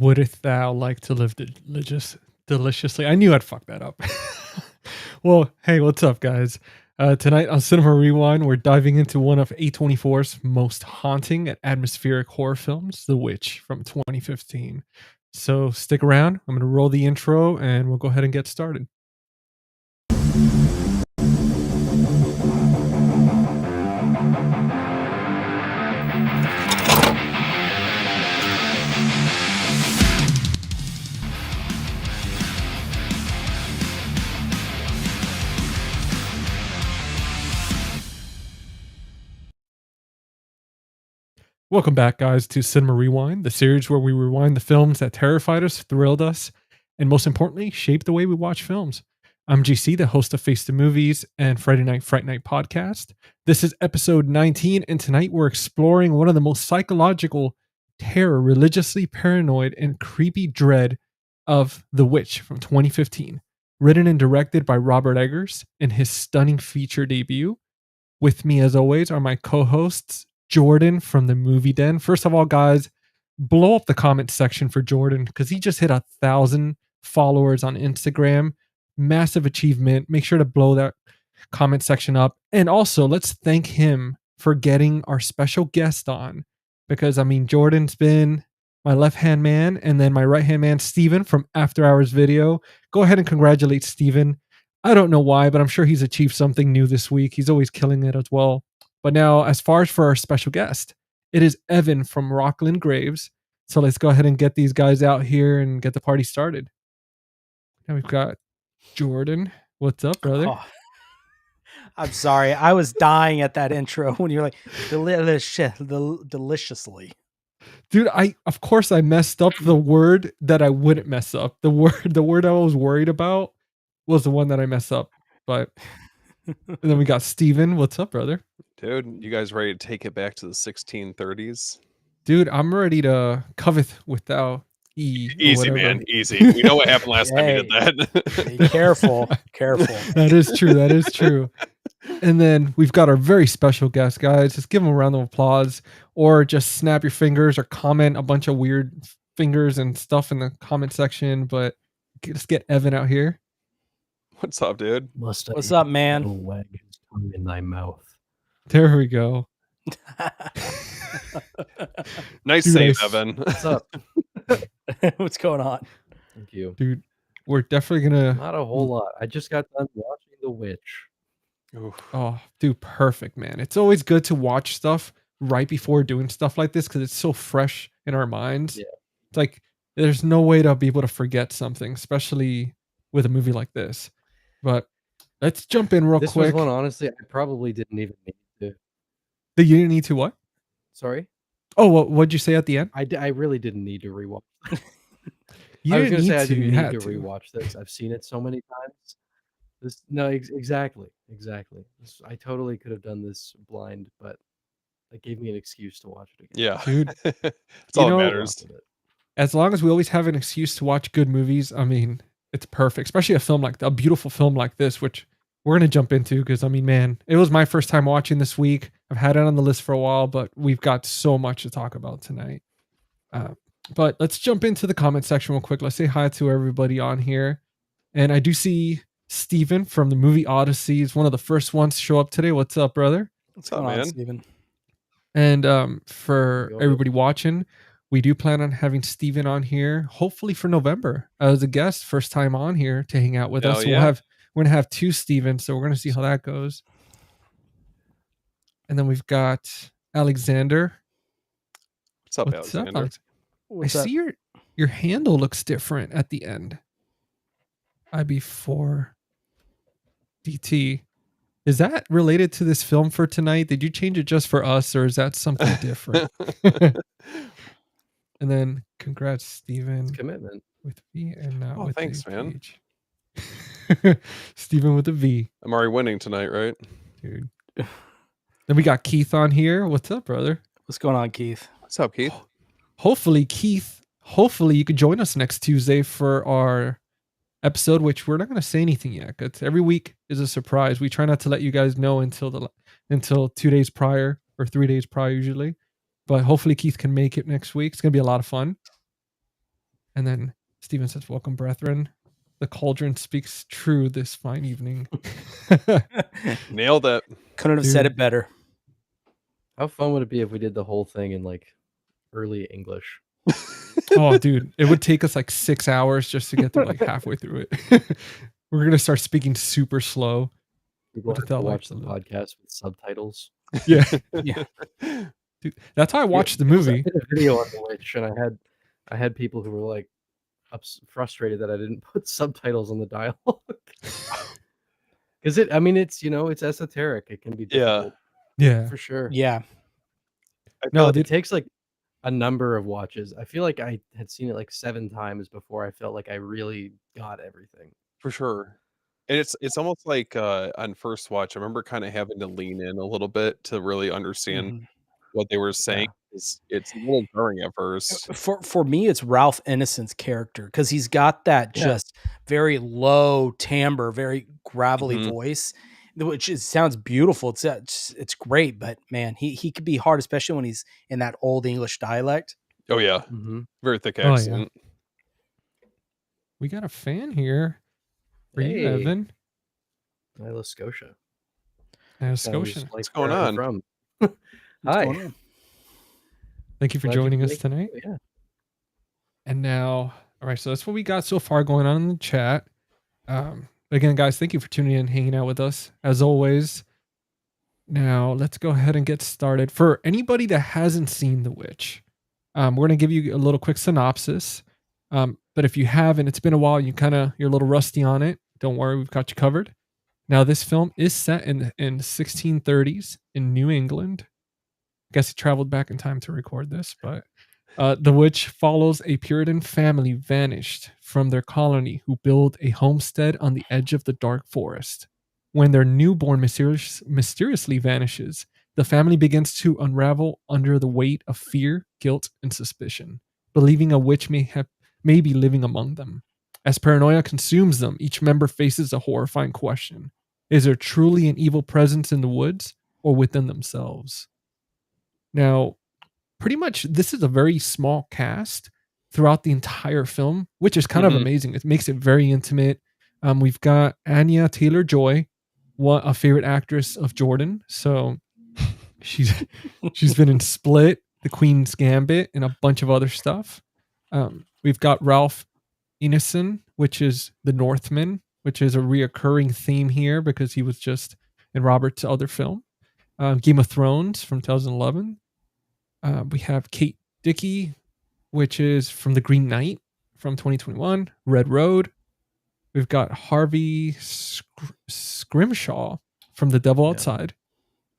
Wouldst thou like to live deliciously? I knew I'd fuck that up. Well, hey, what's up, guys? Tonight on Cinema Rewind, we're diving into one of A24's most haunting and atmospheric horror films, The Witch from 2015. So stick around. I'm going to roll the intro and we'll go ahead and get started. Welcome back, guys, to Cinema Rewind, the series where we rewind the films that terrified us, thrilled us, and most importantly, shaped the way we watch films. I'm GC, the host of Face the Movies and Friday Night Fright Night podcast. This is episode 19, and tonight we're exploring one of the most psychological terror, religiously paranoid, and creepy dread of The Witch from 2015, written and directed by Robert Eggers in his stunning feature debut. With me, as always, are my co-hosts, Jordan from the Movie Den. First of all, guys, blow up the comment section for Jordan because he just hit 1,000 followers on Instagram. Massive achievement. Make sure to blow that comment section up. And also, let's thank him for getting our special guest on because, I mean, Jordan's been my left-hand man and then my right-hand man, Steven from After Hours Video. Go ahead and congratulate Steven. I don't know why, but I'm sure he's achieved something new this week. He's always killing it as well. But now, as far as for our special guest, it is Evan from Rocklin Graves. So let's go ahead and get these guys out here and get the party started. Now we've got Jordan. What's up, brother? Oh, I'm sorry. I was dying at that intro when you're like, deliciously. Dude, of course I messed up the word that I wouldn't mess up. The word I was worried about was the one that I messed up. But and then we got Steven. What's up, brother? Dude, you guys ready to take it back to the 1630s? Dude, I'm ready to coveth without E. Easy, man. Easy. We know what happened last time you did that. Be careful. That is true. That is true. And then we've got our very special guest, guys. Just give them a round of applause or just snap your fingers or comment a bunch of weird fingers and stuff in the comment section. But let's get Evan out here. What's up, dude? What's up, man? Wag his tongue in thy mouth. There we go. Nice Dude, save, Evan. What's up? What's going on? Thank you. Dude, we're definitely gonna Not a whole lot. I just got done watching The Witch. Oof. Oh, dude, perfect, man. It's always good to watch stuff right before doing stuff like this because it's so fresh in our minds. Yeah. It's like there's no way to be able to forget something, especially with a movie like this. But let's jump in real This quick. was one, honestly, I probably didn't even need to. You didn't need to what? Sorry? Oh, what'd you say at the end? I really didn't need to rewatch. You I was didn't going to say I need to. didn't You need had to to. rewatch this. I've seen it so many times. Exactly. I totally could have done this blind, but that gave me an excuse to watch it again. Yeah. Dude, That's all that matters. As long as we always have an excuse to watch good movies, I mean, it's perfect. Especially a beautiful film like this, which we're going to jump into because, I mean, man, it was my first time watching this week. I've had it on the list for a while, but we've got so much to talk about tonight. But let's jump into the comment section real quick. Let's say hi to everybody on here. And I do see Steven from the movie Odyssey is one of the first ones to show up today. What's up, brother? What's up, man? Steven? And for everybody watching, we do plan on having Steven on here, hopefully for November as a guest, first time on here to hang out with us. So Yeah. we're gonna have two Stevens, so we're gonna see how that goes. And then we've got Alexander. What's up, Alexander? I see your handle looks different at the end. IB4 DT. Is that related to this film for tonight? Did you change it just for us, or is that something different? And then congrats, Steven. Commitment. With V and now with thanks, a man. H. Steven with a V. I'm already winning tonight, right? Dude. Then we got Keith on here. What's up, brother? What's going on, Keith? What's up, Keith? Hopefully, Keith, you could join us next Tuesday for our episode, which we're not going to say anything yet. Because every week is a surprise. We try not to let you guys know until 2 days prior or 3 days prior usually. But hopefully Keith can make it next week. It's going to be a lot of fun. And then Stephen says, "Welcome, brethren. The cauldron speaks true this fine evening." Nailed it. Couldn't have said Dude. it better. How fun would it be if we did the whole thing in like early English? Oh, dude, it would take us like 6 hours just to get through like halfway through it. We're gonna start speaking super slow. People What have if to that, like, watch the podcast with subtitles. Yeah, Yeah. dude, that's how I watched the I movie. did a video on The Witch, and I had people who were like frustrated that I didn't put subtitles on the dialogue. Because I mean, it's it's esoteric. It can be difficult Yeah, for sure. Yeah. I no, feel It dude, takes like a number of watches. I feel like I had seen it like 7 times before I felt like I really got everything. for sure. And it's almost like on first watch, I remember kind of having to lean in a little bit to really understand Mhm. what they were saying. It's a little jarring at first. For me, it's Ralph Innocent's character because he's got that Yeah. just very low timbre, very gravelly Mhm. voice, which sounds beautiful. It's great, but man, he could be hard, especially when he's in that old English dialect. Oh yeah, Mm-hmm. very thick Oh, yeah. accent. We got a fan here for you, Hey. Evan. Nova Scotia. Nova Sounds Scotia. like What's going where I'm on? from. What's Hi. going on? Thank you for Glad you joining could us make it. tonight. Yeah. And now, all right, so that's what we got so far going on in the chat. Again, guys, thank you for tuning in and hanging out with us as always. Now, let's go ahead and get started. For anybody that hasn't seen The Witch, we're going to give you a little quick synopsis. But if you haven't, it's been a while, you're a little rusty on it. Don't worry, we've got you covered. Now, this film is set in 1630s in New England. I guess he traveled back in time to record this, but The Witch follows a Puritan family vanished from their colony who build a homestead on the edge of the dark forest. When their newborn mysteriously vanishes, the family begins to unravel under the weight of fear, guilt, and suspicion, believing a witch may be living among them. As paranoia consumes them, each member faces a horrifying question. Is there truly an evil presence in the woods or within themselves? Now, pretty much this is a very small cast throughout the entire film, which is kind of Mhm. amazing. It makes it very intimate. We've got Anya Taylor-Joy, a favorite actress of Jordan. So she's been in Split, The Queen's Gambit, and a bunch of other stuff. We've got Ralph Ineson, which is the Northman, which is a reoccurring theme here because he was just in Robert's other film. Game of Thrones from 2011. We have Kate Dickie, which is from The Green Knight from 2021. Red Road. We've got Harvey Scrimshaw from The Devil Outside.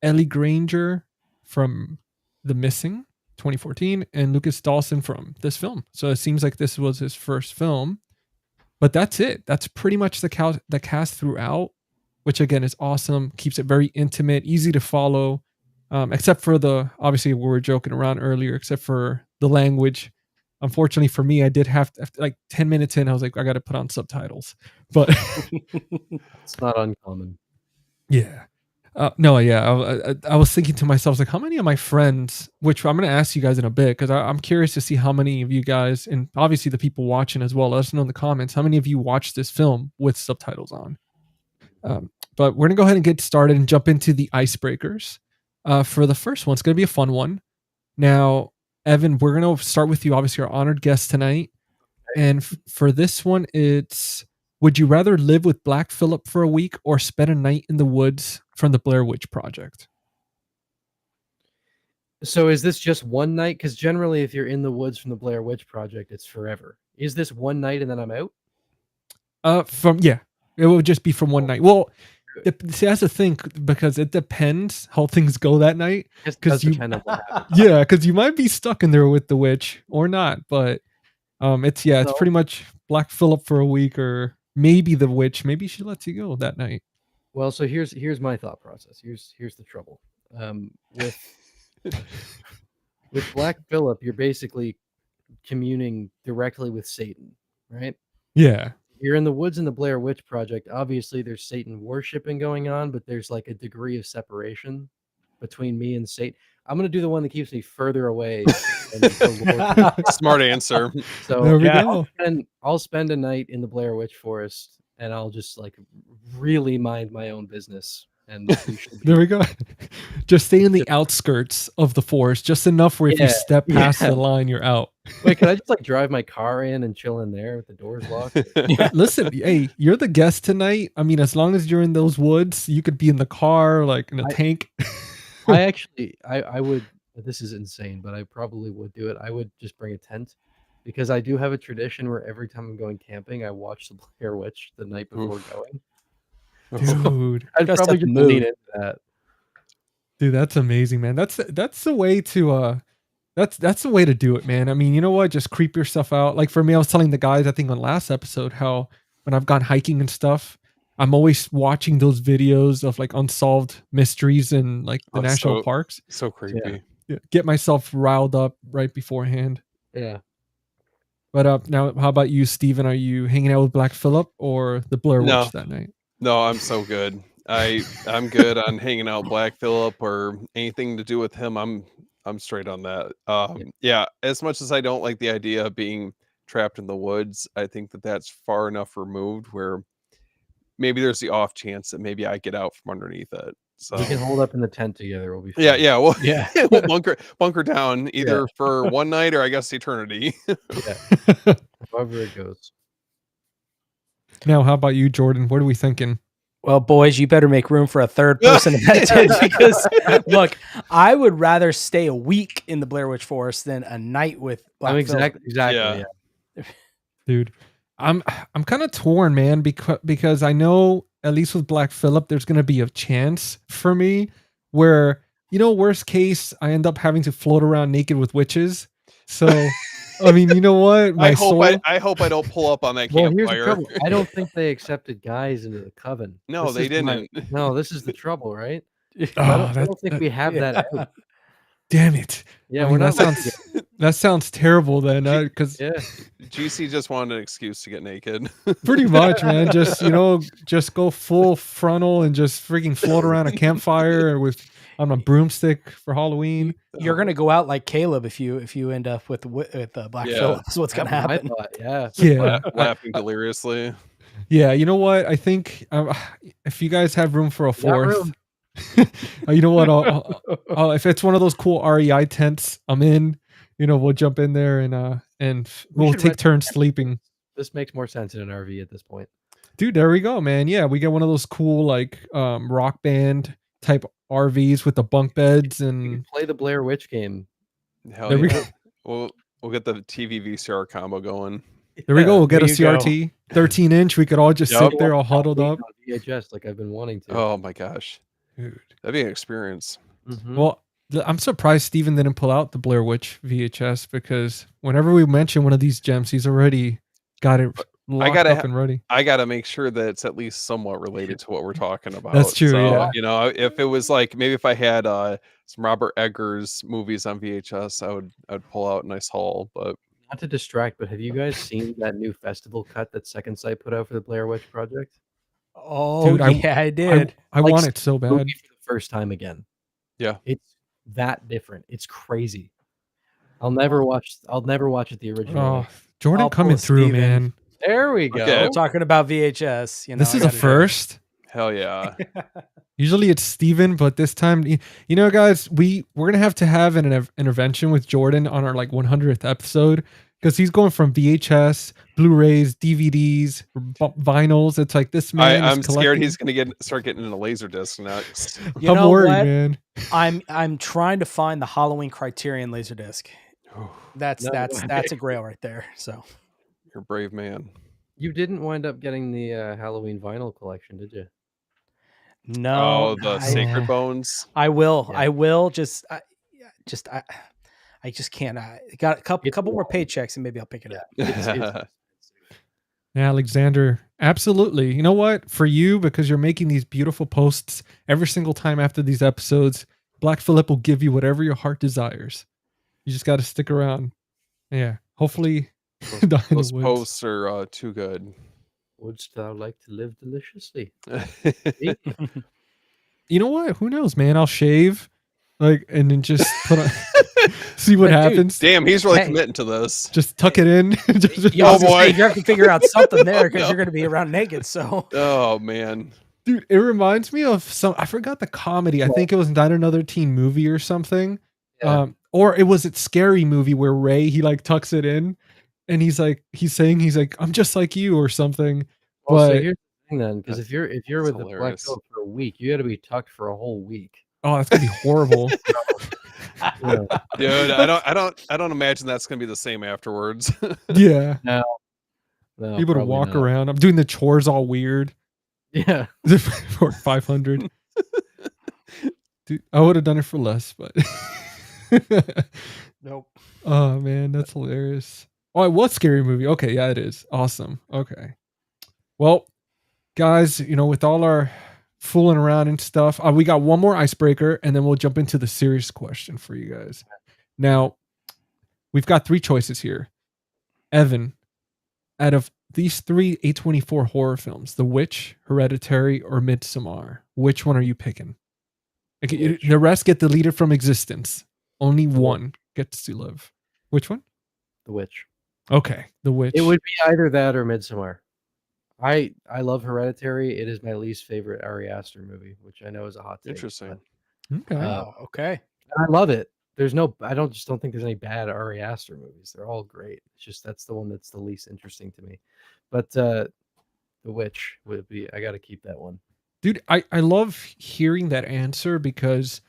Ellie Granger from The Missing 2014. And Lucas Dawson from this film. So it seems like this was his first film. But that's it. That's pretty much the cast throughout, which again is awesome. Keeps it very intimate, easy to follow. Except for obviously we were joking around earlier, except for the language. Unfortunately for me, I did have to, like 10 minutes in, I was like, I got to put on subtitles. But It's not uncommon. yeah. No, yeah. I was thinking to myself, like, how many of my friends, which I'm going to ask you guys in a bit, because I'm curious to see how many of you guys, and obviously the people watching as well, let us know in the comments, how many of you watched this film with subtitles on. But we're going to go ahead and get started and jump into the icebreakers. For the first one, it's going to be a fun one. Now, Evan, we're going to start with you, obviously our honored guest tonight. And for this one, it's, would you rather live with Black Phillip for a week or spend a night in the woods from the Blair Witch Project? So is this just one night? Because generally, if you're in the woods from the Blair Witch Project, it's forever. Is this one night and then I'm out? It would just be from one night. Well, see, that's the thing, because it depends how things go that night. It Because does depend on what happens. yeah, because you might be stuck in there with the witch or not. But it's So- pretty much Black Phillip for a week, or maybe the witch. Maybe she lets you go that night. Well, so here's my thought process. Here's the trouble. With Black Phillip, you're basically communing directly with Satan, right? Yeah. You're in the woods in the Blair Witch Project. Obviously, there's Satan worshiping going on, but there's like a degree of separation between me and Satan. I'm gonna do the one that keeps me further away. Than the Lord. Smart answer. So There we Yeah. go. and I'll spend a night in the Blair Witch Forest, and I'll just like really mind my own business. And we should be There we go. Just stay in the outskirts of the forest, just enough where if you Yeah, step past yeah. the line, you're out. Wait, can I just like drive my car in and chill in there with the doors locked? Listen, hey, you're the guest tonight. I mean, as long as you're in those woods, you could be in the car, like in a tank. I actually, I would. This is insane, but I probably would do it. I would just bring a tent, because I do have a tradition where every time I'm going camping, I watch the Blair Witch the night before going. Dude, I'd Just probably set the just mood. lean into that. dude, that's amazing, man. That's the way to that's the way to do it, man. I mean, you know what? Just creep yourself out. Like for me, I was telling the guys, I think on last episode, how when I've gone hiking and stuff, I'm always watching those videos of like unsolved mysteries in like the national parks. So creepy. Yeah, get myself riled up right beforehand. Yeah. But now, how about you, Steven? Are you hanging out with Black Phillip or the Blair Witch No. that night? No, I'm so good. I'm good on hanging out Black Phillip or anything to do with him. I'm straight on that. Yeah, as much as I don't like the idea of being trapped in the woods, I think that that's far enough removed where maybe there's the off chance that maybe I get out from underneath it. So We can hold up in the tent together. We'll be fine. yeah, well, Yeah. we'll bunker down either for one night or I guess eternity. Yeah. However it goes. Now, how about you, Jordan? What are we thinking? Well, boys, you better make room for a third person in that tent, because look, I would rather stay a week in the Blair Witch Forest than a night with Black Phillip. Exactly. Yeah. Yeah. Dude, I'm kind of torn, man, because I know at least with Black Phillip, there's gonna be a chance for me where, you know, worst case, I end up having to float around naked with witches. So, I mean, you know what? I hope I don't pull up on that Well, here's the campfire. trouble. I don't think they accepted guys into the coven. No, This they is my- didn't. No, this is the trouble, right? I Oh, don't think we have that. Out. damn it. Yeah, I we're mean, not. that sounds terrible then, because Yeah. GC just wanted an excuse to get naked. pretty much, man, just, you know, just go full frontal and just freaking float around a campfire with on a broomstick for Halloween. You're gonna go out like Caleb if you end up with Black Yeah. Phillip. That's what's gonna That's what I happen. thought, yeah. Yeah. Laughing deliriously. Yeah, you know what? I think if you guys have room for a Got fourth, room. you know what? I'll, if it's one of those cool REI tents, I'm in. You know, we'll jump in there and we'll should take rent- turns sleeping. This makes more sense in an RV at this point. Dude, there we go, man. Yeah, we get one of those cool like rock band type RVs with the bunk beds You and can play the Blair Witch game. Hell there we yeah. go. We'll get the TV VCR combo going. There we go. We'll get a there you go. CRT 13-inch. We could all just Yep. sit there all huddled up. On VHS, like I've been wanting to. Oh my gosh. Dude. That'd be an experience. Mhm. Well, I'm surprised Steven didn't pull out the Blair Witch VHS, because whenever we mention one of these gems, he's already got it locked up and ready. I gotta make sure that it's at least somewhat related to what we're talking about. That's true, So, yeah. you know, if it was like maybe if I had some Robert Eggers movies on VHS, I'd pull out a nice haul. But Not to distract, but have you guys seen that new festival cut that Second Sight put out for the Blair Witch Project? Oh, Dude, I did. I Like, want it so bad. Movie for the first time again. Yeah. It's that different. It's crazy. I'll never watch it the original Oh, way. Jordan I'll coming pull through, Steven. man. There we go. Okay. Talking about VHS, you know, This I is a gotta do it. first. hell yeah. Usually it's Steven, but this time, you know, guys, we're gonna have to have an intervention with Jordan on our like 100th episode, because he's going from VHS, Blu-rays, DVDs, vinyls. It's like this man. I'm is scared collecting. he's gonna start getting into laser disc next. You I'm know worried, what? man. I'm trying to find the Halloween Criterion Laserdisc. That's No way. that's a grail right there. So You're a brave man. You didn't wind up getting the Halloween vinyl collection, did you? no, Oh, the I, Sacred Bones. I will. Yeah. I will. I just can't. I got a couple It's more wild. paychecks and maybe I'll pick it up. It's Alexander, absolutely. You know what? For you, because you're making these beautiful posts every single time after these episodes, Black Phillip will give you whatever your heart desires. You just got to stick around. Yeah. Hopefully, die in Those the woods. posts are too good. Wouldst thou like to live deliciously? You know what? Who knows, man? I'll shave. Like, and then just put on, see what But dude, happens. Damn, he's really Hey. committing to this. Just tuck it in. You also boy. say you have to figure out something there because no. you're going to be around naked. So Oh man. Dude, it reminds me of some. I forgot the comedy. I think it was Not Another Teen Movie or something. Yeah. Or it was Scary Movie where Ray he like tucks it in, and he's like I'm just like you or something. Well, so But here's the thing then, because if you're That's with the Black hilarious. Phillip for a week, you got to be tucked for a whole week. oh, that's gonna be horrible. Yeah. Dude, I don't imagine that's gonna be the same afterwards. Yeah, No, people to probably walk not. around. I'm doing the chores all weird Yeah. for 500. Dude, I would have done it for less, but nope. oh man, that's hilarious. Oh, it was Scary Movie. Okay, yeah, it is. Awesome. Okay. Well, guys, with all our fooling around and stuff, we got one more icebreaker, and then we'll jump into the serious question for you guys. Now, we've got 3 choices here. Evan, out of these 3 A24 horror films, The Witch, Hereditary, or Midsommar, which one are you picking? Okay, the rest get deleted from existence. Only one gets to live. Which one? The Witch. Okay, The Witch. It would be either that or Midsommar. I love Hereditary. It is my least favorite Ari Aster movie, which I know is a hot take. Interesting. Okay. Okay. I love it. I don't think there's any bad Ari Aster movies. They're all great. It's just that's the one that's the least interesting to me. But The Witch would be. I got to keep that one. Dude, I love hearing that answer because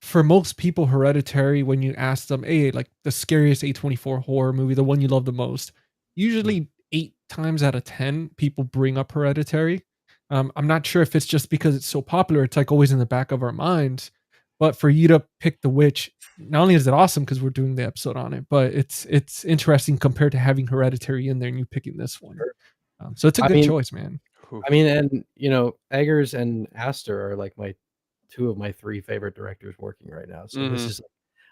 for most people, Hereditary, when you ask them, hey, like the scariest A24 horror movie, the one you love the most, usually 8 times out of 10 people bring up Hereditary. I'm not sure if it's just because it's so popular, it's like always in the back of our minds. But for you to pick The Witch, not only is it awesome because we're doing the episode on it, but it's interesting compared to having Hereditary in there and you picking this one. So it's a good choice, man. I mean, and Eggers and Aster are like 2 of my 3 favorite directors working right now. So this is.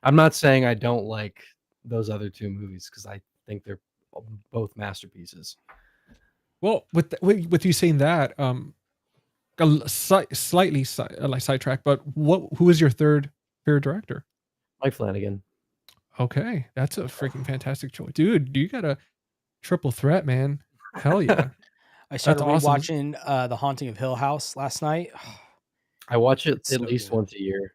I'm not saying I don't like those other 2 movies because I think they're both masterpieces. Well, with you saying that, slightly sidetrack, but who is your third favorite director? Mike Flanagan. Okay, that's a freaking fantastic choice, dude. You got a triple threat, man. Hell yeah! I started That's awesome. rewatching The Haunting of Hill House last night. I watch it It's at so least good. once a year.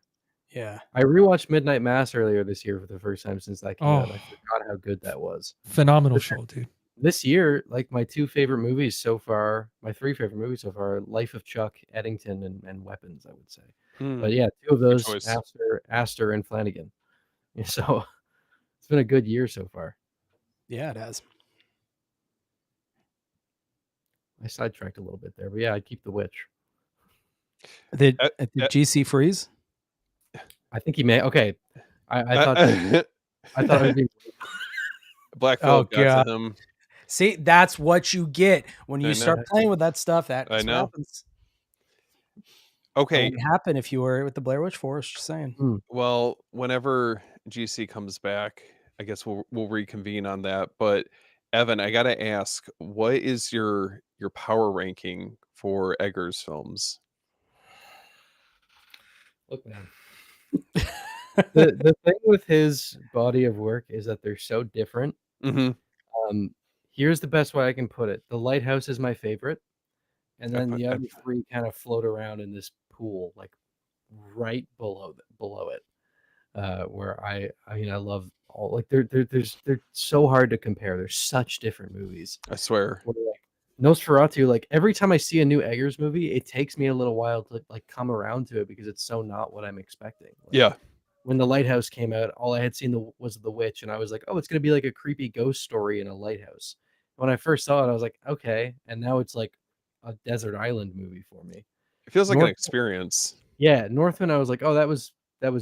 Yeah. I rewatched Midnight Mass earlier this year for the first time since that came out. And I Oh. forgot how good that was. Phenomenal show, dude. This year, like my 2 favorite movies so far, my 3 favorite movies so far, are Life of Chuck, Eddington, and Weapons, I would say. But yeah, 2 of those, choice. Aster and Flanagan. So it's been a good year so far. Yeah, it has. I sidetracked a little bit there, but yeah, I'd keep The Witch. Did GC freeze? I think he may. Okay, I thought I thought it would be. Black Phillip got to him. See, that's what you get when you I start know. playing with that stuff. That's I what know. happens. Okay. It would happen if you were with the Blair Witch Force. Just saying. Well, whenever GC comes back, I guess we'll reconvene on that. But Evan, I gotta ask, what is your power ranking for Eggers films? Look, man. the thing with his body of work is that they're so different. Here's the best way I can put it: The Lighthouse is my favorite, and then the other 3 kind of float around in this pool, like right below it. Where I love all, like they're so hard to compare. They're such different movies. I swear. Like Nosferatu, like every time I see a new Eggers movie, it takes me a little while to like come around to it because it's so not what I'm expecting. Like, yeah. When The Lighthouse came out, all I had seen was The Witch, and I was like, oh, it's gonna be like a creepy ghost story in a lighthouse. When I first saw it, I was like, okay, and now it's like a desert island movie for me. It feels like an experience. Yeah, Northman, I was like, oh, that was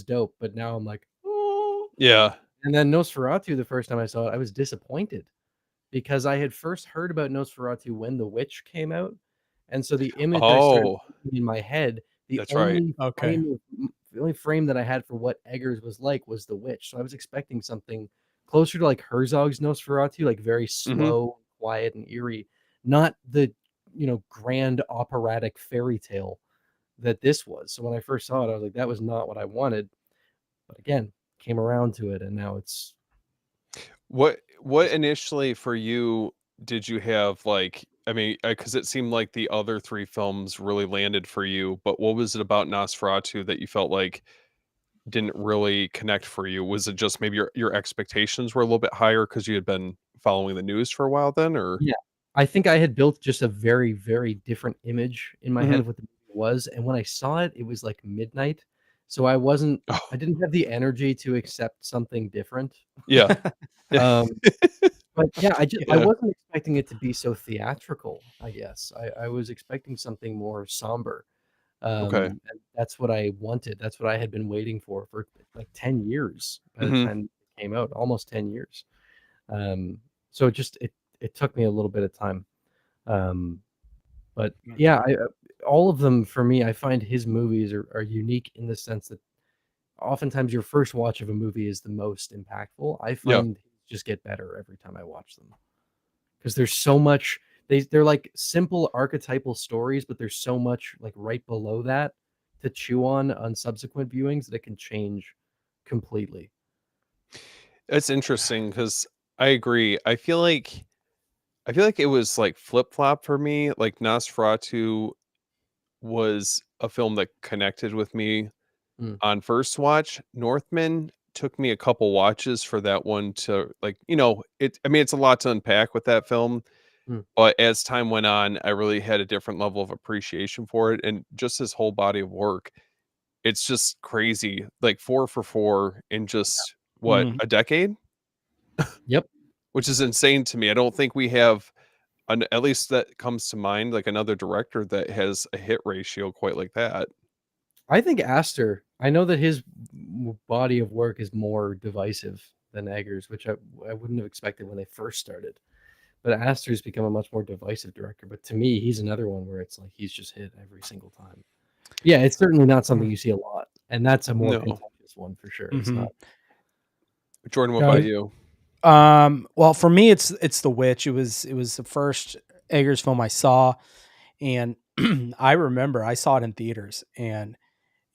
dope, but now I'm like, oh. Yeah. And then Nosferatu, the first time I saw it, I was disappointed because I had first heard about Nosferatu when The Witch came out, and so the image I started in my head, the only frame that I had for what Eggers was like was The Witch. So I was expecting something closer to like Herzog's Nosferatu, like very slow, quiet, and eerie, not the grand operatic fairy tale that this was. So when I first saw it, I was like, that was not what I wanted. But again, came around to it, and now it's What initially for you did you have like? I mean, because it seemed like the other three films really landed for you, but what was it about Nosferatu that you felt like didn't really connect for you? Was it just maybe your expectations were a little bit higher because you had been following the news for a while then, or? yeah. I think I had built just a very, very different image in my head Mhm. of what the movie was, and when I saw it, it was like midnight, so I Oh, didn't have the energy to accept something different. yeah. Yeah. Um, but yeah, I Yeah. wasn't expecting it to be so theatrical, I guess. I was expecting something more somber. Okay. And that's what I wanted. That's what I had been waiting for like 10 years by the Mhm. time it came out, almost 10 years. So it took me a little bit of time. Um, but yeah, all of them for me, I find his movies are unique in the sense that oftentimes your first watch of a movie is the most impactful. I Yeah. find just get better every time I watch them because there's so much. They're like simple archetypal stories, but there's so much like right below that to chew on subsequent viewings that it can change completely. It's interesting because I agree. I feel like it was like flip-flop for me. Like Nosferatu was a film that connected with me Mm, on first watch. Northman took me a couple watches for that one to like, I mean, it's a lot to unpack with that film, mm, but as time went on, I really had a different level of appreciation for it. And just his whole body of work, it's just crazy. Like 4 for 4 in just what, Mhm. a decade? yep. Which is insane to me. I don't think we have at least that comes to mind, like another director that has a hit ratio quite like that. I think Astor. I know that his body of work is more divisive than Eggers, which I wouldn't have expected when they first started. But Astor's become a much more divisive director. But to me, he's another one where it's like he's just hit every single time. Yeah, it's certainly not something you see a lot, and that's a more No. contentious one for sure. It's Mhm. not. Jordan, what about Guys, you? Well, for me, it's The Witch. It was the first Eggers film I saw, and I remember I saw it in theaters. And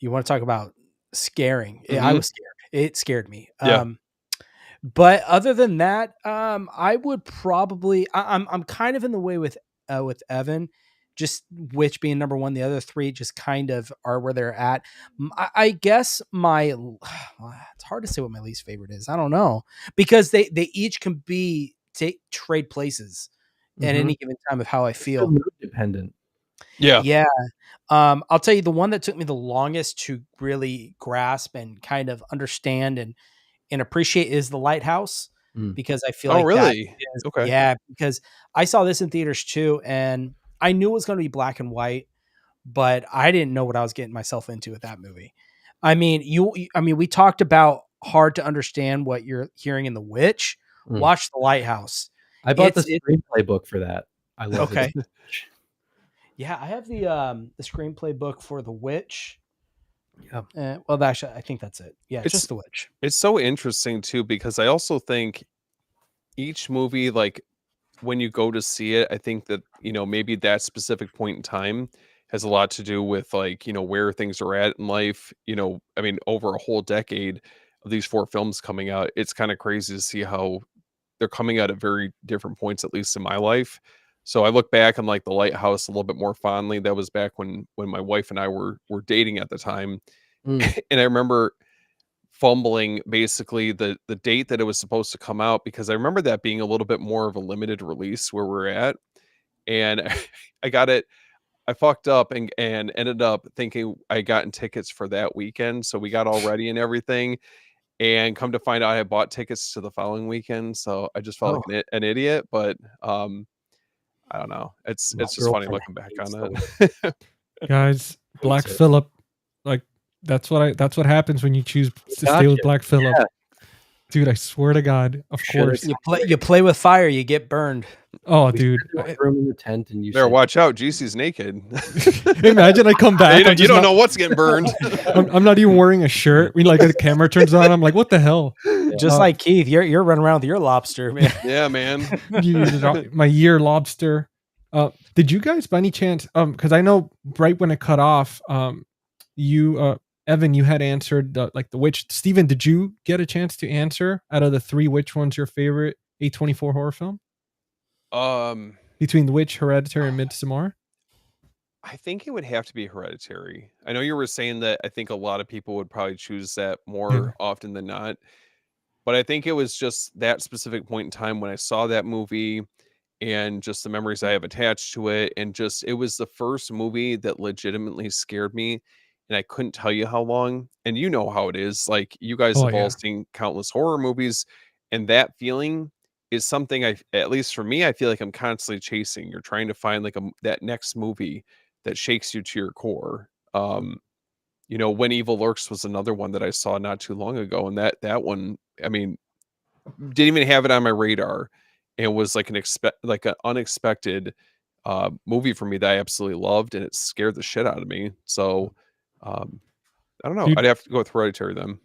you want to talk about scaring? I Mhm. was scared. It scared me. Yeah. But other than that, I would probably I'm kind of in the way with Evan, just Witch being number one. The other three just kind of are where they're at. I guess it's hard to say what my least favorite is. I don't know because they each can be trade places at Mhm. any given time of how I It's so feel. mood dependent. Yeah. Yeah. I'll tell you the one that took me the longest to really grasp and kind of understand and appreciate is The Lighthouse, Mm. because I feel Oh, like that really? is, Okay. yeah, because I saw this in theaters too, and I knew it was going to be black and white, but I didn't know what I was getting myself into with that movie. I mean, we talked about hard to understand what you're hearing in The Witch. Mm. Watch The Lighthouse. I bought the It screenplay book for that. I love it. okay. Yeah, I have the screenplay book for The Witch. Yeah. Well, actually, I think that's it. Yeah, It's just The Witch. it's so interesting too because I also think each movie, like when you go to see it, I think that, maybe that specific point in time has a lot to do with like, where things are at in life. I mean, over a whole decade of these four films coming out, it's kind of crazy to see how they're coming out at very different points, at least in my life. So I look back on like The Lighthouse a little bit more fondly. That was back when my wife and I were dating at the time. Mm. And I remember fumbling basically the date that it was supposed to come out because I remember that being a little bit more of a limited release where we're at. And I got it. I fucked up and ended up thinking I gotten tickets for that weekend. So we got all ready and everything. And come to find out I had bought tickets to the following weekend. So I just felt Oh, like an idiot. But I don't know. my It's just funny girlfriend looking back hates on the Witch. it. guys, Hates Black it. Phillip, like that's what happens when you choose to stay with Gotcha. Black Phillip. Yeah. Dude, I swear to God, of Should've course. You play with fire, you get burned. Oh, We dude. started in the room in the tent, and you There, said, watch out. GC's naked. Imagine I come back. You don't know what's getting burned. I'm not even wearing a shirt. We like the camera turns on. I'm like, what the hell? Just Uh, like Keith, you're running around with your lobster, man. Yeah, man. my year lobster. Did you guys by any chance? Because I know right when it cut off, you Evan, you had answered the Witch. Steven, did you get a chance to answer out of the three which one's your favorite A24 horror film? Between The Witch, Hereditary, and Midsommar? I think it would have to be Hereditary. I know you were saying that I think a lot of people would probably choose that more often than not, but I think it was just that specific point in time when I saw that movie and just the memories I have attached to it, and just it was the first movie that legitimately scared me, and I couldn't tell you how long. And you know how it is. Like, you guys Oh, have all yeah. seen countless horror movies, and that feeling is something at least for me, I feel like I'm constantly chasing. You're trying to find like that next movie that shakes you to your core. When Evil Lurks was another one that I saw not too long ago, and that one, I mean, didn't even have it on my radar. It was like an unexpected movie for me that I absolutely loved, and it scared the shit out of me. So I don't know. Dude, I'd have to go with Hereditary then.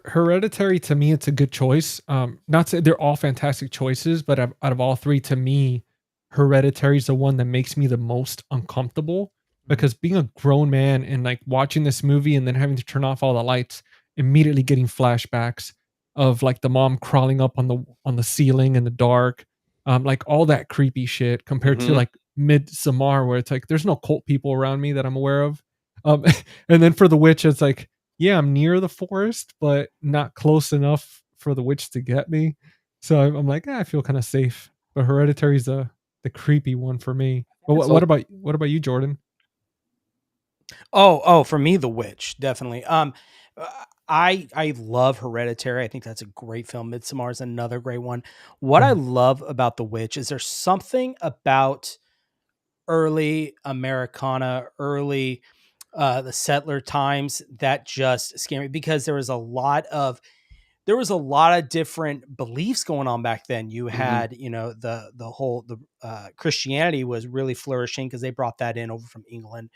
Hereditary, to me, it's a good choice. Not to, they're all fantastic choices, but out of all three, to me, Hereditary is the one that makes me the most uncomfortable, because being a grown man and like watching this movie and then having to turn off all the lights, immediately getting flashbacks of like the mom crawling up on the ceiling in the dark, like all that creepy shit compared to Mhm. like Midsommar, where it's like there's no cult people around me that I'm aware of. And then for The Witch, it's like, yeah, I'm near the forest, but not close enough for the witch to get me. So I'm like, I feel kind of safe. But Hereditary's the creepy one for me. But It's what about you, Jordan? Oh, for me, The Witch, definitely. I love Hereditary. I think that's a great film. Midsommar is another great one. What I love about The Witch is there's something about early Americana, early the settler times that just scare me, because there was a lot of different beliefs going on back then. You had, the Christianity was really flourishing because they brought that in over from England.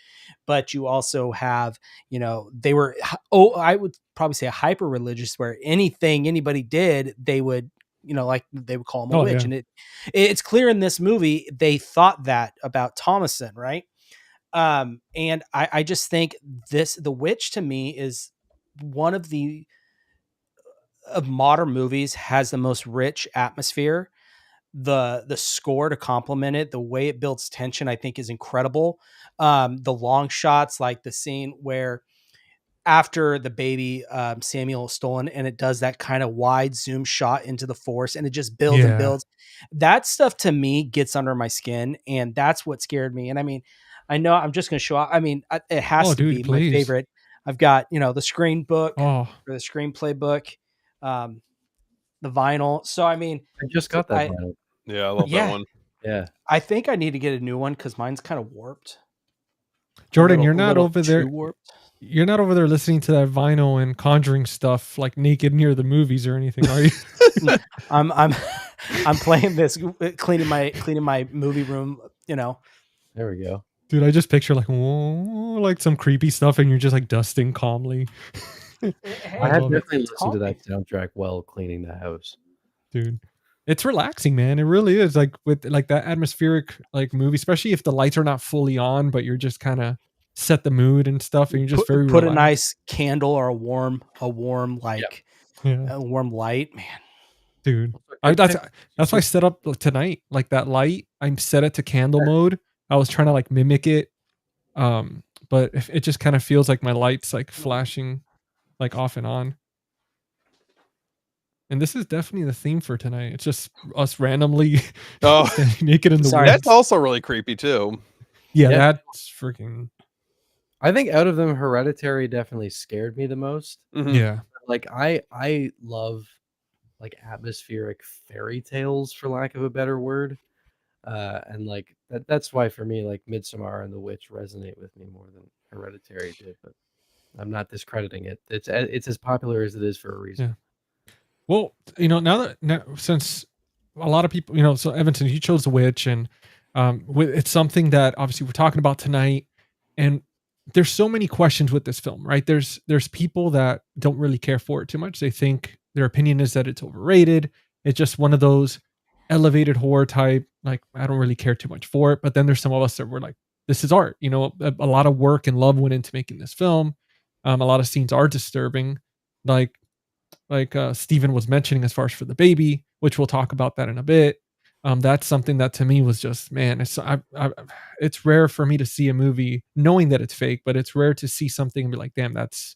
But you also have, they were, I would probably say hyper religious, where anything anybody did, they would, like they would call him a Oh, witch. yeah. And it's clear in this movie, they thought that about Thomason. Right. And I just think The Witch to me is one of modern movies, has the most rich atmosphere. The score to complement it, the way it builds tension, I think is incredible. The long shots, like the scene where after the baby Samuel is stolen, and it does that kind of wide zoom shot into the forest, and it just builds and Yeah. builds. That stuff to me gets under my skin, and that's what scared me. And I mean, I know I'm just going to show up. I mean, it has Oh, to dude, be my please. favorite. I've got, the screen book Oh, or the screenplay book, um, the vinyl. So I mean, I just got that vinyl. Yeah, I love that yeah, one. Yeah. I think I need to get a new one because mine's kind of warped. Jordan, A you're not little over too there. warped. You're not over there listening to that vinyl and Conjuring stuff like naked near the movies or anything, are you? I'm I'm playing this, cleaning my movie room. There we go. Dude, I just picture like, whoa, like some creepy stuff, and you're just like dusting calmly. Hey, I had love it. definitely it's listened to calming. that soundtrack while cleaning the house. Dude, it's relaxing, man. It really is. Like with like that atmospheric like movie, especially if the lights are not fully on, but you're just kind of set the mood and stuff, and you're just very Put a relaxed. nice candle or a warm like Yeah, a warm light, man. dude. Good That's pick. that's why I set up tonight. Like that light, I'm set it to candle mode. I was trying to like mimic it, but if it just kind of feels like my lights like flashing like off and on. And this is definitely the theme for tonight. It's just us randomly Oh, standing naked in the Sorry. woods. that's also really creepy too. Yeah, Yeah. that's freaking. I think out of them, Hereditary definitely scared me the most. Mhm. Yeah. Like I love like atmospheric fairy tales, for lack of a better word. And like that's why for me, like Midsommar and The Witch resonate with me more than Hereditary did. But I'm not discrediting it. It's as popular as it is for a reason. Yeah. Well, now since a lot of people, so Evanson, you chose The Witch, and it's something that obviously we're talking about tonight, and there's so many questions with this film, right? There's people that don't really care for it too much. They think their opinion is that it's overrated. It's just one of those elevated horror type, like I don't really care too much for it. But then there's some of us that were like, this is art. A lot of work and love went into making this film. A lot of scenes are disturbing, like Steven was mentioning as far as for the baby, which we'll talk about that in a bit. That's something that to me was just, man, it's rare for me to see a movie knowing that it's fake, but it's rare to see something and be like, damn, that's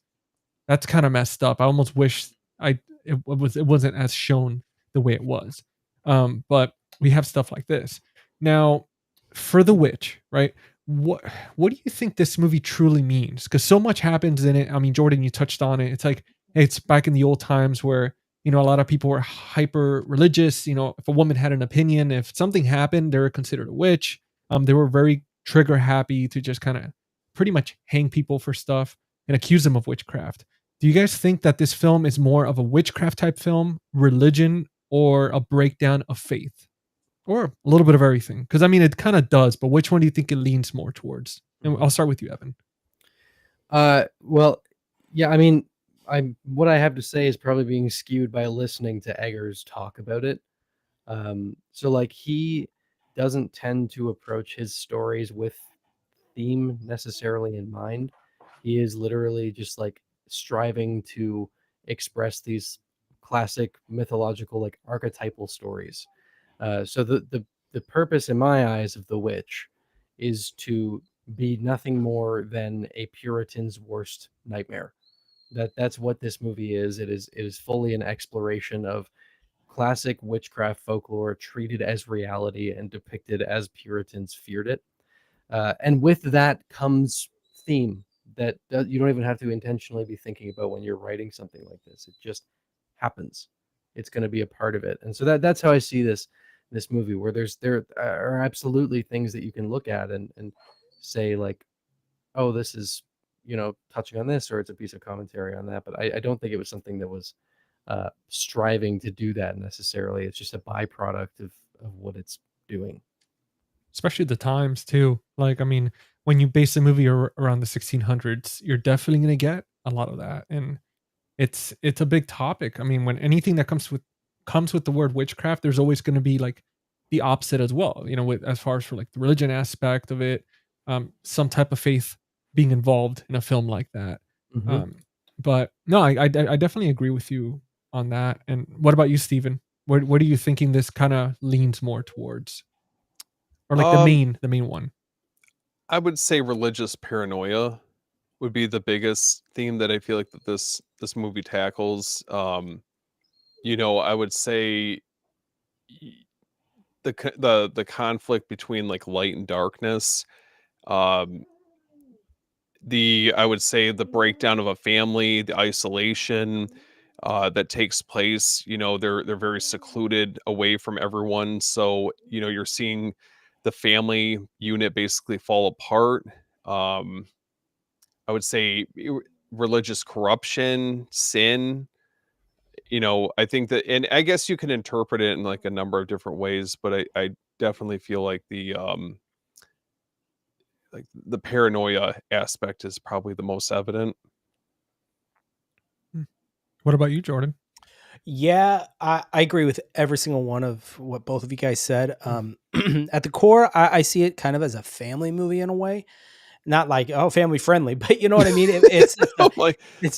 kind of messed up. I almost wish it wasn't as shown the way it was. But we have stuff like this. Now, for The Witch, right? What do you think this movie truly means? Because so much happens in it. I mean, Jordan, you touched on it. It's like it's back in the old times where a lot of people were hyper religious. If a woman had an opinion, if something happened, they were considered a witch. They were very trigger happy to just kind of pretty much hang people for stuff and accuse them of witchcraft. Do you guys think that this film is more of a witchcraft type film, religion, or a breakdown of faith? Or a little bit of everything? Because I mean, it kind of does, but which one do you think it leans more towards? And I'll start with you, Evan. Well, yeah, I mean, what I have to say is probably being skewed by listening to Eggers talk about it. So like he doesn't tend to approach his stories with theme necessarily in mind. He is literally just like striving to express these classic mythological, like archetypal stories. So the purpose in my eyes of The Witch is to be nothing more than a Puritan's worst nightmare. That's what this movie is. It is fully an exploration of classic witchcraft folklore treated as reality and depicted as Puritans feared it. And with that comes theme that you don't even have to intentionally be thinking about when you're writing something like this. It just happens. It's going to be a part of it. And so that's how I see this movie, where there are absolutely things that you can look at and say like, oh, this is, touching on this, or it's a piece of commentary on that. But I don't think it was something that was striving to do that necessarily. It's just a byproduct of what it's doing. Especially the times too. Like, I mean, when you base a movie around the 1600s, you're definitely going to get a lot of that. And it's a big topic. I mean, when anything that comes with the word witchcraft, there's always going to be like the opposite as well, with as far as for like the religion aspect of it, some type of faith being involved in a film like that. Mm-hmm. But no, I definitely agree with you on that. And what about you, Steven? What are you thinking this kind of leans more towards? Or like the main one? I would say religious paranoia would be the biggest theme that I feel like that this movie tackles. I would say the conflict between like light and darkness. I would say the breakdown of a family, the isolation that takes place. They're very secluded away from everyone, so you're seeing the family unit basically fall apart. I would say religious corruption, sin. I think that, and I guess you can interpret it in like a number of different ways, but I definitely feel like the paranoia aspect is probably the most evident. What about you, Jordan? Yeah, I agree with every single one of what both of you guys said. At the core, I see it kind of as a family movie in a way. Not like, oh, family friendly, but you know what I mean? It's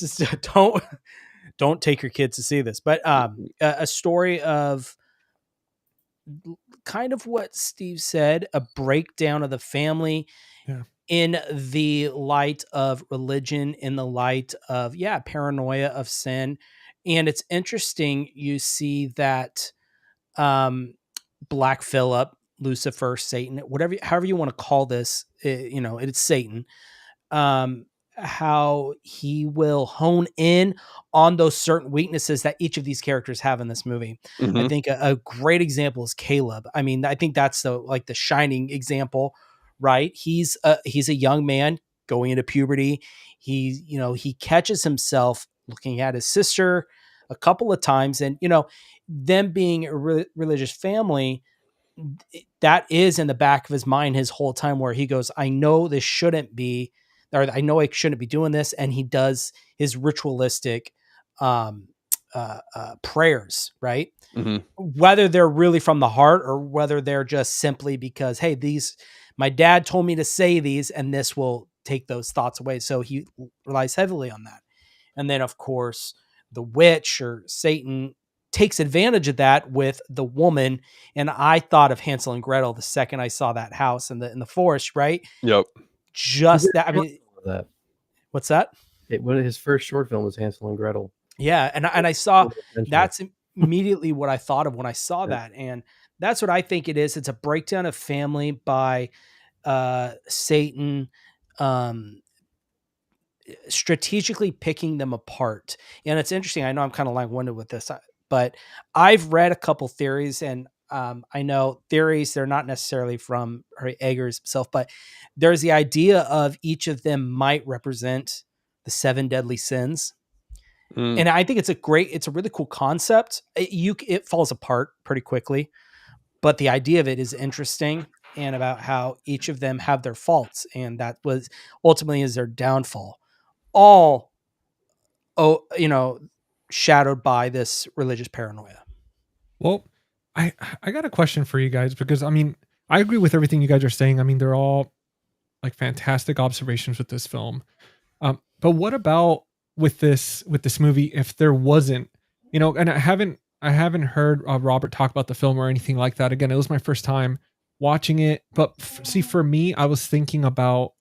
just don't take your kids to see this. But a story of kind of what Steve said, a breakdown of the family. Yeah. In the light of religion, in the light of, paranoia of sin. And it's interesting, you see that Black Phillip, Lucifer, Satan, however you want to call this, it's Satan. How he will hone in on those certain weaknesses that each of these characters have in this movie. Mm-hmm. I think a great example is Caleb. I mean, I think that's the shining example, right? He's a young man going into puberty. He catches himself looking at his sister a couple of times, and them being a religious family, that is in the back of his mind his whole time, where he goes, I know this shouldn't be, or I know I shouldn't be doing this. And he does his ritualistic prayers, right? Mm-hmm. Whether they're really from the heart or whether they're just simply because, hey, my dad told me to say these and this will take those thoughts away. So he relies heavily on that. And then, of course, the witch or Satan takes advantage of that with the woman. And I thought of Hansel and Gretel the second I saw that house in the forest, right? Yep. Just that. I mean, that. What's that? One of his first short film was Hansel and Gretel. Yeah, and I saw that's immediately what I thought of when I saw that, and that's what I think it is. It's a breakdown of family by Satan, strategically picking them apart. And it's interesting. I know I'm kind of long-winded with this, but I've read a couple theories, and I know theories, they're not necessarily from Eggers himself, but there's the idea of each of them might represent the 7 deadly sins. And I think it's a really cool concept. It falls apart pretty quickly, but the idea of it is interesting, and about how each of them have their faults, and that was ultimately is their downfall. All, shadowed by this religious paranoia. Well, I got a question for you guys, because I mean, I agree with everything you guys are saying. I mean, they're all like fantastic observations with this film. But what about with this movie if there wasn't, and I haven't heard Robert talk about the film or anything like that. Again, it was my first time watching it, but see, for me, I was thinking about,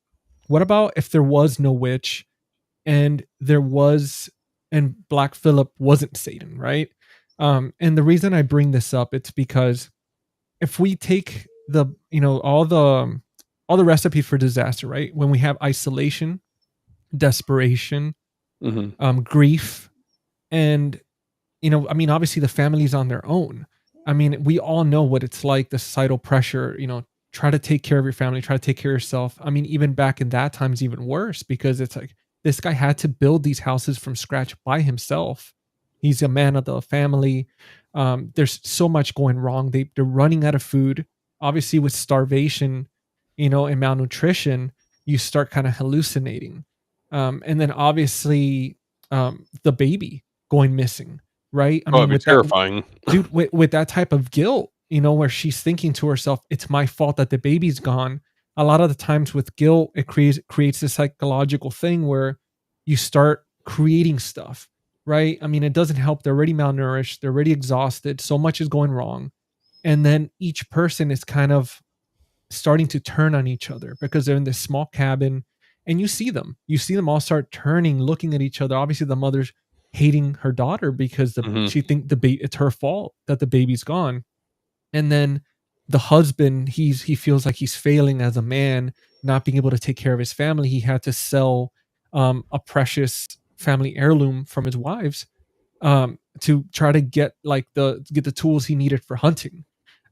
what about if there was no witch and Black Phillip wasn't Satan, right? And the reason I bring this up, it's because if we take the, all the recipes for disaster, right? When we have isolation, desperation, grief, and obviously the family's on their own. I mean, we all know what it's like, the societal pressure, try to take care of your family, try to take care of yourself. I mean, even back in that time's even worse, because it's like this guy had to build these houses from scratch by himself. He's a man of the family. There's so much going wrong. They're running out of food. Obviously, with starvation, and malnutrition, you start kind of hallucinating. And then obviously, the baby going missing, right? I mean, it's terrifying. Dude, with that type of guilt, where she's thinking to herself, it's my fault that the baby's gone. A lot of the times with guilt, it creates this psychological thing where you start creating stuff, right? I mean, it doesn't help. They're already malnourished. They're already exhausted. So much is going wrong. And then each person is kind of starting to turn on each other because they're in this small cabin, and you see them all start turning, looking at each other. Obviously the mother's hating her daughter because she think it's her fault that the baby's gone. And then the husband, he feels like he's failing as a man, not being able to take care of his family. He had to sell a precious family heirloom from his wives to try to get the tools he needed for hunting.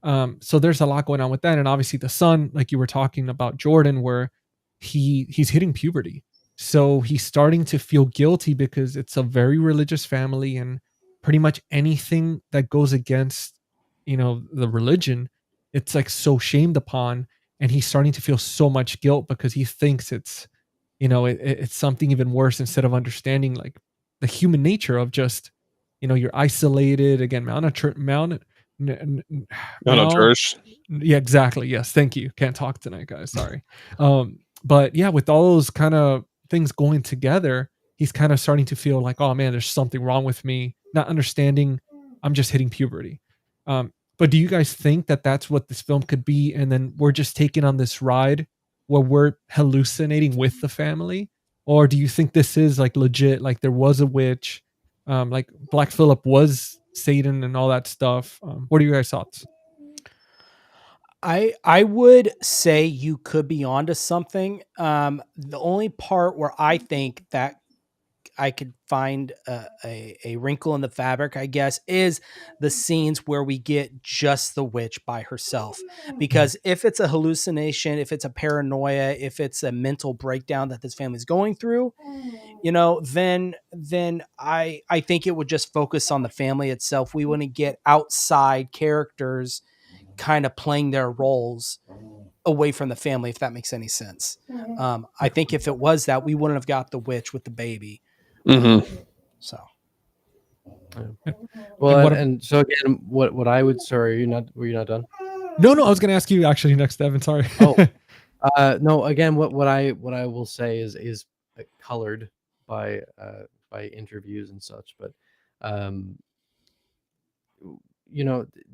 So there's a lot going on with that. And obviously the son, like you were talking about, Jordan, where he's hitting puberty. So he's starting to feel guilty because it's a very religious family, and pretty much anything that goes against, the religion, it's like so shamed upon. And he's starting to feel so much guilt because he thinks it's, it's something even worse, instead of understanding like the human nature of just, you're isolated, again, malnourished. Yeah, exactly. Yes. Thank you. Can't talk tonight, guys. Sorry. But yeah, with all those kind of things going together, he's kind of starting to feel like, oh man, there's something wrong with me, not understanding I'm just hitting puberty. But do you guys think that that's what this film could be? And then we're just taking on this ride where we're hallucinating with the family? Or do you think this is like legit, like there was a witch, like Black Phillip was Satan and all that stuff? What are your guys' thoughts? I would say you could be onto something. The only part where I think that I could find a wrinkle in the fabric, I guess, is the scenes where we get just the witch by herself. Because if it's a hallucination, if it's a paranoia, if it's a mental breakdown that this family's going through, then I think it would just focus on the family itself. We wouldn't get outside characters kind of playing their roles away from the family, if that makes any sense. I think if it was that, we wouldn't have got the witch with the baby. So, well, and so again, what I would, sorry, were you not done? No, I was going to ask you actually next, Evan. Sorry. No, again, what I will say is colored by interviews and such, but um,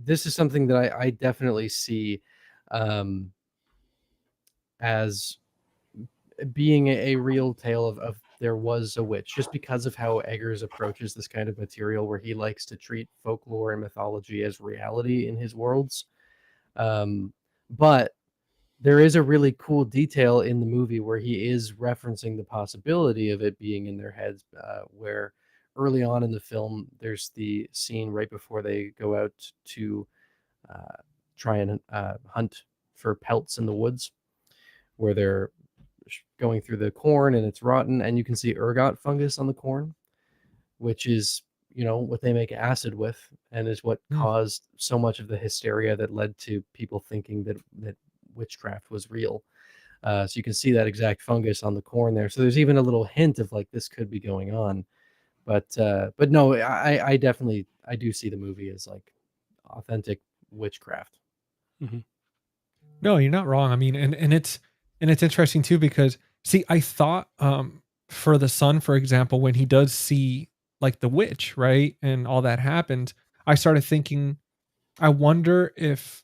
this is something that I definitely see um, as being a real tale of there was a witch, just because of how Eggers approaches this kind of material, where he likes to treat folklore and mythology as reality in his worlds. But there is a really cool detail in the movie where he is referencing the possibility of it being in their heads, where early on in the film, there's the scene right before they go out to try and hunt for pelts in the woods, where they're going through the corn and it's rotten, and you can see ergot fungus on the corn, which is what they make acid with, and is what Mm. caused so much of the hysteria that led to people thinking that witchcraft was real. So you can see that exact fungus on the corn there. So there's even a little hint of like this could be going on. But no, I definitely I do see the movie as like authentic witchcraft. No, you're not wrong. I mean, and it's interesting too because see, I thought for the son, for example, when he does see like the witch, right, and all that happens, I started thinking, I wonder if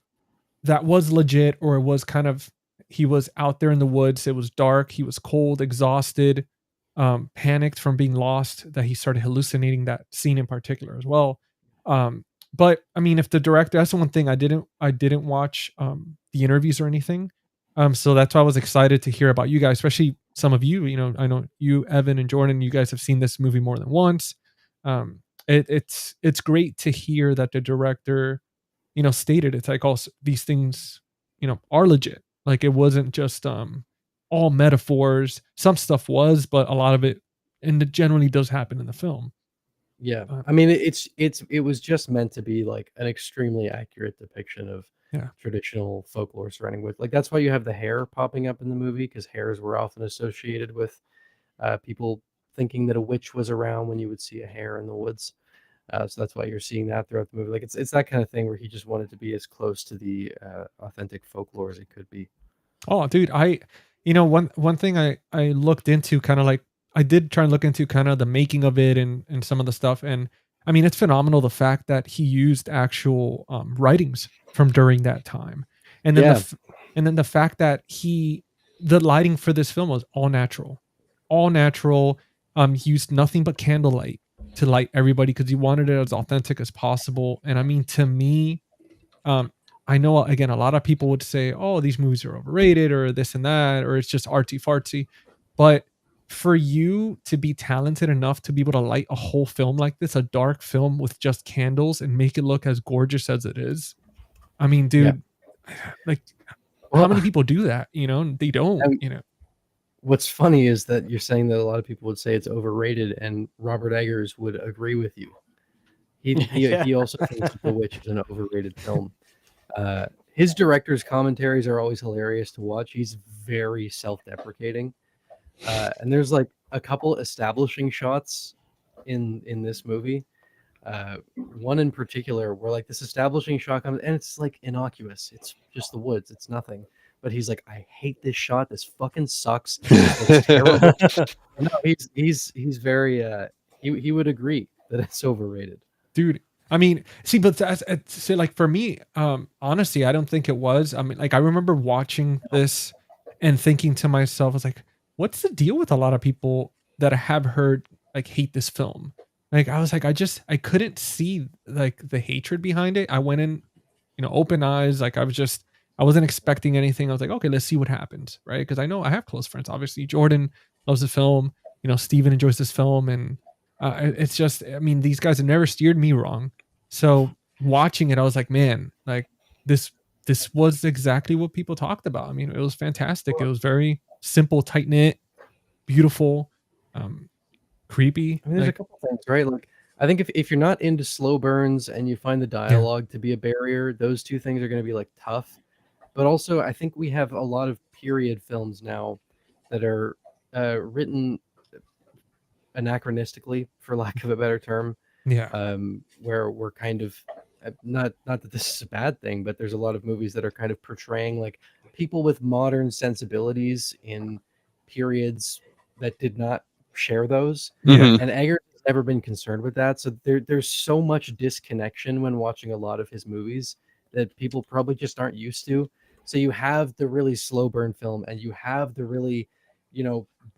that was legit or it was kind of he was out there in the woods, it was dark, he was cold, exhausted, panicked from being lost, that he started hallucinating that scene in particular as well. um but I mean, if the director, that's the one thing I didn't watch the interviews or anything, so that's why I was excited to hear about you guys, especially some of you, I know you, Evan and Jordan, you guys have seen this movie more than once. It's great to hear that the director stated it's like also these things, are legit. Like it wasn't just all metaphors. Some stuff was, but a lot of it and it generally does happen in the film. Yeah, Uh, I mean, it was just meant to be like an extremely accurate depiction of yeah. traditional folklore surrounding with, like, that's why you have the hair popping up in the movie, because hares were often associated with people thinking that a witch was around when you would see a hare in the woods. So that's why you're seeing that throughout the movie. Like it's that kind of thing where he just wanted to be as close to the authentic folklore as it could be. Oh, dude, one thing I looked into, kind of like I did try and look into kind of the making of it and some of the stuff, and I mean it's phenomenal the fact that he used actual writings from during that time, and then Yeah, the fact that the lighting for this film was all natural. He used nothing but candlelight to light everybody because he wanted it as authentic as possible, and I mean to me, um, I know again a lot of people would say, "Oh, these movies are overrated," or this and that, or it's just artsy fartsy. But for you to be talented enough to be able to light a whole film like this, a dark film with just candles, and make it look as gorgeous as it is, I mean, yeah. dude, like how Well, many people do that? They don't. and what's funny is that you're saying that a lot of people would say it's overrated, and Robert Eggers would agree with you. Yeah. He also thinks that The Witch is an overrated film. His director's commentaries are always hilarious to watch. He's very self-deprecating, and there's like a couple establishing shots in this movie. One in particular where like this establishing shot comes, and it's like innocuous. It's just the woods. It's nothing. But he's like, I hate this shot. This fucking sucks. This looks terrible. No, he's very he would agree that it's overrated. dude, I mean, see, but so like for me, honestly, I don't think it was. I mean, like I remember watching this and thinking to myself, I was like, what's the deal with a lot of people that I have heard like hate this film? Like I was like, I couldn't see like the hatred behind it. I went in, open eyes. Like I wasn't expecting anything. I was like, okay, let's see what happens, right? Because I know I have close friends. Obviously, Jordan loves the film. Steven enjoys this film, and it's just, I mean, these guys have never steered me wrong. So watching it, I was like, man, like this was exactly what people talked about. I mean, it was fantastic. It was very simple, tight knit, beautiful, um, creepy. I mean, there's a Like, couple things, right? Like, I think if you're not into slow burns and you find the yeah, dialogue to be a barrier, those two things are going to be like tough. But also, I think we have a lot of period films now that are written anachronistically, for lack of a better term, yeah, where we're kind of not that this is a bad thing, but there's a lot of movies that are kind of portraying like people with modern sensibilities in periods that did not share those. Mhm. And Eggert has never been concerned with that. So there's so much disconnection when watching a lot of his movies that people probably just aren't used to. So you have the really slow burn film, and you have the really,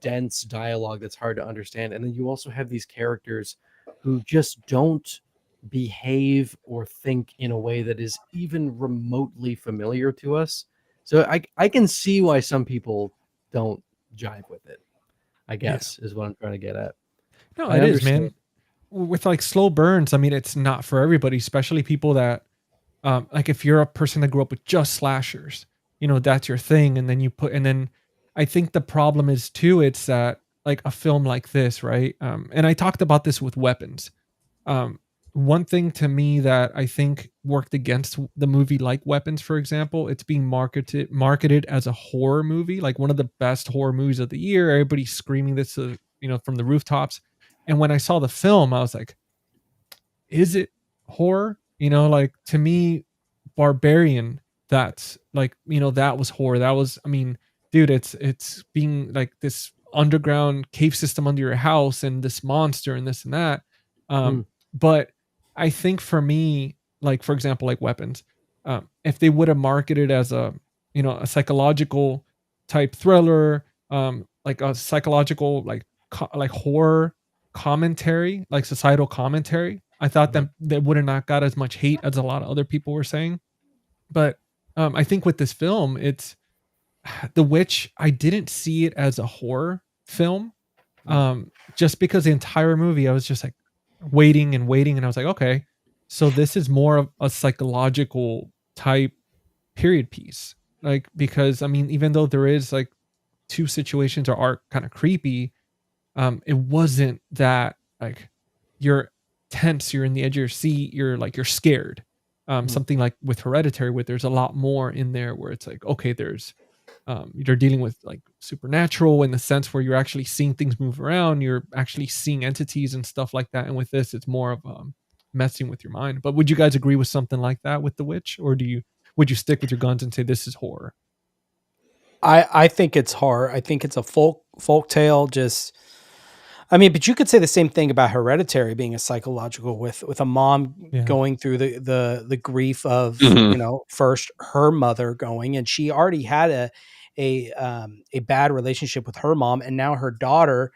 dense dialogue that's hard to understand. And then you also have these characters who just don't behave or think in a way that is even remotely familiar to us. So I can see why some people don't jive with it, I guess, is what I'm trying to get at. No, I it is, understand. man. With like slow burns, I mean, it's not for everybody, especially people that, like if you're a person that grew up with just slashers, that's your thing. And then I think the problem is too, it's that like a film like this, right? And I talked about this with Weapons. Um, One thing to me that I think worked against the movie like Weapons, for example, it's being marketed as a horror movie, like one of the best horror movies of the year. Everybody's screaming this, from the rooftops. And when I saw the film, I was like, is it horror? Like to me, Barbarian, that's like, that was horror. That was, I mean, dude, it's being like this underground cave system under your house and this monster and this and that. Hmm. But I think for me, like for example, like Weapons, if they would have marketed as a psychological type thriller, like a psychological like horror commentary, like societal commentary, I thought Mhm. that they would have not got as much hate as a lot of other people were saying. But I think with this film, it's The Witch. I didn't see it as a horror film, just because the entire movie I was just like waiting and waiting, and I was like, okay, so this is more of a psychological type period piece. Like because I mean, even though there is like two situations or are kind of creepy, it wasn't that like you're tense, you're in the edge of your seat, you're scared. Mhm. Something like with Hereditary, where there's a lot more in there, where it's like, okay, there's you're dealing with like supernatural in the sense where you're actually seeing things move around, you're actually seeing entities and stuff like that. And with this, it's more of messing with your mind. But would you guys agree with something like that with The Witch, or would you stick with your guns and say this is horror? I think it's horror. I think it's a folk tale. Just, I mean, but you could say the same thing about Hereditary being a psychological, with a mom Yeah. going through the grief of, Mhm. first her mother going, and she already had a bad relationship with her mom, and now her daughter.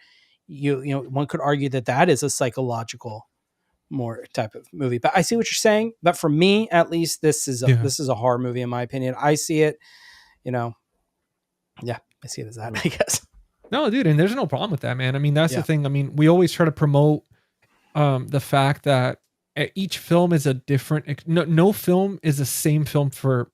One could argue that that is a psychological more type of movie. But I see what you're saying. But for me, at least, Yeah. this is a horror movie in my opinion. I see it. You know, yeah, I see it as that. Mm. I guess. No, dude, and there's no problem with that, man. I mean, that's the Yeah. thing. I mean, we always try to promote the fact that each film is a different no film is the same film for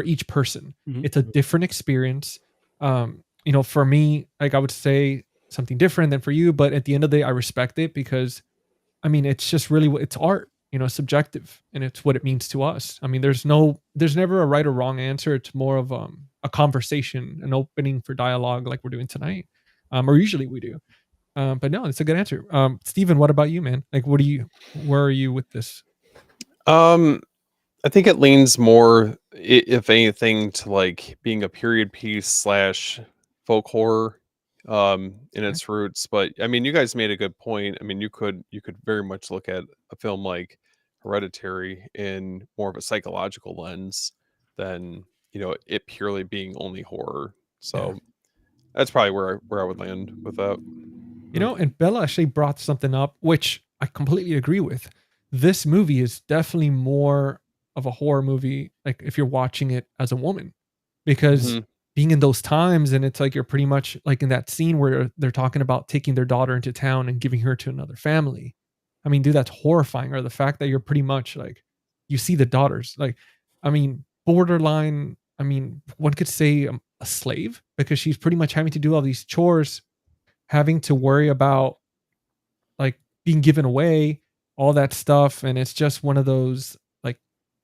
each person. Mhm. It's a different experience. For me, like I would say something different than for you, but at the end of the day I respect it because I mean, it's just really it's art, subjective, and it's what it means to us. I mean, there's never a right or wrong answer. It's more of a conversation, an opening for dialogue like we're doing tonight. Or usually we do. But no, it's a good answer. Steven, what about you, man? Like, where are you with this? Um, I think it leans more, if anything, to like being a period piece slash folk horror, in Okay. its roots. But I mean, you guys made a good point. I mean, you could very much look at a film like Hereditary in more of a psychological lens than it purely being only horror. Yeah. So that's probably where I would land with that. And Bella actually brought something up, which I completely agree with. This movie is definitely more of a horror movie, like if you're watching it as a woman, because Hmm. being in those times, and it's like you're pretty much like in that scene where they're talking about taking their daughter into town and giving her to another family. I mean, dude, that's horrifying. Or the fact that you're pretty much like you see the daughters, like, I mean, borderline. I mean, one could say a slave because she's pretty much having to do all these chores, having to worry about like being given away, all that stuff, and it's just one of those like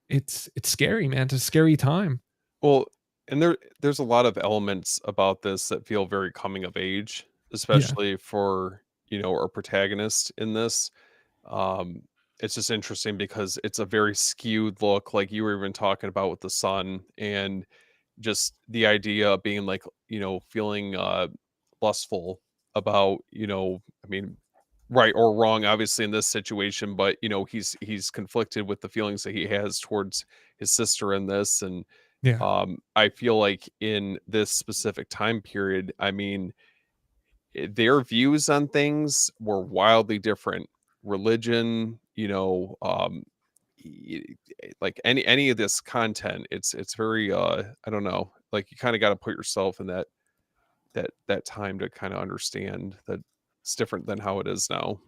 it's scary, man. It's a scary time. Well, and there's a lot of elements about this that feel very coming of age, Yeah. especially for our protagonist in this. Um, it's just interesting because it's a very skewed look, like you were even talking about with the son, and just the idea of being like, feeling lustful about, I mean, right or wrong, obviously in this situation, but he's conflicted with the feelings that he has towards his sister in this. And Yeah. I feel like in this specific time period, I mean, their views on things were wildly different. Religion, y- like any of this content, it's very I don't know, like you kind of got to put yourself in that time to kind of understand that it's different than how it is now.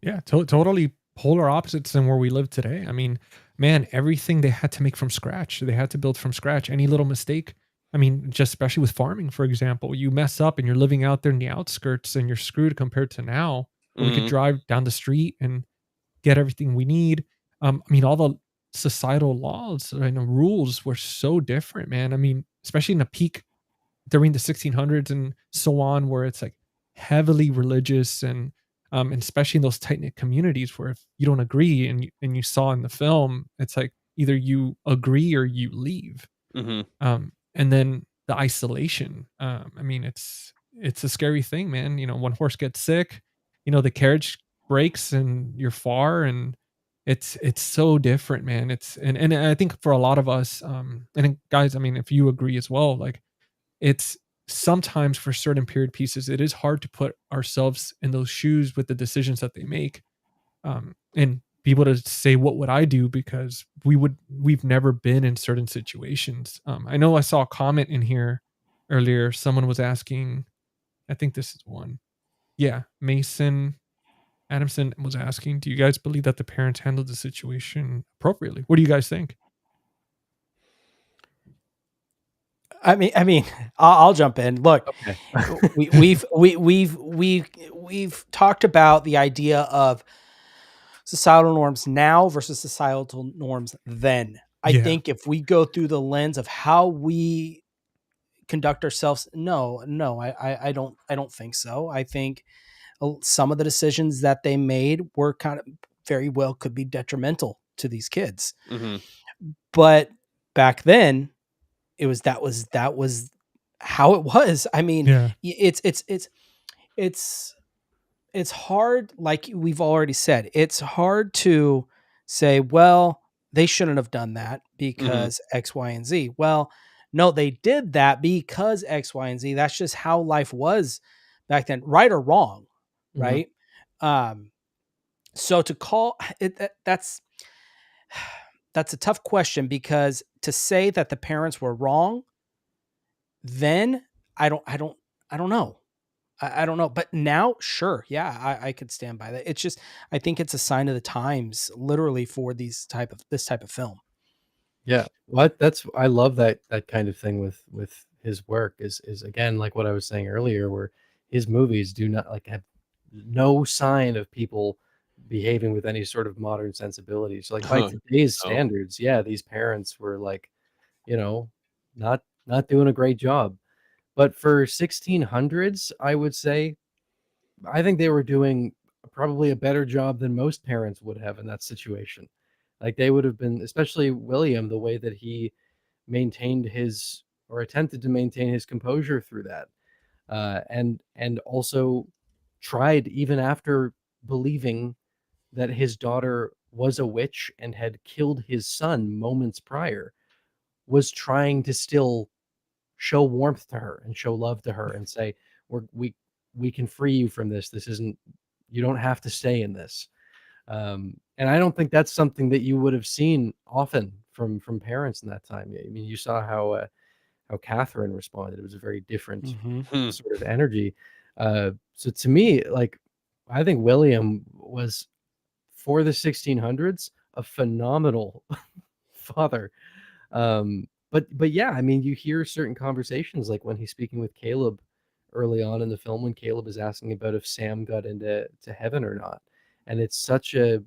Yeah, totally polar opposites than where we live today. I mean, man, everything they had to make from scratch. They had to build from scratch. Any little mistake, I mean, just especially with farming, for example, you mess up and you're living out there in the outskirts and you're screwed compared to now, where we could Hmm. drive down the street and get everything we need. I mean, all the societal laws and rules were so different, man. I mean, especially in the peak during the 1600s and so on, where it's like heavily religious and especially in those tight knit communities where if you don't agree and you saw in the film, it's like either you agree or you leave. Hmm. And then the isolation. I mean, it's a scary thing, man. One horse gets sick, the carriage breaks and you're far, and it's so different, man. And I think for a lot of us, and then, guys, I mean, if you agree as well, like it's sometimes for certain period pieces, it is hard to put ourselves in those shoes with the decisions that they make, and be able to say, "What would I do?" Because we've never been in certain situations. I know I saw a comment in here earlier. Someone was asking, I think this is one. Yeah, Mason Adamson was asking, "Do you guys believe that the parents handled the situation appropriately?" What do you guys think? I mean, I'll jump in. Look, Okay. we've talked about the idea of societal norms now versus societal norms then. I Yeah, think if we go through the lens of how we conduct ourselves, no, I don't think so. I think some of the decisions that they made were kind of very well could be detrimental to these kids. Hmm. But back then, that was how it was. I mean, yeah, it's it's hard, like we've already said. It's hard to say, well, they shouldn't have done that Hmm. because X, Y, and Z. Well, no, they did that because X, Y, and Z. That's just how life was back then, right or wrong, Mhm. right? Um, so to call it that's a tough question, because to say that the parents were wrong then, I don't know. I don't know. But now, sure, yeah, I could stand by that. It's just, I think it's a sign of the times, literally, for this type of film. Yeah. What that's I love that kind of thing with his work is again like what I was saying earlier, where his movies do not like have no sign of people behaving with any sort of modern sensibilities. Like by today's No. standards, yeah, these parents were like, you know, not doing a great job. But for 1600s, I would say I think they were doing probably a better job than most parents would have in that situation. Like they would have been, especially William, the way that he maintained his or attempted to maintain his composure through that, and also tried even after believing that his daughter was a witch and had killed his son moments prior, was trying to still show warmth to her and show love to her yeah, and say, we can free you from this. This isn't, you don't have to stay in this. And I don't think that's something that you would have seen often from parents in that time. I mean, you saw how Catherine responded. It was a very different Hmm. Hmm. sort of energy. So to me, like, I think William was, for the 1600s, a phenomenal father. But yeah, I mean, you hear certain conversations like when he's speaking with Caleb early on in the film, when Caleb is asking about if Sam got into heaven or not, and it's such a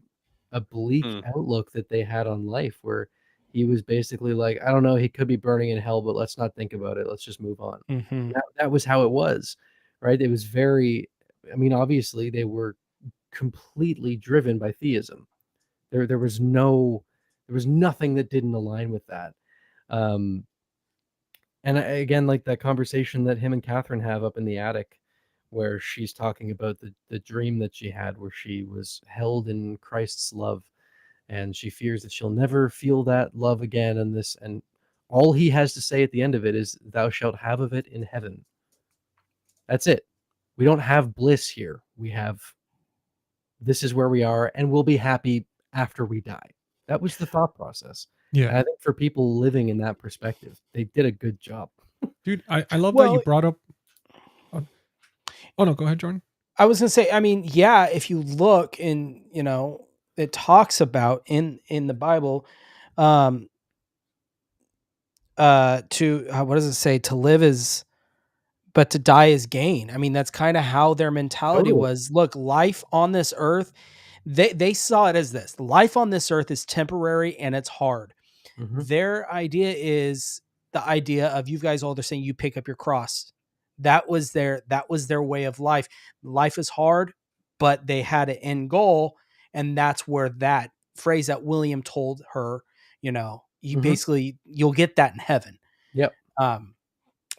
bleak Hmm. outlook that they had on life, where he was basically like, I don't know, he could be burning in hell, but let's not think about it. Let's just move on. Hmm. That was how it was, right? It was very, I mean, obviously they were completely driven by theism. There was no, there was nothing that didn't align with that. Um, And again, like that conversation that him and Catherine have up in the attic, where she's talking about the dream that she had, where she was held in Christ's love, and she fears that she'll never feel that love again. And all he has to say at the end of it is, "Thou shalt have of it in heaven." That's it. We don't have bliss here. We have, this is where we are, and we'll be happy after we die. That was the thought process. And Yeah. I think for people living in that perspective, they did a good job. Dude, I love that you Well, brought up. Oh no, go ahead, Jordan. I was gonna say, I mean, yeah, if you look in, it talks about in the Bible, um, what does it say? To live is, but to die is gain. I mean, that's kind of how their mentality Totally. was. Look, life on this earth, they saw it as this: life on this earth is temporary and it's hard. Mhm. Their idea is the idea of, you guys all, they're saying, you pick up your cross. That was their way of life. Life is hard, but they had an end goal, and that's where that phrase that William told her, you Mhm. basically, you'll get that in heaven. Yep. So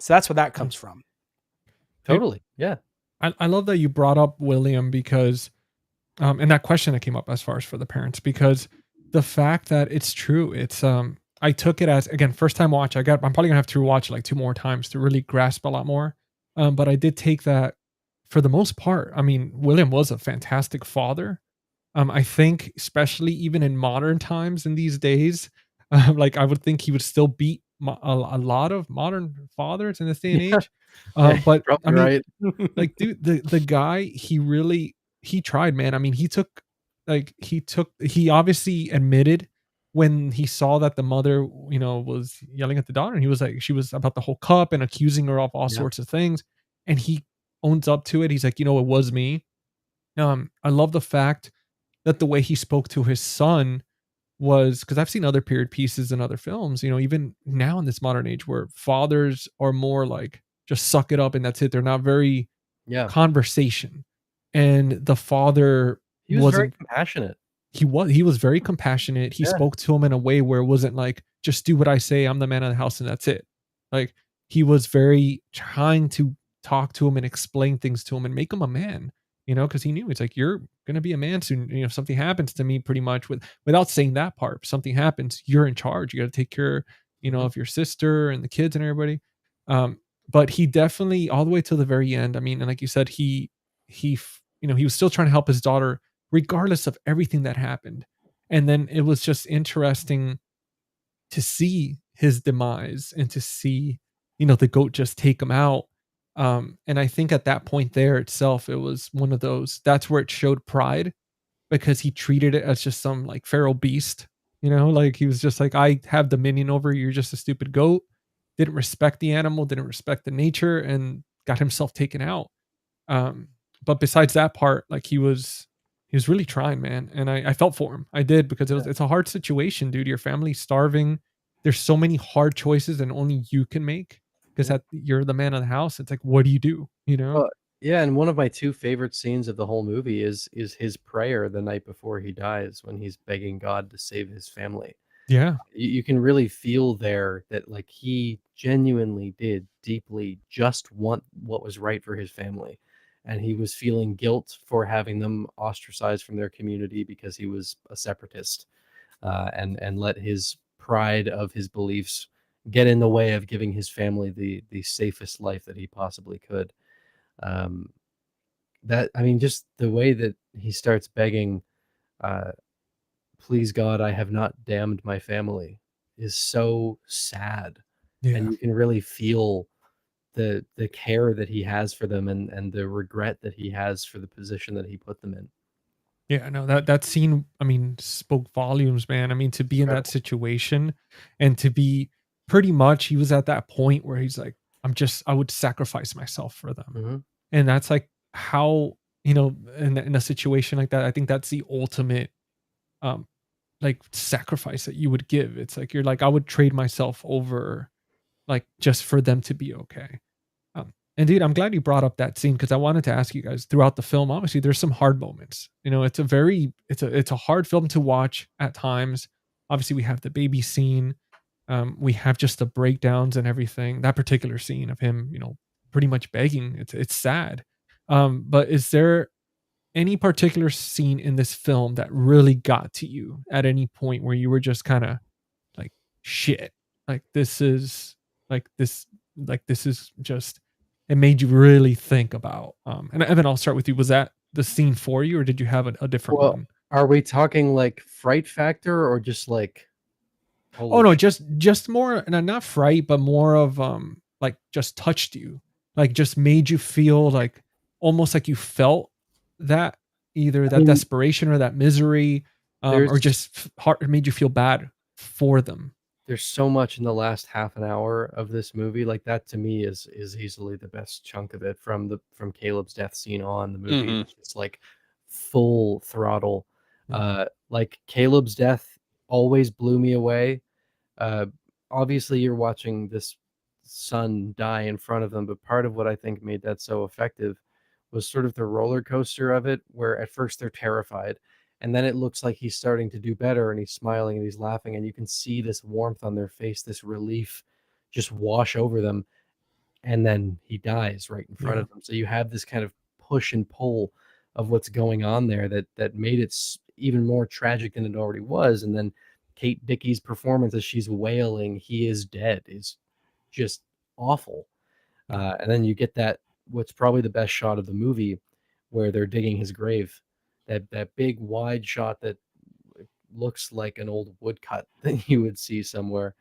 that's where that comes from. Totally. Yeah. I love that you brought up William because, and that question that came up as far as for the parents, because the fact that it's true, it's I took it as, again, first time watch. I'm probably gonna have to watch it like 2 more times to really grasp a lot more. But I did take that for the most part. I mean, William was a fantastic father. I think especially even in modern times in these days, like I would think he would still beat a lot of modern fathers in this day and Yeah. age. Yeah, But I probably mean, right. like, dude, the guy, he tried, man. I mean, he obviously admitted when he saw that the mother, was yelling at the daughter, and he was like, she was about the whole cup and accusing her of all Yeah. sorts of things, and he owns up to it. He's like, it was me. I love the fact that the way he spoke to his son was, because I've seen other period pieces in other films, even now in this modern age, where fathers are more like, just suck it up and that's it. They're not very Yeah. conversation. And the father He was very wasn't, compassionate. he was very compassionate. He Yeah. spoke to him in a way where it wasn't like, just do what I say, I'm the man of the house and that's it. Like, he was very trying to talk to him and explain things to him and make him a man, because he knew, it's like, you're gonna be a man soon. If something happens to me, pretty much, without saying that part, if something happens, you're in charge. You got to take care, Mhm. of your sister and the kids and everybody. But he definitely, all the way till the very end, I mean, and like you said, he was still trying to help his daughter regardless of everything that happened. And then it was just interesting to see his demise and to see, the goat just take him out. And I think at that point there itself, it was one of those, that's where it showed pride, because he treated it as just some like feral beast, like he was just like, I have dominion over you, you're just a stupid goat. Didn't respect the animal, didn't respect the nature, and got himself taken out. But besides that part, like he was really trying, man. And I felt for him. I did, because it's a hard situation, dude. Your family's starving. There's so many hard choices and only you can make, because Yeah. you're the man of the house. It's like, what do you do? Well, yeah, and one of my 2 favorite scenes of the whole movie is his prayer the night before he dies, when he's begging God to save his family. Yeah. You can really feel there that, like, he genuinely did deeply just want what was right for his family, and he was feeling guilt for having them ostracized from their community because he was a separatist, and let his pride of his beliefs get in the way of giving his family the safest life that he possibly could. Um, that I mean, just the way that he starts begging, uh, "Please God, I have not damned my family," is so sad, and Yeah. you can really feel the care that he has for them, and the regret that he has for the position that he put them in. Yeah, no, that scene, I mean, spoke volumes, man. I mean, to be in that Incredible. situation, and to be, pretty much, he was at that point where he's like, I would sacrifice myself for them. Mhm. And that's like how, in a situation like that, I think that's the ultimate, um, like, sacrifice that you would give. It's like, you're like, I would trade myself over, like, just for them to be okay. And dude, I'm glad you brought up that scene, because I wanted to ask you guys, throughout the film, obviously there's some hard moments. It's a hard film to watch at times. Obviously, we have the baby scene. We have just the breakdowns and everything. That particular scene of him, pretty much begging. It's sad. But is there any particular scene in this film that really got to you at any point where you were just kind of like, shit, like this is this this is just, it made you really think about, and Evan, I'll start with you. Was that the scene for you, or did you have a different Well, one? are we talking like fright factor or just like Oh holy no, shit? just more, not fright, but more of like just touched you, like just made you feel like almost like you felt that, either I that mean, desperation or that misery, or there's just heart, made you feel bad for them. there's so much in the last half an hour of this movie. Like that to me is easily the best chunk of it from Caleb's death scene on. The movie Hmm. is just like full throttle. Yeah. Like Caleb's death always blew me away. Uh, Obviously, you're watching this son die in front of them, but part of what I think made that so effective was sort of the roller coaster of it, where at first they're terrified, and then it looks like he's starting to do better, and he's smiling and he's laughing, and you can see this warmth on their face, this relief just wash over them, and then he dies right in front Yeah. of them. So you have this kind of push and pull of what's going on there that made it even more tragic than it already was. And then Kate Dickey's performance as she's wailing, "He is dead," is just awful. And then you get that what's probably the best shot of the movie, where they're digging his grave. That big wide shot that looks like an old woodcut that you would see somewhere,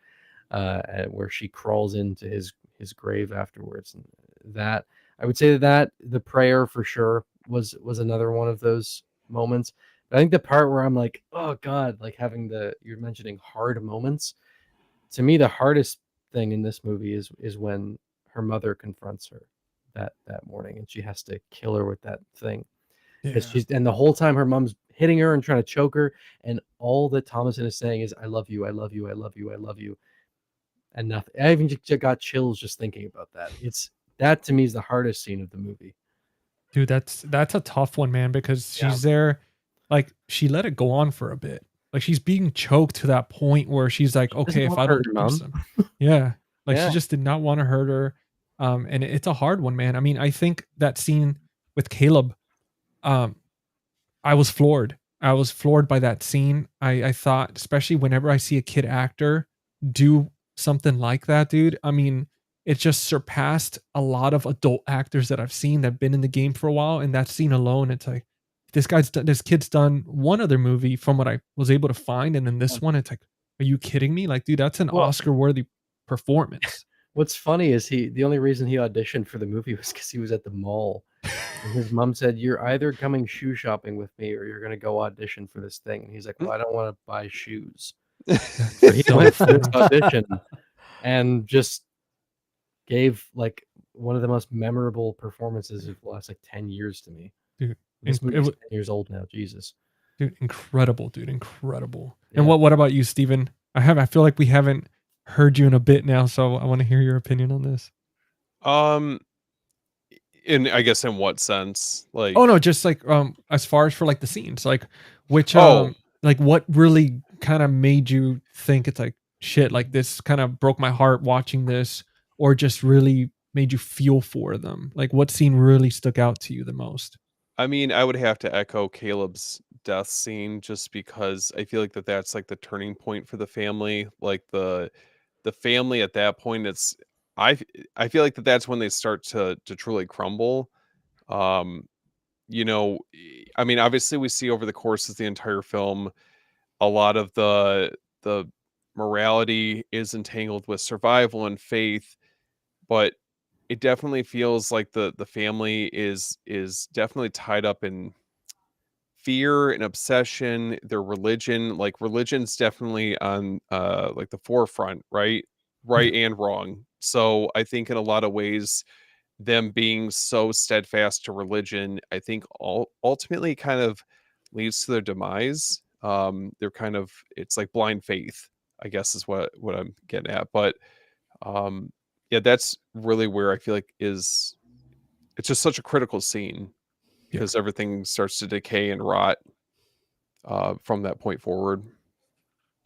where she crawls into his grave afterwards. And that I would say that the prayer for sure was another one of those moments. But I think the part where I'm like, oh God, like having you're mentioning hard moments. To me, the hardest thing in this movie is when her mother confronts her that morning, and she has to kill her with that thing. Because Yeah. and the whole time her mom's hitting her and trying to choke her, and all that Thomason is saying is, "I love you, I love you, I love you, I love you," and nothing. I even just got chills just thinking about that. That to me is the hardest scene of the movie. Dude, that's a tough one, man, because Yeah. she's there, like she let it go on for a bit. Like she's being choked to that point where she's like, She doesn't okay, if want I to hurt don't her do mom. some, yeah, like she Yeah. just did not want to hurt her. And it's a hard one, man. I mean, I think that scene with Caleb, um, I was floored. I was floored by that scene. I thought, especially whenever I see a kid actor do something like that, dude. I mean, it just surpassed a lot of adult actors that I've seen that've been in the game for a while. And that scene alone, it's like this kid's done one other movie from what I was able to find, and then this one, it's like, are you kidding me? Like, dude, that's an Well, Oscar worthy performance. what's funny is the only reason he auditioned for the movie was because he was at the mall. And his mom said, "You're either coming shoe shopping with me or you're going to go audition for this thing." And he's like, "Well, I don't want to buy shoes." So he So went to this funny. audition and just gave like one of the most memorable performances of the last like 10 years to me. Dude, This it movie's was, 10 years old now. Jesus. dude, incredible, dude, incredible. And Yeah. what about you, Steven? I feel like we haven't heard you in a bit now, so I want to hear your opinion on this. In I guess in what sense? Like, Oh no, just like as far as for like the scenes, like which oh, like what really kind of made you think it's like shit, like this kind of broke my heart watching this, or just really made you feel for them? Like what scene really stuck out to you the most? I mean, I would have to echo Caleb's death scene just because I feel like that's like the turning point for the family. Like the family at that point, I f- I feel like that's when they start to truly crumble. Um, I mean, obviously we see over the course of the entire film a lot of the morality is entangled with survival and faith, but it definitely feels like the family is definitely tied up in fear and obsession, their religion. Like religion's definitely on like the forefront, right? Yeah, Right and wrong. So I think in a lot of ways them being so steadfast to religion, I think ultimately kind of leads to their demise. They're kind of, it's like blind faith, I guess is what I'm getting at. But um yeah, that's really where I feel like it's just such a critical scene yeah. because everything starts to decay and rot from that point forward.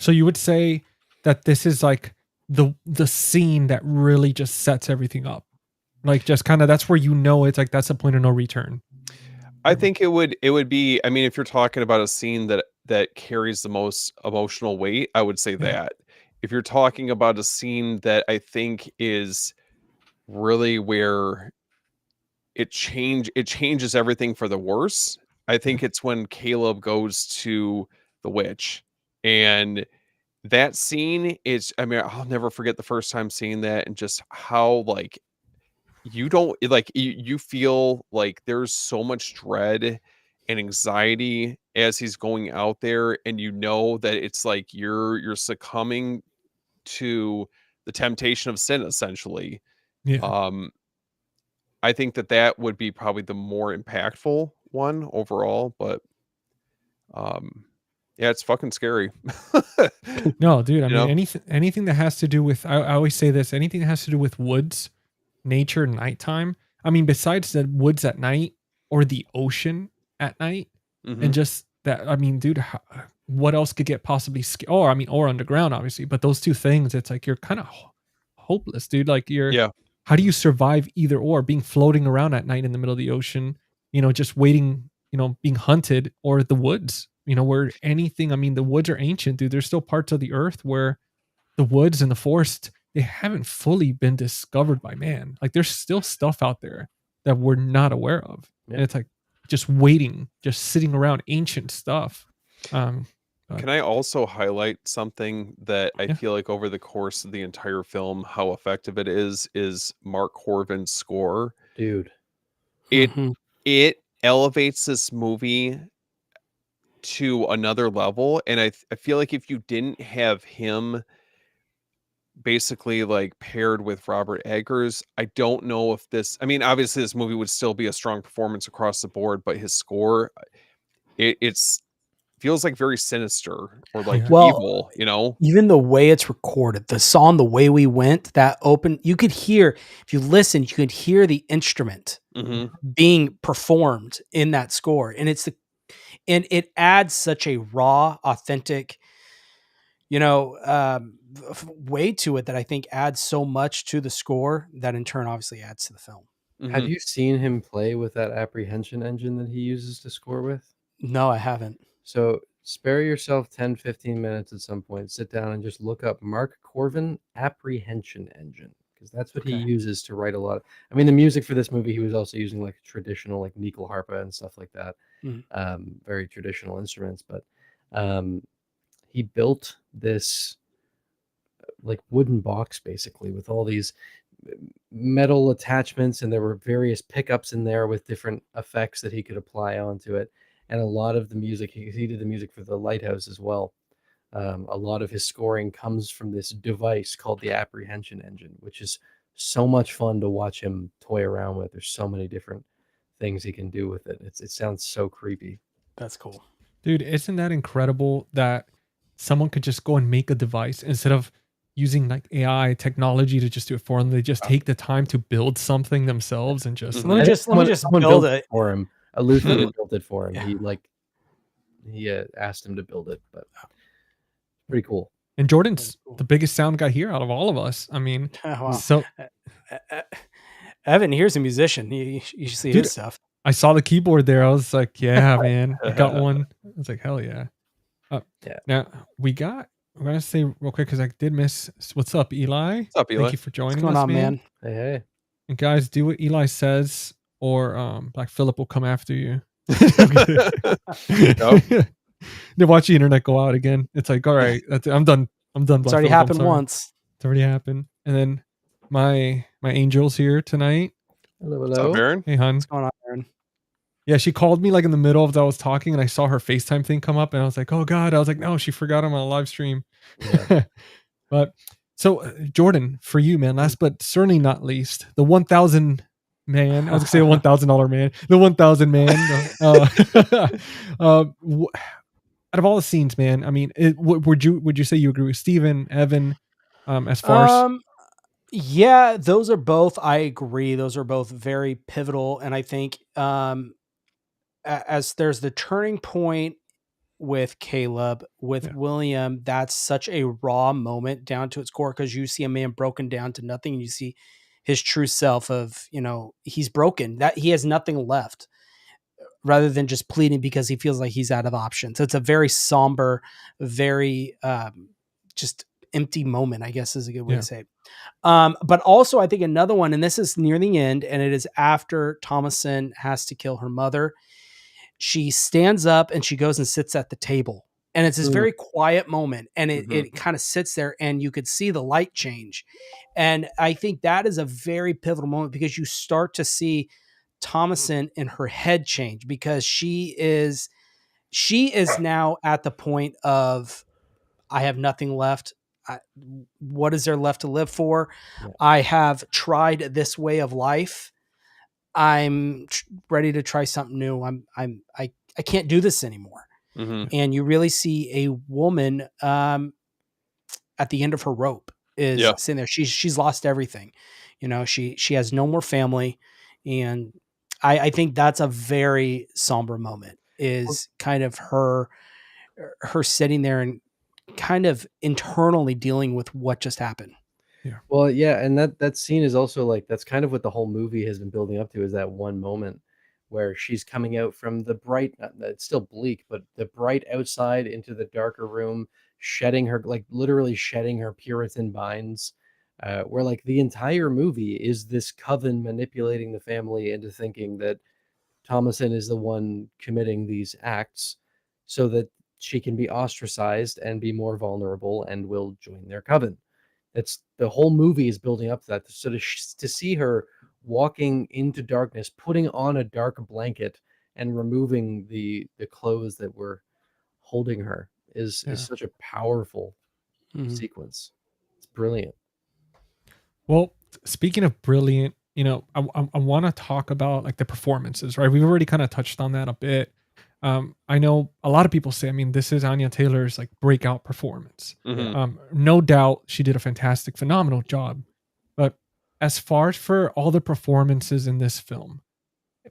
So you would say that this is like the scene that really just sets everything up. Like just kind of that's where it's like that's a point of no return. I think it would be, I mean, if you're talking about a scene that carries the most emotional weight, I would say that. If you're talking about a scene that I think is really where it changes everything for the worse, I think it's when Caleb goes to the witch. And that scene is, I mean, I'll never forget the first time seeing that and just how like you don't like you feel like there's so much dread and anxiety as he's going out there, and you know that it's like you're succumbing to the temptation of sin essentially. Yeah. um I think that would be probably the more impactful one overall, but yeah, it's fucking scary. No, dude, I You mean know? anything that has to do with I always say this, anything that has to do with woods, nature, nighttime. I mean, besides the woods at night or the ocean at night, and Mhm. just that, I mean, dude, what else could get possibly or I mean, or underground, obviously, but those two things, it's like you're kind of hopeless, dude. Like Yeah. how do you survive either or being floating around at night in the middle of the ocean, just waiting, being hunted, or the woods, where anything, I mean, the woods are ancient, dude. There's still parts of the earth where the woods and the forest, they haven't fully been discovered by man. Like there's still stuff out there that we're not aware of. Yeah. And it's like just waiting, just sitting around ancient stuff. Can I also highlight something that I Yeah. feel like over the course of the entire film, how effective it is Mark Horvan's score. Dude. It Mhm. it elevates this movie to another level, and I feel like if you didn't have him basically like paired with Robert Eggers, I don't know if this, I mean, obviously this movie would still be a strong performance across the board, but his score, it's feels like very sinister or like Yeah. Well, evil, you know? even the way it's recorded, the song, The Way We Went, that open, you could hear, if you listen, you could hear the instrument Mhm. being performed in that score. And and it adds such a raw, authentic, way to it that I think adds so much to the score that in turn obviously adds to the film. Have Mhm. you seen him play with that apprehension engine that he uses to score with? No, I haven't. So spare yourself 10, 15 minutes at some point. Sit down and just look up Mark Corvin apprehension engine, because that's what he Okay. uses to write a lot. I mean, the music for this movie, he was also using like traditional, like nickel harpa and stuff like that. Mhm. Very traditional instruments, but um, he built this like wooden box basically with all these metal attachments, and there were various pickups in there with different effects that he could apply onto it. And a lot of the music, he did the music for the Lighthouse as well. A lot of his scoring comes from this device called the apprehension engine, which is so much fun to watch him toy around with. There's so many different things he can do with it. It sounds so creepy. That's cool. Dude, isn't that incredible that someone could just go and make a device instead of using like AI technology to just do it for them? They just take the time to build something themselves and just Mhm. Let me I think just someone build built it. it for him. A Lutheran Let- built it for him. Yeah. He asked him to build it, but pretty cool. and Jordan's cool. the biggest sound guy here out of all of us. I mean, Wow. so Evan, here's a musician. You should see Dude, his stuff. I saw the keyboard there. I was like, yeah, man, I got one. I was like, hell yeah. Yeah. Now we're gonna say real quick because I did miss. What's up, Eli? What's up, Eli? Thank you for What's joining going us, on, man? Hey, hey. And guys, do what Eli says, or Black Phillip will come after you. Then watch the internet go out again. It's like, all right, that's it. I'm done. I'm done. It's Black already Phillip, I'm happened sorry. once. It's already happened. And then my angel's here tonight. Hello, What's up, hello. Aaron? Hey, hun. What's going on, Aaron? Yeah, she called me like in the middle of I was talking, and I saw her FaceTime thing come up, and I was like, oh god. I was like, no, she forgot I'm on a live stream. Yeah. But so Jordan, for you, man, last but certainly not least, the 1,000 man. I was gonna say $1,000 man, the 1,000 man. Out of all the scenes, man, I mean, would you say you agree with Steven, Evan, as far as Yeah, those are both, I agree. Those are both very pivotal. And I think as there's the turning point with Caleb. With William, that's such a raw moment down to its core, because you see a man broken down to nothing, and you see his true self of, he's broken, that he has nothing left, rather than just pleading because he feels like he's out of options. So it's a very somber, very just empty moment, I guess is a good way to say it. But also I think another one, and this is near the end, and it is after Thomasin has to kill her mother. She stands up and she goes and sits at the table. And it's this very quiet moment, and it kind of sits there, and you could see the light change. And I think that is a very pivotal moment, because you start to see Thomasin in her head change, because she is now at the point of, I have nothing left. What is there left to live for? Yeah. I have tried this way of life. I'm ready to try something new. I can't do this anymore. And you really see a woman at the end of her rope is sitting there. She's lost everything. She has no more family. And I think that's a very somber moment, is kind of her sitting there and kind of internally dealing with what just happened. Yeah. Well, yeah, and that scene is also like, that's kind of what the whole movie has been building up to, is that one moment where she's coming out from the bright, it's still bleak, but the bright outside into the darker room, shedding her, like literally shedding her Puritan binds, where like the entire movie is this coven manipulating the family into thinking that Thomasin is the one committing these acts so that she can be ostracized and be more vulnerable and will join their coven. That's the whole movie is building up to that. So to see her walking into darkness, putting on a dark blanket and removing the clothes that were holding her is such a powerful sequence. It's brilliant. Well, speaking of brilliant, I want to talk about like the performances, right? We've already kind of touched on that a bit. I know a lot of people say, this is Anya Taylor's like breakout performance. No doubt she did a fantastic, phenomenal job. But as far as for all the performances in this film,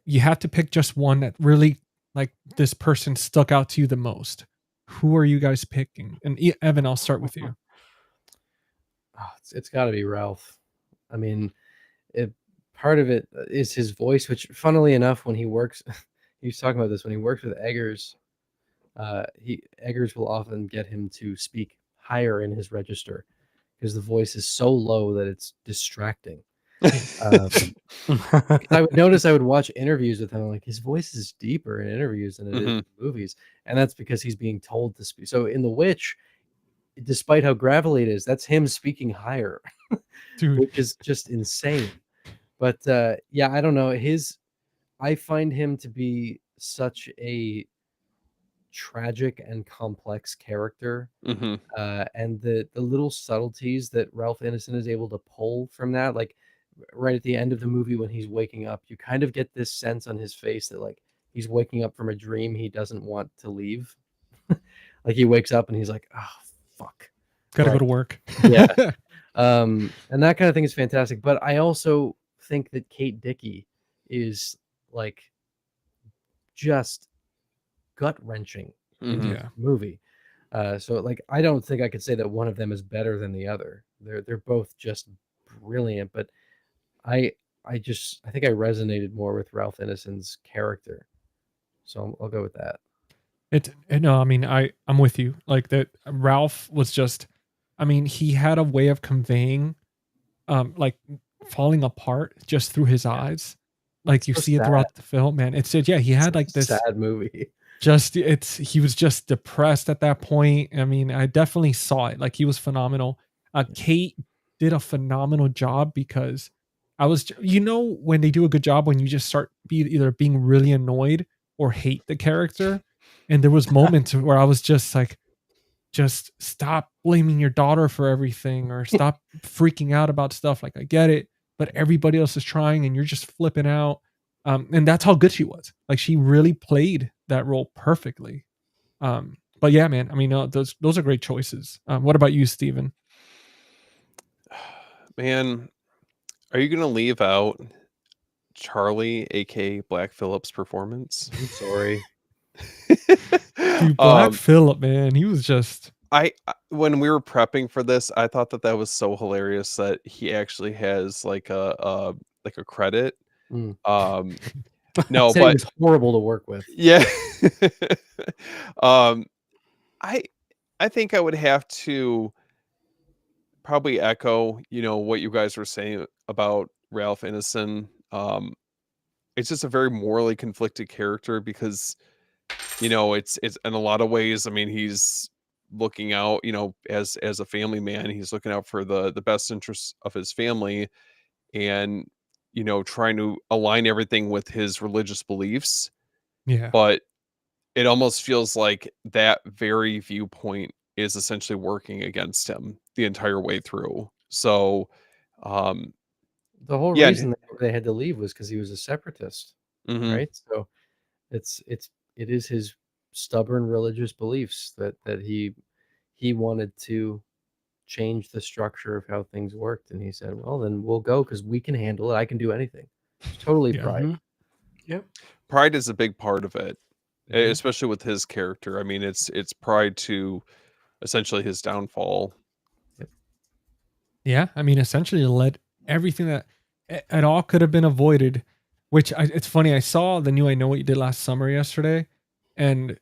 you have to pick just one that really, like, this person stuck out to you the most. Who are you guys picking? And Evan, I'll start with you. It's got to be Ralph. Part of it is his voice, which, funnily enough, when he works... He was talking about this when he works with Eggers. Eggers will often get him to speak higher in his register because the voice is so low that it's distracting. I would watch interviews with him, like his voice is deeper in interviews than it is in movies, and that's because he's being told to speak. So in The Witch, despite how gravelly it is, that's him speaking higher, which is just insane. But I don't know. I find him to be such a tragic and complex character, and the little subtleties that Ralph Ineson is able to pull from that, like right at the end of the movie when he's waking up, you kind of get this sense on his face that like he's waking up from a dream he doesn't want to leave. Like he wakes up and he's like, oh fuck, gotta go to work. And that kind of thing is fantastic. But I also think that Kate Dickie is like just gut-wrenching in the movie. So like I don't think I could say that one of them is better than the other. They're both just brilliant, but I think I resonated more with Ralph Ineson's character. So I'll go with that. I'm with you. Like that Ralph was just, he had a way of conveying like falling apart just through his eyes. Like you see it throughout the film, man. He had like this sad movie. He was just depressed at that point. I definitely saw it. Like he was phenomenal. Kate did a phenomenal job because I was, when they do a good job, when you just start either being really annoyed or hate the character. And there was moments where I was just like, just stop blaming your daughter for everything, or stop freaking out about stuff. Like I get it, but everybody else is trying and you're just flipping out. And that's how good she was. Like she really played that role perfectly. But yeah, man, those are great choices. What about you, Steven? Man, are you going to leave out Charlie, aka Black Phillip's performance? I'm sorry. Dude, Black um, Phillip, man, he was just when we were prepping for this, I thought that was so hilarious that he actually has like a credit. Mm. Um, He no, said he but was horrible to work with. yeah. um, I I think I would have to probably echo, what you guys were saying about Ralph Ineson. It's just a very morally conflicted character because, it's in a lot of ways, I mean, he's looking out, as a family man, he's looking out for the best interests of his family and, trying to align everything with his religious beliefs. yeah. But it almost feels like that very viewpoint is essentially working against him the entire way through. So, um, The whole yeah. reason they had to leave was because he was a separatist, Mhm. right? So it is his stubborn religious beliefs that he wanted to change the structure of how things worked, and he said, "Well, then we'll go because we can handle it. I can do anything." It's totally Yeah. pride. Yep. Pride is a big part of it, Mhm. especially with his character. I mean, it's pride to essentially his downfall. Yep. Yeah, I mean, essentially led everything that it all could have been avoided. Which it's funny. I saw the new "I Know What You Did Last Summer" yesterday, and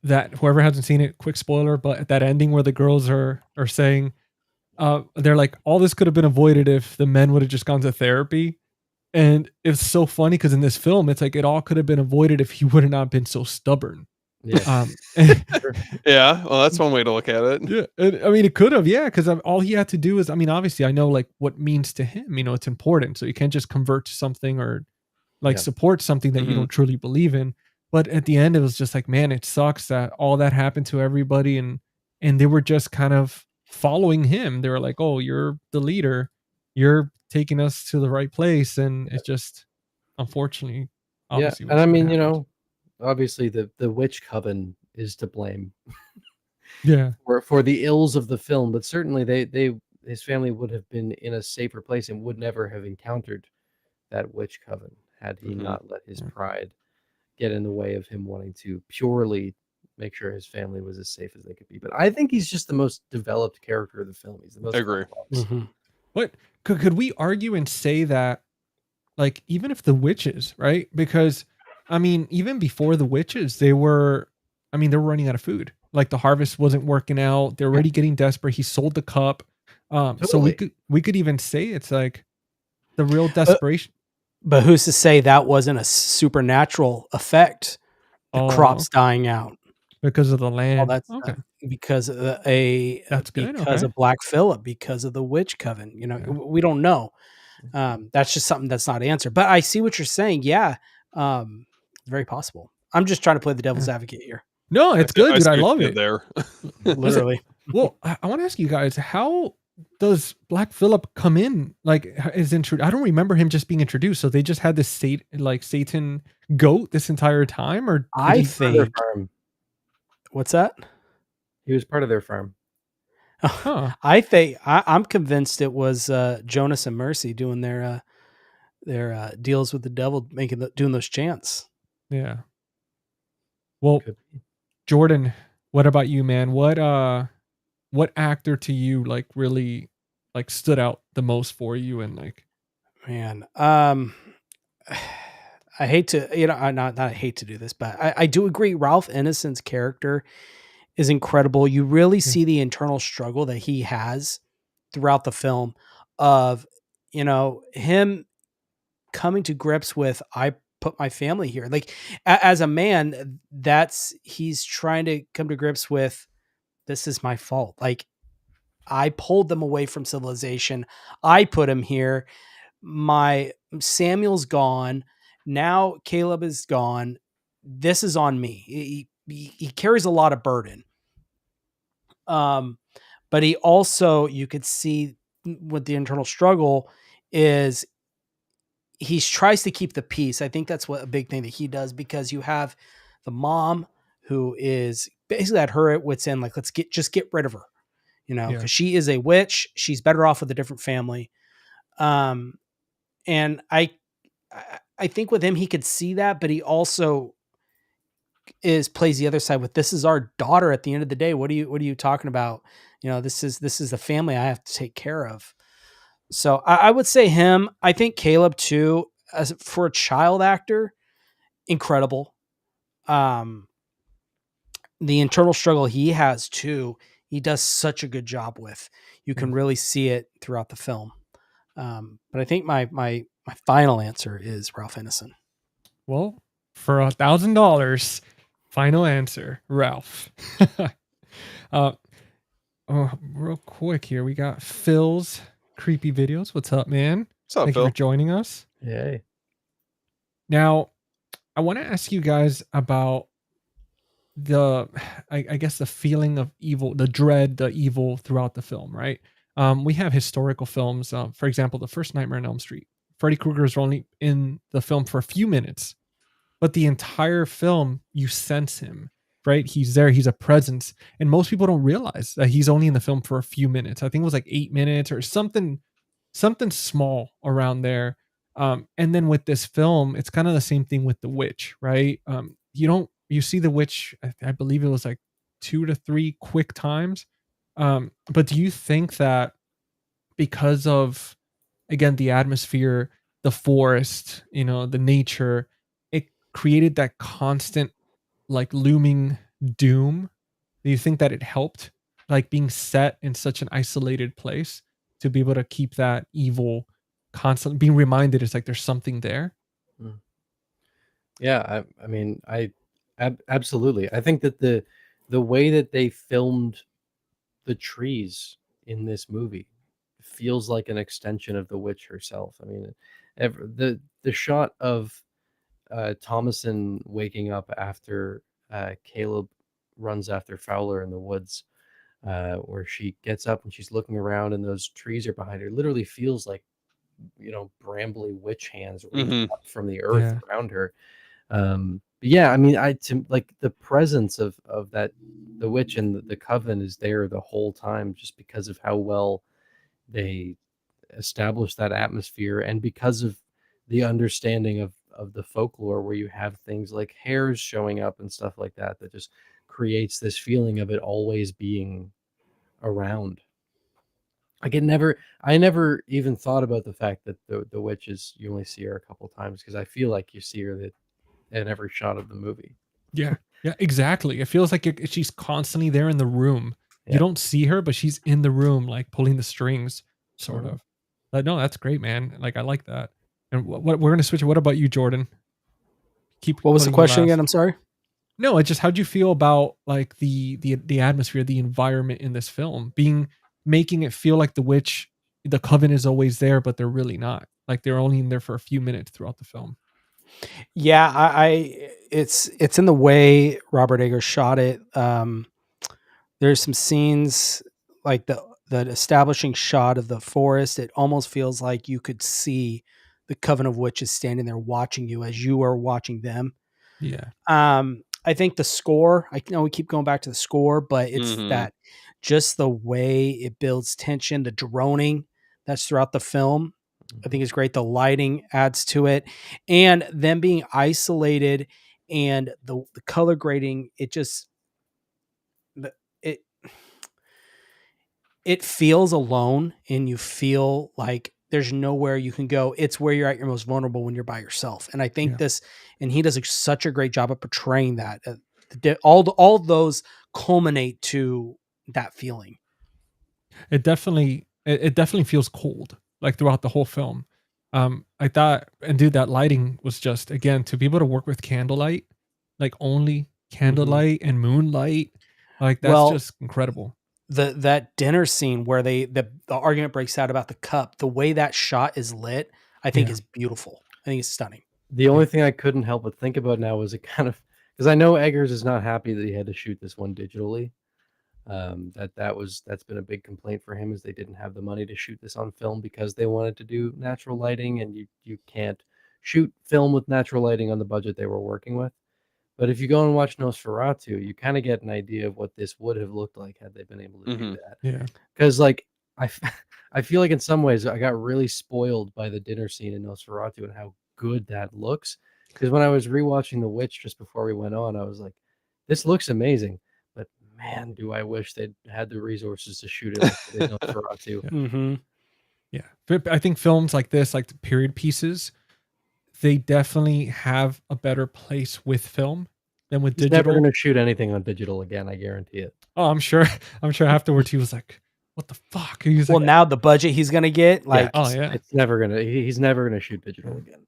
that whoever hasn't seen it, quick spoiler, but at that ending where the girls are saying, they're like, all this could have been avoided if the men would have just gone to therapy, and it's so funny because in this film, it's like it all could have been avoided if he would have not been so stubborn. Yes. Um, Sure. Yeah, well, that's one way to look at it. Yeah, and, I mean, it could have, yeah, because all he had to do is, I mean, obviously, I know like what means to him. It's important, so you can't just convert to something or like Yeah. support something that you Mhm. don't truly believe in. But at the end, it was just like, man, it sucks that all that happened to everybody, and they were just kind of following him. They were like, oh, you're the leader, you're taking us to the right place, and it's just unfortunately, Yeah, obviously, and was I what mean, happened. obviously the witch coven is to blame Yeah, for the ills of the film, but certainly they his family would have been in a safer place and would never have encountered that witch coven had he Mhm. not let his yeah, pride get in the way of him wanting to purely make sure his family was as safe as they could be. But I think he's just the most developed character of the film. He's the I most agree. complex. but could we argue and say that, like, even if the witches, right? Because I mean, even before the witches, they were, I mean, they were running out of food. Like the harvest wasn't working out. They're Yeah, already getting desperate. He sold the cup. So we totally. could even say it's like the real But desperation. but who's to say that wasn't a supernatural effect? The Oh, crops dying out, because of the all land. that Okay, stuff, because of that's good. because Okay, of Black Phillip, because of the witch coven. yeah, We don't know. That's just something that's not answered. But I see what you're saying. Yeah, very possible. I'm just trying to play the devil's yeah. advocate here. No, I it's see good, I dude. see I what love you did it. there. Listen, Literally. well, I want to ask you guys, how does Black Phillip come in? Like, is introduced? I don't remember him just being introduced. So they just had this Satan goat this entire time, or did I he? Part of their think farm. what's that? He was part of their farm. Huh? I'm convinced it was Jonas and Mercy doing their deals with the devil, doing those chants. Yeah. Well, Could be. Jordan, what about you, man? What actor to you like really like stood out the most for you, and like, Man, I hate to, not I hate to do this, but I do agree. Ralph Ineson's character is incredible. You really yeah, see the internal struggle that he has throughout the film of, him coming to grips with, I put my family here. Like as a man, he's trying to come to grips with, this is my fault. Like I pulled them away from civilization. I put him here. My Samuel's gone. Now Caleb is gone. This is on me. He carries a lot of burden. Um, but he also, you could see what the internal struggle is. He tries to keep the peace. I think that's what a big thing that he does, because you have the mom who is basically at her at wits end, like, let's just get rid of her, yeah, because she is a witch. She's better off with a different family. Um, and I think with him, he could see that, but he also plays the other side with, this is our daughter at the end of the day. What are you talking about? This is the family I have to take care of. So I would say him. I think Caleb too, as for a child actor, incredible. The internal struggle he has too, he does such a good job with. You can really see it throughout the film. But I think my final answer is Ralph Ineson. Well, for $1,000, final answer, Ralph. Real quick here, we got Phil's creepy videos. What's up, man? What's up, Thank you Phil? for joining us. Yay. Now, I want to ask you guys about I guess the feeling of evil, the dread, the evil throughout the film, right? We have historical films. For example, the first Nightmare on Elm Street. Freddy Krueger is only in the film for a few minutes, but the entire film, you sense him, right? He's there. He's a presence. And most people don't realize that he's only in the film for a few minutes. I think it was like 8 minutes or something small around there. And then with this film, it's kind of the same thing with The Witch, right? You see The Witch, I believe it was like 2 to 3 quick times. But do you think that because of, again, the atmosphere, the forest, the nature, it created that constant like looming doom? Do you think that it helped, like being set in such an isolated place, to be able to keep that evil constantly being reminded? It's like there's something there. Yeah, I mean, absolutely. I think that the way that they filmed the trees in this movie feels like an extension of the witch herself. I mean, the shot of Thomason waking up after Caleb runs after Fowler in the woods, where she gets up and she's looking around and those trees are behind her, literally feels like, brambly witch hands reaching up from the earth around her. But yeah, I mean, like the presence of that, the witch and the coven is there the whole time, just because of how well they establish that atmosphere, and because of the understanding of the folklore, where you have things like hares showing up and stuff like that just creates this feeling of it always being around. Like I never even thought about the fact that the witch is, you only see her a couple times, because I feel like you see her in every shot of the movie. Yeah, exactly. It feels like she's constantly there in the room. Yeah. You don't see her, but she's in the room, like pulling the strings, sort of. But no, that's great, man. Like, I like that. And what we're gonna switch. What about you, Jordan? What was the question again? I'm sorry. No, it's just, how'd you feel about like the atmosphere, the environment in this film, making it feel like the witch, the coven is always there, but they're really not. Like, they're only in there for a few minutes throughout the film. Yeah, it's in the way Robert Eggers shot it. There's some scenes like the establishing shot of the forest. It almost feels like you could see the Coven of Witches standing there watching you as you are watching them. Yeah. I think the score, I know we keep going back to the score, but it's that just the way it builds tension, the droning that's throughout the film, I think is great. The lighting adds to it, and them being isolated and the color grading, it feels alone, and you feel like there's nowhere you can go. It's where you're at your most vulnerable, when you're by yourself. And I think and he does such a great job of portraying that. All those culminate to that feeling. It definitely feels cold, like throughout the whole film. I thought, and dude, that lighting was just, again, to be able to work with candlelight, like only candlelight and moonlight, like that's just incredible. That dinner scene where the argument breaks out about the cup, the way that shot is lit, I think is beautiful. I think it's stunning. The only thing I couldn't help but think about now was because I know Eggers is not happy that he had to shoot this one digitally. That's been a big complaint for him, is they didn't have the money to shoot this on film because they wanted to do natural lighting, and you can't shoot film with natural lighting on the budget they were working with. But if you go and watch Nosferatu, you kind of get an idea of what this would have looked like had they been able to do that. Yeah. Because like I feel like in some ways I got really spoiled by the dinner scene in Nosferatu and how good that looks, Because when I was rewatching The Witch just before we went on, I was like, this looks amazing, but man, do I wish they'd had the resources to shoot it like they did Nosferatu. Mm-hmm. Yeah. But I think films like this, like the period pieces, they definitely have a better place with film than with He's never digital. going to shoot anything on digital again, I guarantee it. Oh, I'm sure. I'm sure afterwards he was like, "What the fuck?" He was Well, like, now the budget he's gonna get, like, "Oh yeah." It's never gonna. He's never gonna shoot digital again.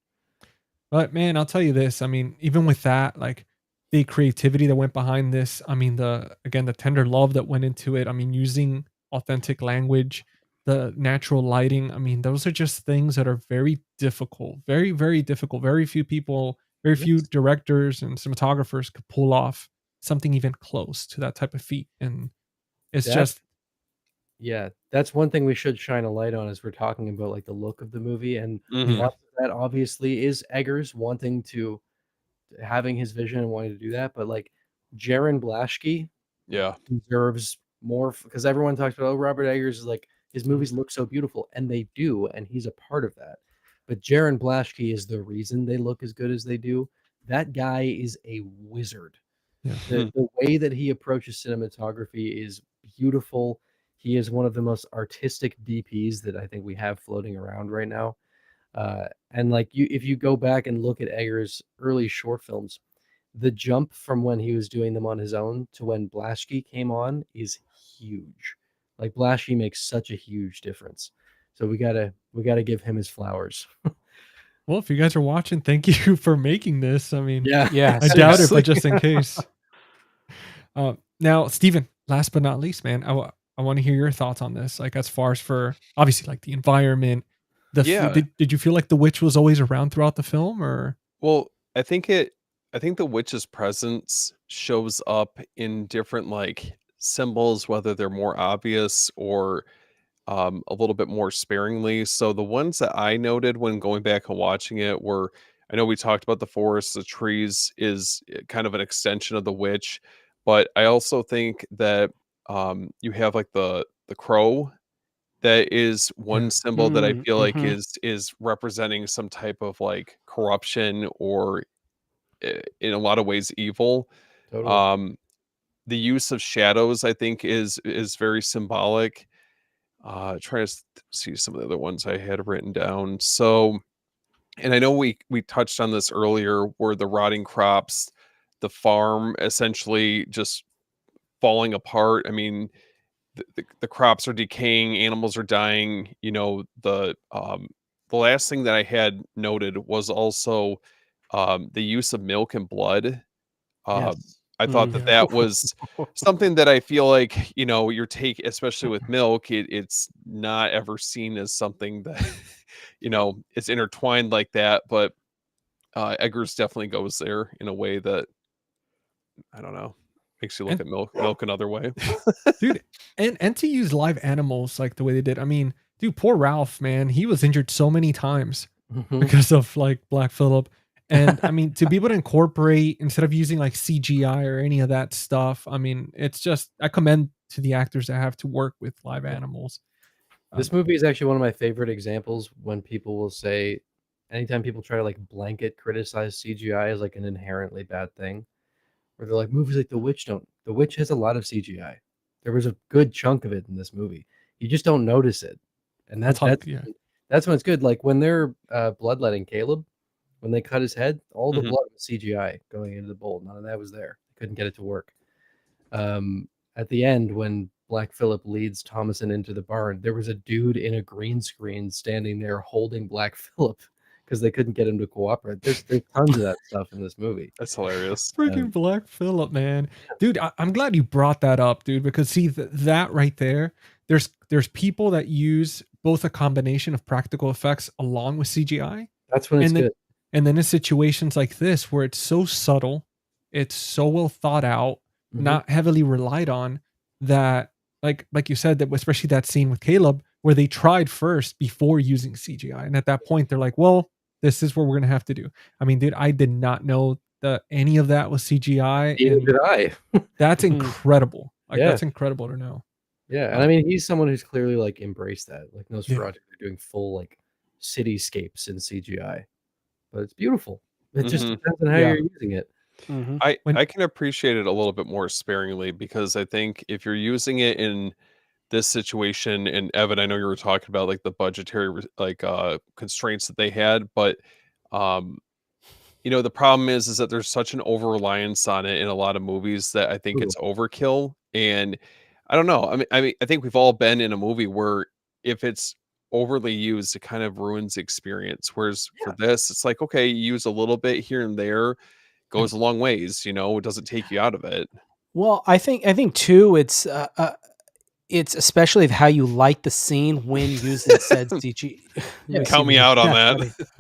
But man, I'll tell you this. I mean, even with that, like the creativity that went behind this, I mean, the tender love that went into it. I mean, using authentic language, the natural lighting. I mean, those are just things that are very difficult, very, very difficult. Very few people, very few Yes. directors and cinematographers could pull off something even close to that type of feat. And it's That's just, Yeah, that's one thing we should shine a light on as we're talking about like the look of the movie, and Mhm. part of that obviously is Eggers wanting to having his vision and wanting to do that, but like Jaron Blaschke Yeah. deserves more because everyone talks about, oh, Robert Eggers is like his movies look so beautiful, and they do, and he's a part of that. But Jaron Blaschke is the reason they look as good as they do. That guy is a wizard. yeah. The way that he approaches cinematography is beautiful. He is one of the most artistic DPs that I think we have floating around right now. And like if you go back and look at Eggers' early short films, the jump from when he was doing them on his own to when Blaschke came on is huge. Like Blaschke makes such a huge difference. So we gotta give him his flowers. Well, if you guys are watching, thank you for making this. I mean, Yeah. yeah, I doubt it, seriously. but just in case. Now, Steven, last but not least, man, I want to hear your thoughts on this. Like, as far as for obviously like the environment, Yeah. did you feel like the witch was always around throughout the film, or Well, I think the witch's presence shows up in different like symbols, whether they're more obvious or a little bit more sparingly. So the ones that I noted when going back and watching it were, I know we talked about the forest, the trees is kind of an extension of the witch, but I also think that you have like the crow that is one Yeah. symbol that I feel like Mhm. is representing some type of like corruption or in a lot of ways evil. Totally. The use of shadows I think is very symbolic. Trying to see some of the other ones I had written down. So, and I know we touched on this earlier, where the rotting crops, the farm essentially just falling apart. I mean, the crops are decaying, animals are dying. You know, the last thing that I had noted was also the use of milk and blood. Uh, Yes. I thought that Yeah. that was something that I feel like, you know, your take, especially with milk, it's not ever seen as something that, you know, it's intertwined like that. But Eggers definitely goes there in a way that, I don't know, makes you look And at milk another way. dude, and to use live animals like the way they did. I mean, dude, poor Ralph, man, he was injured so many times Mhm. because of like Black Phillip. And I mean, to be able to incorporate instead of using like CGI or any of that stuff, I mean, it's just I commend to the actors that have to work with live animals. This movie is actually one of my favorite examples when people will say, anytime people try to like blanket criticize CGI as like an inherently bad thing, where they're like, movies like The Witch don't. The Witch has a lot of CGI. There was a good chunk of it in this movie. You just don't notice it, and I'll talk, yeah. that's when it's good. Like when they're bloodletting Caleb, when they cut his head, all the Mhm. blood was CGI going into the bowl. None of that was there. They couldn't get it to work. At the end, when Black Phillip leads Thomason into the barn, there was a dude in a green screen standing there holding Black Phillip because they couldn't get him to cooperate. There's tons of that stuff in this movie. That's hilarious. Freaking Black Phillip, man. Dude, I'm glad you brought that up, dude, because see that right there, there's people that use both a combination of practical effects along with CGI. That's when it's And then good. and then in situations like this where it's so subtle, it's so well thought out, Mhm. not heavily relied on, that like you said, that especially that scene with Caleb where they tried first before using CGI. And at that point they're like, well, this is what we're gonna have to do. I mean, dude, I did not know that any of that was CGI, Neither and did I. that's Mhm. incredible. Like Yeah. that's incredible to know. Yeah, and I mean, he's someone who's clearly like embraced that. Like Yeah. Nosferatu, they're doing full like cityscapes in CGI, but it's beautiful. It just Mhm. depends on how Yeah. you're using it. Mhm. I can appreciate it a little bit more sparingly because I think if you're using it in this situation, and Evan, I know you were talking about like the budgetary constraints that they had, but um the problem is that there's such an over reliance on it in a lot of movies that I think True. it's overkill. And I don't know. I mean, I think we've all been in a movie where if it's overly used, it kind of ruins the experience. Whereas for Yeah. this, it's like, okay, you use a little bit here and there, Yeah. goes a long ways, it doesn't take you out of it. Well, I think too, it's especially how you light the scene when using said CG. Yeah. My Count me CG. out on Yeah,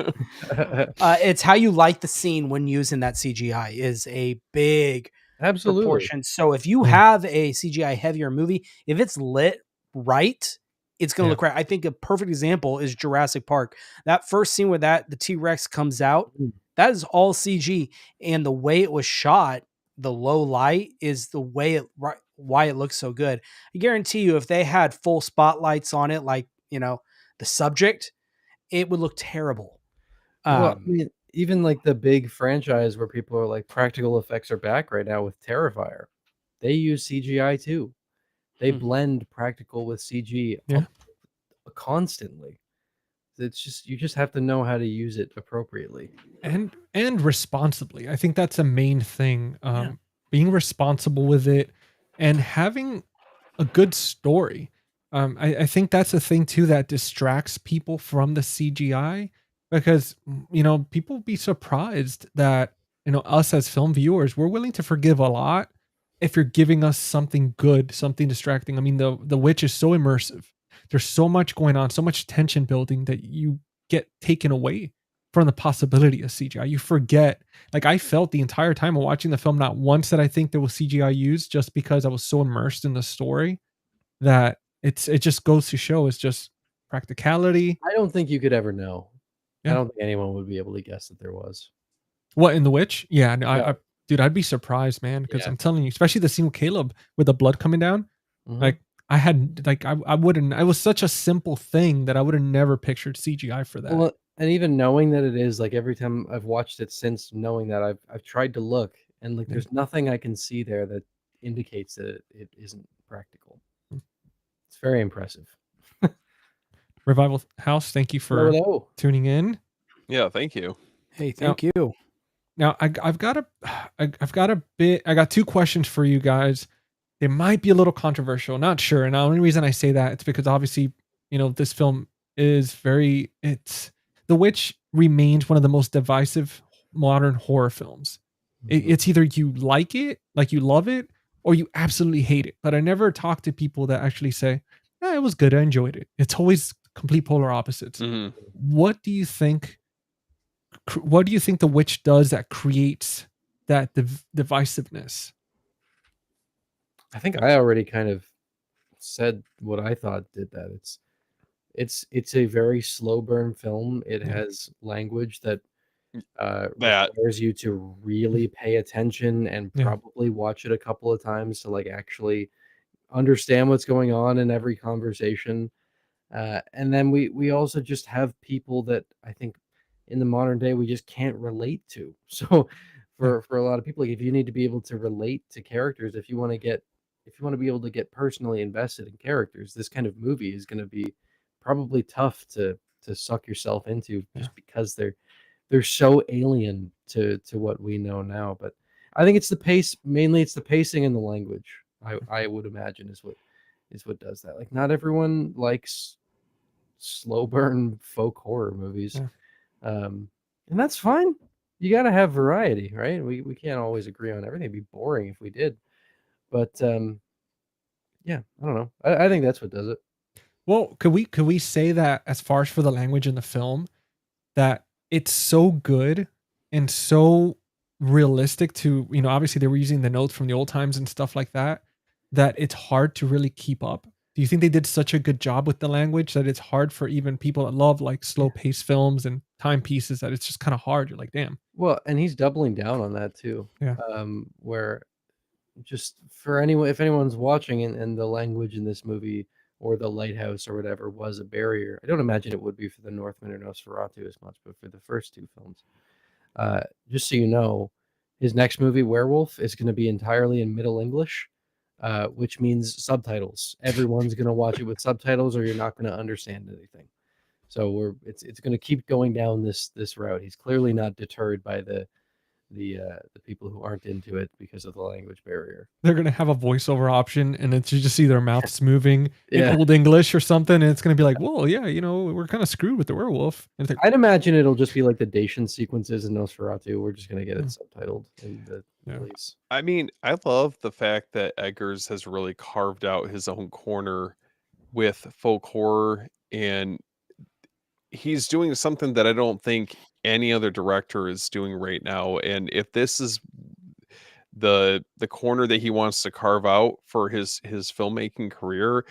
that. buddy. It's how you light the scene when using that CGI is a big Absolutely. proportion. So if you Yeah. have a CGI heavier movie, if it's lit right, it's going to Yeah. look right. I think a perfect example is Jurassic Park. That first scene where the T-Rex comes out, Mm. that is all CG, and the way it was shot, the low light is the way why it looks so good. I guarantee you if they had full spotlights on it like, the subject, it would look terrible. Well, I mean, even like the big franchise where people are like practical effects are back right now with Terrifier. They use CGI too. They Hmm. blend practical with CG Yeah. constantly. It's just you just have to know how to use it appropriately. And responsibly. I think that's a main thing. Yeah. Being responsible with it and having a good story. I think that's a thing too that distracts people from the CGI because people be surprised that us as film viewers we're willing to forgive a lot if you're giving us something good, something distracting. I mean, the Witch is so immersive. There's so much going on, so much tension building that you get taken away from the possibility of CGI. You forget. Like I felt the entire time of watching the film, not once did I think there was CGI used, just because I was so immersed in the story that it just goes to show it's just practicality. I don't think you could ever know. I Yeah. don't think anyone would be able to guess that there was. What in The Witch? Yeah, no, No. dude, I'd be surprised, man, because Yeah. I'm telling you, especially the scene with Caleb with the blood coming down. Mhm. Like I had, like I wouldn't. It was such a simple thing that I would have never pictured CGI for that. Well, and even knowing that it is, like, every time I've watched it since knowing that, I've tried to look, and, like, Yeah. there's nothing I can see there that indicates that it isn't practical. It's very impressive. Revival House, thank you for Hello. tuning in. Yeah, thank you. Hey, thank you. Now I've got a bit. I got two questions for you guys. They might be a little controversial. Not sure. And the only reason I say that it's because obviously this film is very. It's The Witch remains one of the most divisive modern horror films. Mhm. It's either you like it, like you love it, or you absolutely hate it. But I never talk to people that actually say, it was good. I enjoyed it. It's always complete polar opposites. Mhm. What do you think? What do you think The Witch does that creates that divisiveness? I think I already kind of said what I thought did that. It's a very slow burn film. It Yeah. has language that That. requires you to really pay attention and Yeah. probably watch it a couple of times to like actually understand what's going on in every conversation. And then we also just have people that I think in the modern day we just can't relate to. So Yeah. for a lot of people, like if you need to be able to relate to characters, if you want to be able to get personally invested in characters, this kind of movie is going to be probably tough to suck yourself into Yeah. just because they're so alien to what we know now. But I think it's the pace, mainly it's the pacing and the language. I would imagine is what does that. Like not everyone likes slow burn folk horror movies. Yeah. And that's fine. You got to have variety, right? We can't always agree on everything. It'd be boring if we did. But yeah, I don't know. I think that's what does it. Well, could we say that as far as for the language in the film, that it's so good and so realistic to, obviously they were using the notes from the old times and stuff like that, that it's hard to really keep up. Do you think they did such a good job with the language that it's hard for even people that love like slow paced films and timepieces that it's just kind of hard? You're like, damn. Well, and he's doubling down on that too. Yeah. Where just for anyone, if anyone's watching and the language in this movie or the lighthouse or whatever was a barrier, I don't imagine it would be for the Northman or Nosferatu as much, but for the first two films, Just so you know, his next movie, Werewolf, is going to be entirely in Middle English, which means subtitles. Everyone's going to watch it with subtitles, or you're not going to understand anything. So it's going to keep going down this route. He's clearly not deterred by the people who aren't into it because of the language barrier. They're gonna have a voiceover option, and it's you just see their mouths moving in Yeah. Old English or something, and it's gonna be like, "Whoa, yeah, we're kind of screwed with the werewolf." And it's like, I'd imagine it'll just be like the Dacian sequences in Nosferatu. We're just gonna get it subtitled in the release. I mean, I love the fact that Eggers has really carved out his own corner with folk horror, and he's doing something that I don't think any other director is doing right now. And if this is the corner that he wants to carve out for his filmmaking career,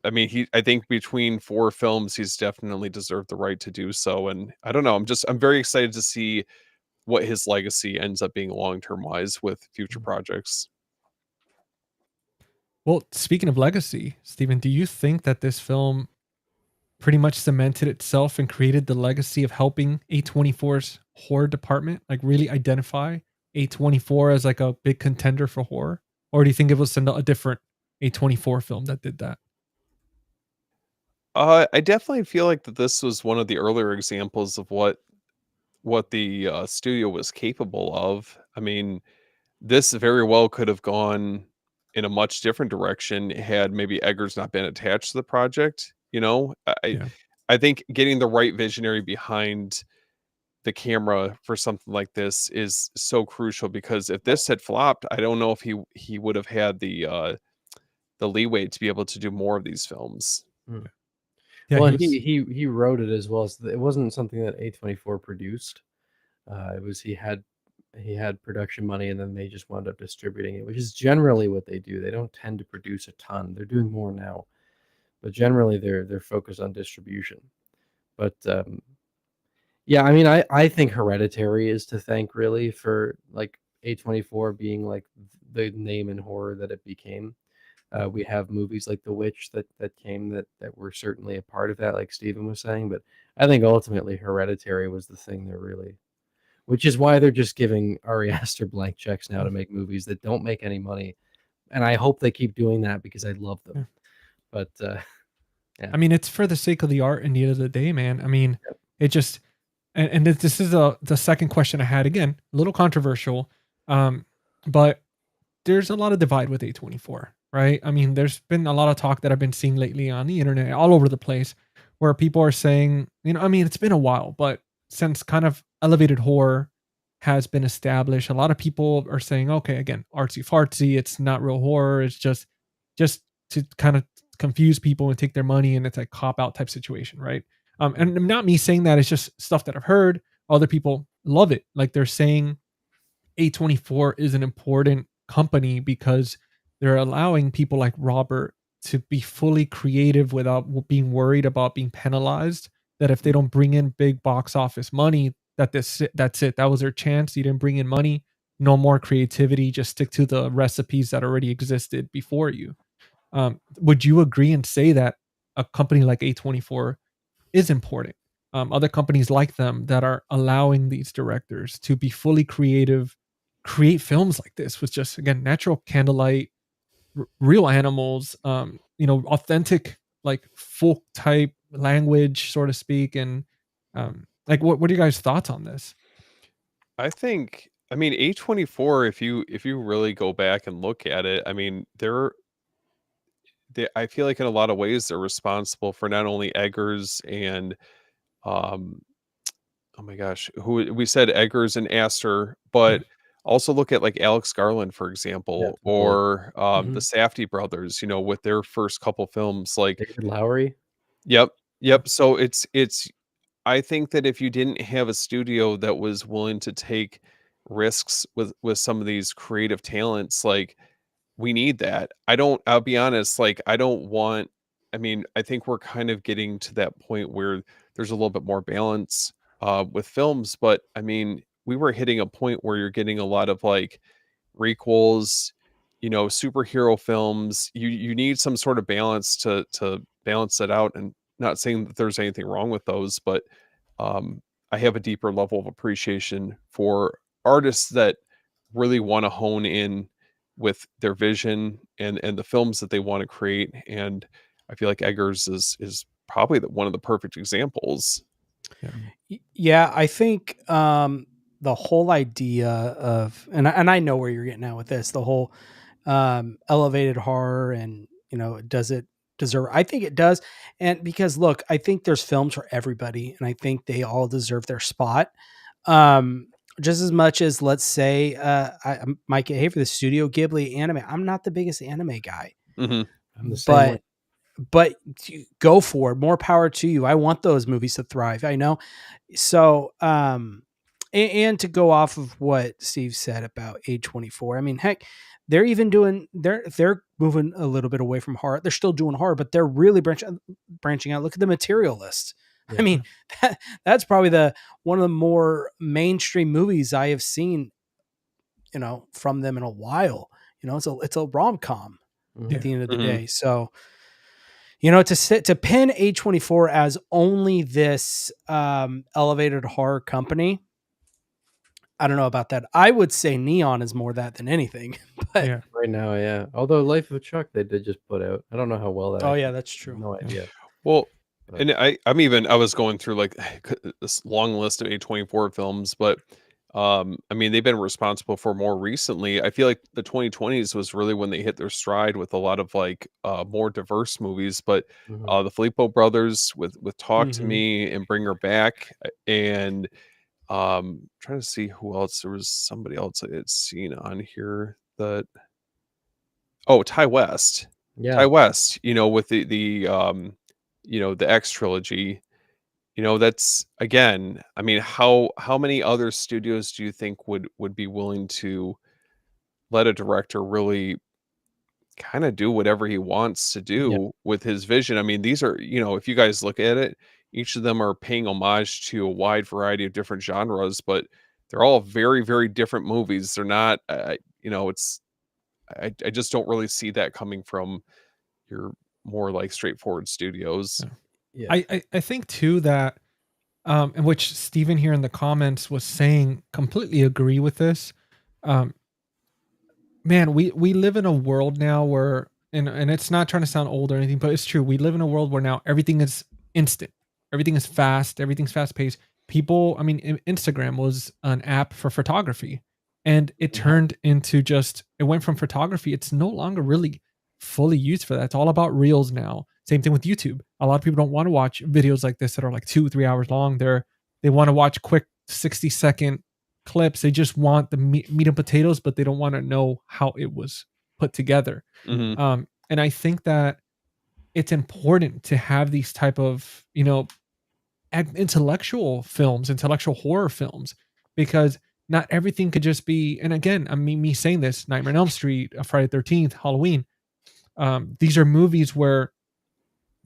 I mean, I think between 4 films, he's definitely deserved the right to do so. And I don't know, I'm very excited to see what his legacy ends up being long-term wise with future projects. well, speaking of legacy, Stephen, do you think that this film pretty much cemented itself and created the legacy of helping A24's horror department, like really identify A24 as like a big contender for horror? Or do you think it was a different A24 film that did that? I definitely feel like that this was one of the earlier examples of what the studio was capable of. I mean, this very well could have gone in a much different direction had maybe Eggers not been attached to the project. You know, Yeah. I think getting the right visionary behind the camera for something like this is so crucial, because if this had flopped, I don't know if he would have had the leeway to be able to do more of these films. Yeah, Well, he and was, he wrote it as well. So it wasn't something that A24 produced. It was he had production money, and then they just wound up distributing it, which is generally what they do. They don't tend to produce a ton. They're doing more now, but generally they're focused on distribution. But yeah, I mean, I think Hereditary is to thank really for like A24 being like the name in horror that it became. We have movies like The Witch that came that were certainly a part of that, like Steven was saying. But I think ultimately Hereditary was the thing that really, which is why they're just giving Ari Aster blank checks now to make movies that don't make any money. And I hope they keep doing that because I love them. Yeah. But yeah. I mean, it's for the sake of the art in the end of the day, man. I mean, it just, and this is the second question I had. Again, a little controversial, but there's a lot of divide with A24, right? I mean, there's been a lot of talk that I've been seeing lately on the internet, all over the place, where people are saying, I mean, it's been a while, but since kind of elevated horror has been established, a lot of people are saying, okay, again, artsy fartsy, it's not real horror, it's just to kind of confuse people and take their money, and it's like cop out type situation, right? And not me saying that, it's just stuff that I've heard. Other people love it, like they're saying A24 is an important company because they're allowing people like Robert to be fully creative without being worried about being penalized. That if they don't bring in big box office money, that's it. That was their chance. You didn't bring in money, no more creativity. Just stick to the recipes that already existed before you. Would you agree and say that a company like A24 is important? Other companies like them that are allowing these directors to be fully creative, create films like this with just again natural candlelight, real animals, authentic like folk type language, so to speak, and like what are you guys' thoughts on this? I mean, A24, if you really go back and look at it, I mean, I feel like in a lot of ways they're responsible for not only Eggers and um oh my gosh, who we said Eggers and Astor, Yeah, but also look at like Alex Garland, for Yeah, example, totally. or the Mhm. Safdie brothers, with their first couple films. Like, David Lowery. yep, yep. So it's I think that if you didn't have a studio that was willing to take risks with some of these creative talents, like we need that. I'll be honest, like I don't want I mean, I think we're kind of getting to that point where there's a little bit more balance with films, but I mean, we were hitting a point where you're getting a lot of like requels, superhero films. You need some sort of balance to balance it out, and not saying that there's anything wrong with those, but I have a deeper level of appreciation for artists that really want to hone in with their vision and the films that they want to create. And I feel like Eggers is probably one of the perfect examples. Yeah, I think the whole idea of and I know where you're getting at with this, the whole elevated horror and does it deserve? I think it does, and because look, I think there's films for everybody, and I think they all deserve their spot. Um, just as much as let's say I might get hate for the Studio Ghibli anime. I'm not the biggest anime guy, Mm-hmm. I'm the same way. but go for it. More power to you. I want those movies to thrive. I know. So, and to go off of what Steve said about A24, I mean, heck, they're even doing they're moving a little bit away from horror. They're still doing horror, but they're really branching out. Look at The Materialist. Yeah. I mean, that's probably one of the more mainstream movies I have seen, from them in a while. It's a rom-com Mhm. at the end of the Mhm. day. So, to pin A24 as only this elevated horror company, I don't know about that. I would say Neon is more that than anything. But Yeah. Right now, yeah. Although Life of Chuck they did just put out. I don't know how well that. oh yeah, actually- that's true. No idea. Well, But- and I was going through like this long list of A24 films, but I mean they've been responsible for more recently. I feel like the 2020s was really when they hit their stride with a lot of like more diverse movies. But Mhm. the Filippo brothers with Talk to Mhm. Me and Bring Her Back, and trying to see who else. There was somebody else I had seen on here that Ty West. Yeah. Ty West, with the the X trilogy, that's again, I mean, how many other studios do you think would be willing to let a director really kind of do whatever he wants to Yeah. do with his vision? I mean, these are, if you guys look at it, each of them are paying homage to a wide variety of different genres, but they're all very, very different movies. They're not, it's, I just don't really see that coming from your more like straightforward studios. Yeah. Yeah. I think too that in which Steven here in the comments was saying, completely agree with this. Um, man, we live in a world now where, and it's not trying to sound old or anything, but it's true. We live in a world where now everything is instant, everything is fast, everything's fast paced. People, I mean, Instagram was an app for photography, and it Yeah. turned into it went from photography. It's no longer really fully used for that. It's all about reels now. Same thing with YouTube. A lot of people don't want to watch videos like this that are like 2-3 hours long. They want to watch quick 60-second clips. They just want the meat and potatoes, but they don't want to know how it was put together. Mhm. And I think that it's important to have these type of intellectual films, intellectual horror films, because not everything could just be. And again, I mean, me saying this, Nightmare on Elm Street, Friday the 13th, Halloween. These are movies where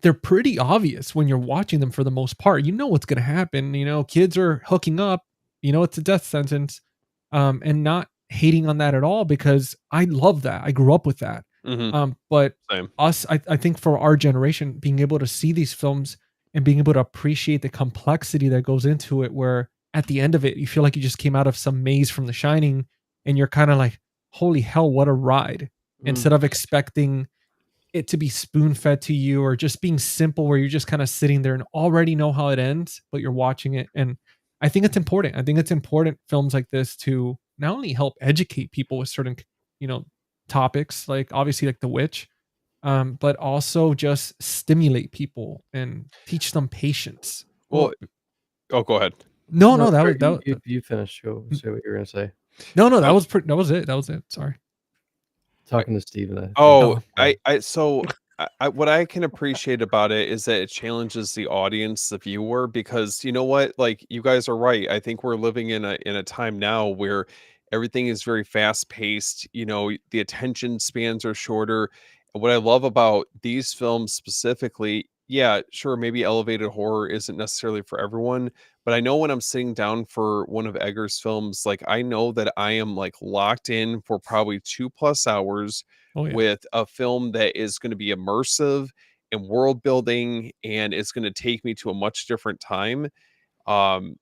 they're pretty obvious when you're watching them for the most part. You know what's going to happen. Kids are hooking up. It's a death sentence. And not hating on that at all, because I love that. I grew up with that. But Same. I think for our generation, being able to see these films and being able to appreciate the complexity that goes into it, where at the end of it, you feel like you just came out of some maze from The Shining, and you're kind of like, holy hell, what a ride. Instead of expecting it to be spoon fed to you, or just being simple where you're just kind of sitting there and already know how it ends, but you're watching it. And I think it's important. I think it's important films like this to not only help educate people with certain, topics, like obviously like The Witch, but also just stimulate people and teach them patience. Well, go ahead. No, No, that sorry, was that. you finished. Go say what you were gonna say. No, that was that was it. That was it. Sorry. Talking to Steven. I think. Oh, Oh. What I can appreciate about it is that it challenges the audience, the viewer, because you know what, like you guys are right. I think we're living in a time now where everything is very fast paced. The attention spans are shorter. And what I love about these films specifically, yeah, sure, maybe elevated horror isn't necessarily for everyone, but I know when I'm sitting down for one of Eggers' films, like I know that I am like locked in for probably 2+ hours Oh yeah. with a film that is going to be immersive and world building, and it's going to take me to a much different time. Um,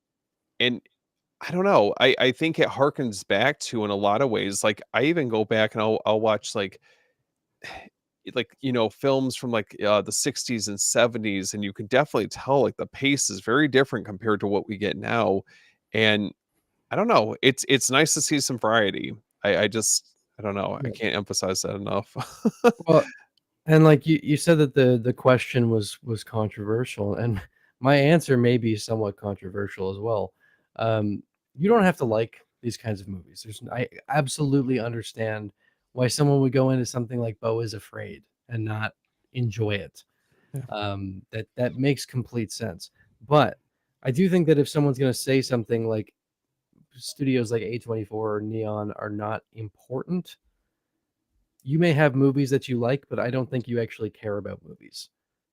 And I don't know. I think it harkens back to, in a lot of ways, like I even go back and I'll watch like films from like the 60s and 70s, and you can definitely tell like the pace is very different compared to what we get now. And I don't know, it's nice to see some variety. I don't know, I Yeah. can't emphasize that enough. Well, and like you said that the question was controversial, and my answer may be somewhat controversial as well. You don't have to like these kinds of movies. I absolutely understand why someone would go into something like Beau is Afraid and not enjoy it. Yeah. That makes complete sense. But I do think that if someone's going to say something like studios like A24 or Neon are not important, you may have movies that you like, but I don't think you actually care about movies,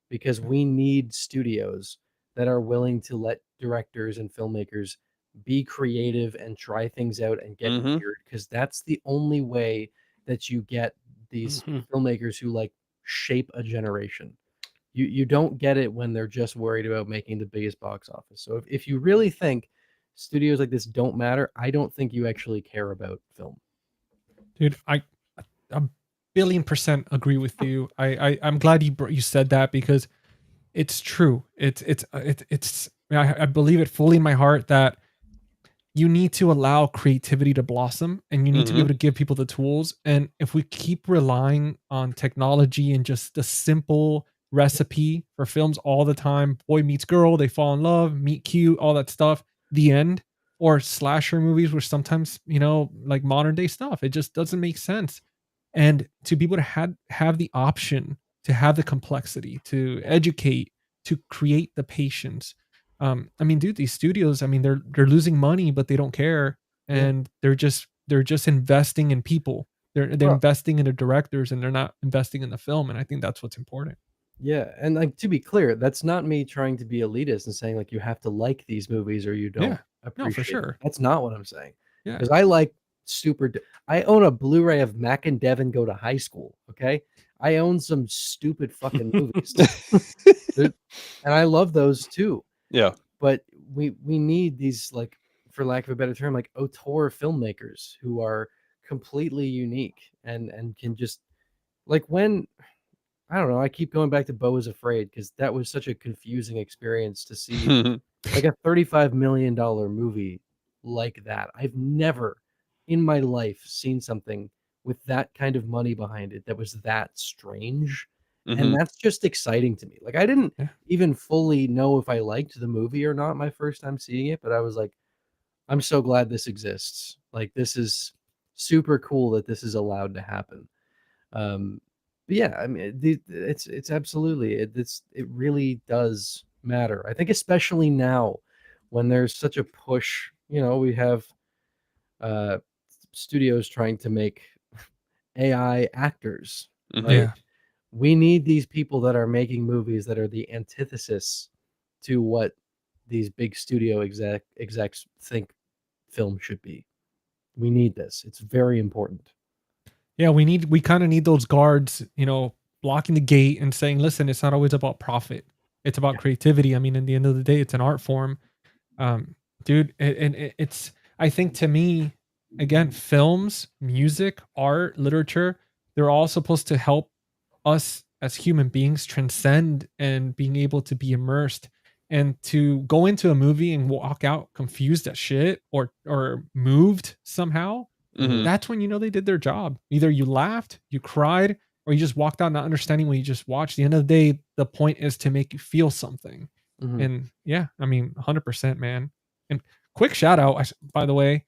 because we need studios that are willing to let directors and filmmakers be creative and try things out and get Mhm. weird, because that's the only way that you get these filmmakers who like shape a generation. You don't get it when they're just worried about making the biggest box office. So if you really think studios like this don't matter, I don't think you actually care about film. Dude, I a billion percent agree with you. I'm glad you said that, because it's true. I believe it fully in my heart that you need to allow creativity to blossom, and you need to be Mhm. able to give people the tools. And if we keep relying on technology and just the simple recipe for films all the time, boy meets girl, they fall in love, meet cute, all that stuff, the end, or slasher movies, where sometimes, like modern day stuff, it just doesn't make sense. And to be able to have the option to have the complexity, to educate, to create the patience. I mean, dude, these studios, I mean, they're losing money, but they don't care, Yeah. and they're just investing in people. They're Well, investing in the directors, and they're not investing in the film. And I think that's what's important. yeah, and like, to be clear, that's not me trying to be elitist and saying like you have to like these movies or you Yeah, don't no, for appreciate them. sure. That's not what I'm saying. Yeah, Because I like I own a Blu-ray of Mac and Devin Go to High School. Okay, I own some stupid fucking movies, dude, and I love those too. Yeah. But we need these, like, for lack of a better term, like auteur filmmakers who are completely unique and can just, like, when I don't know, I keep going back to Beau is Afraid because that was such a confusing experience to see like a $35 million movie like that. I've never in my life seen something with that kind of money behind it that was that strange. And Mhm. that's just exciting to me. Like, I didn't yeah, even fully know if I liked the movie or not my first time seeing it, but I was like, I'm so glad this exists. Like, this is super cool that this is allowed to happen. But yeah, I mean, it's absolutely it really does matter. I think especially now when there's such a push. We have uh, studios trying to make AI actors, Mhm. right? yeah. We need these people that are making movies that are the antithesis to what these big studio execs think film should be. We need this. It's very important. Yeah, we kind of need those guards, blocking the gate and saying, listen, it's not always about profit. It's about creativity. I mean, in the end of the day, it's an art form. Um, dude, it's, I think, to me, again, films, music, art, literature, they're all supposed to help us as human beings transcend and being able to be immersed, and to go into a movie and walk out confused as shit, or moved somehow. Mhm, Mhm. That's when they did their job. Either you laughed, you cried, or you just walked out not understanding what you just watched. At the end of the day, the point is to make you feel something. mhm. And yeah, I mean, 100%, man. And quick shout out, by the way,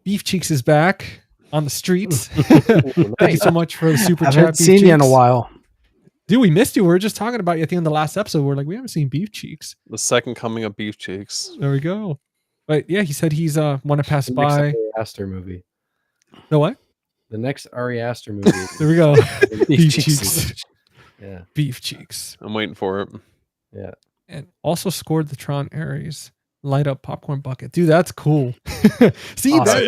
Beef Cheeks is back on the streets. Ooh, Thank you nice. so much for the super Haven't chat, Beef seen you in a Cheeks. while. Dude, we missed you. We were just talking about you at the end of the last episode. We're like, we haven't seen Beef Cheeks. The second coming of Beef Cheeks. There we go. But yeah, he said he's want to pass The next by. Ari Aster movie. The what? The next Ari Aster movie. There we go. Beef Beef Cheeks. Cheeks. Yeah, Beef Cheeks. I'm waiting for it. yeah. And also scored the Tron Ares light up popcorn bucket. Dude, that's cool. See, Awesome.